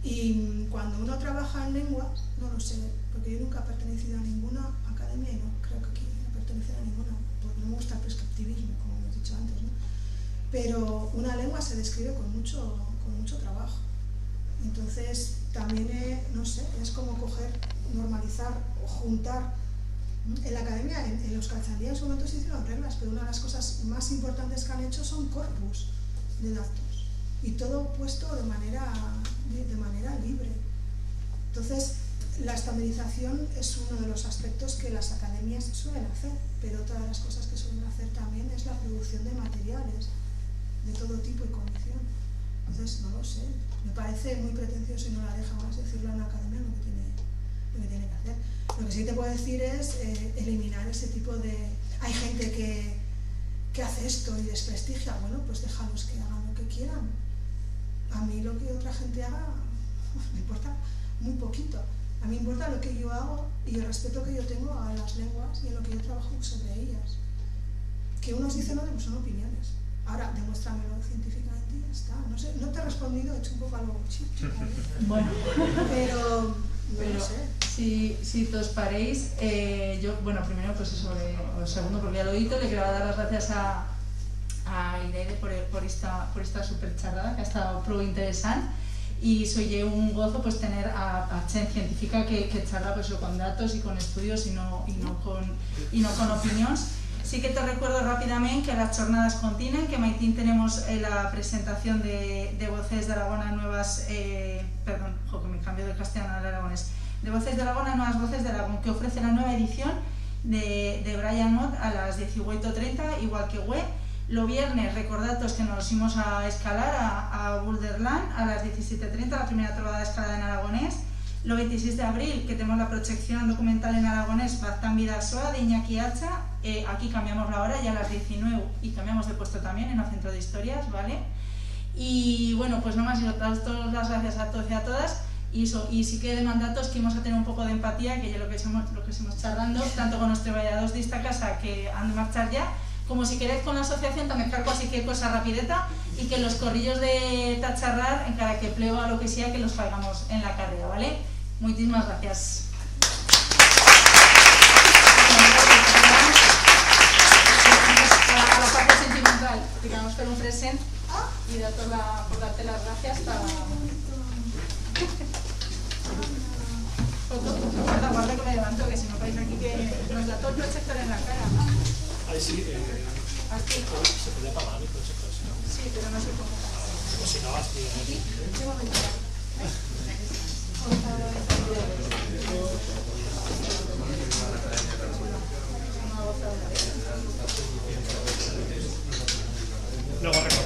Y cuando uno trabaja en lenguas, no lo sé, porque yo nunca he pertenecido a ninguna academia y no creo que aquí no perteneciera a ninguna, porque no me gusta el prescriptivismo, como hemos dicho antes, ¿no? Pero una lengua se describe con mucho trabajo. Entonces, también, no sé, es como coger, normalizar o juntar. En la academia, en Euskaltzaindia en su momento se hicieron reglas, pero una de las cosas más importantes que han hecho son corpus de datos. Y todo puesto de manera libre. Entonces, la estandarización es uno de los aspectos que las academias suelen hacer, pero otra de las cosas que suelen hacer también es la producción de materiales de todo tipo y condición. Entonces, no lo sé, me parece muy pretencioso y no la deja más decirle a una academia lo que tiene que hacer. Lo que sí te puedo decir es eliminar ese tipo de... Hay gente que hace esto y desprestigia, bueno, pues déjalos que hagan lo que quieran. A mí lo que otra gente haga me importa muy poquito. A mí me importa lo que yo hago y el respeto que yo tengo a las lenguas y en lo que yo trabajo sobre ellas. Que unos dicen, no, pues son opiniones. Ahora, demuéstramelo científicamente y ya está. No sé, no te he respondido, he hecho un poco algo chip, ¿vale? Bueno, pero no sé. Si os paréis, yo, bueno, primero, pues eso, o segundo, porque ya lo he dicho, le quiero dar las gracias a Iraide por esta super charlada, que ha estado pro interesante. Y soy un gozo pues tener a gente científica que charla pues, con datos y con estudios y no con opiniones. Sí que te recuerdo rápidamente que las jornadas continúan, que Maitín tenemos la presentación de Voces de Aragón a nuevas, perdón, que me cambio de castellano al aragonés, de Voces de Aragón a nuevas Voces de Aragón, que ofrece la nueva edición de Brian Mott a las 18:30, igual que web. Lo viernes, recordatos que nos íbamos a escalar a Boulderland a las 17:30, la primera trobada de escalada en aragonés. Lo 26 de abril, que tenemos la proyección documental en aragonés Baztán Bidasoa de Iñaki Hacha, aquí cambiamos la hora ya a las 19 y cambiamos de puesto también en el Centro de Historias, ¿vale? Y bueno, pues nomás yo daros todas las gracias a todos y a todas y sí que demandan datos que vamos a tener un poco de empatía, que ya lo que estamos charlando, tanto con los treballadors de esta casa que han de marchar ya, como si queréis con la asociación también cargo así que cosa rapideta y que los corrillos de tacharrar en cada que pleo a lo que sea que los pagamos en la carrera, ¿vale? Muchísimas gracias. A la parte sentimental, digamos que un presente y por darte las gracias para... Guarda que me levanto, que si no vais aquí que nos da todo el proyector en la cara. Ahí sí, aquí. Se puede apagar el proyector, si no. Sí, pero no sé cómo. O si no, así. Aquí, un momento. Luego recordar.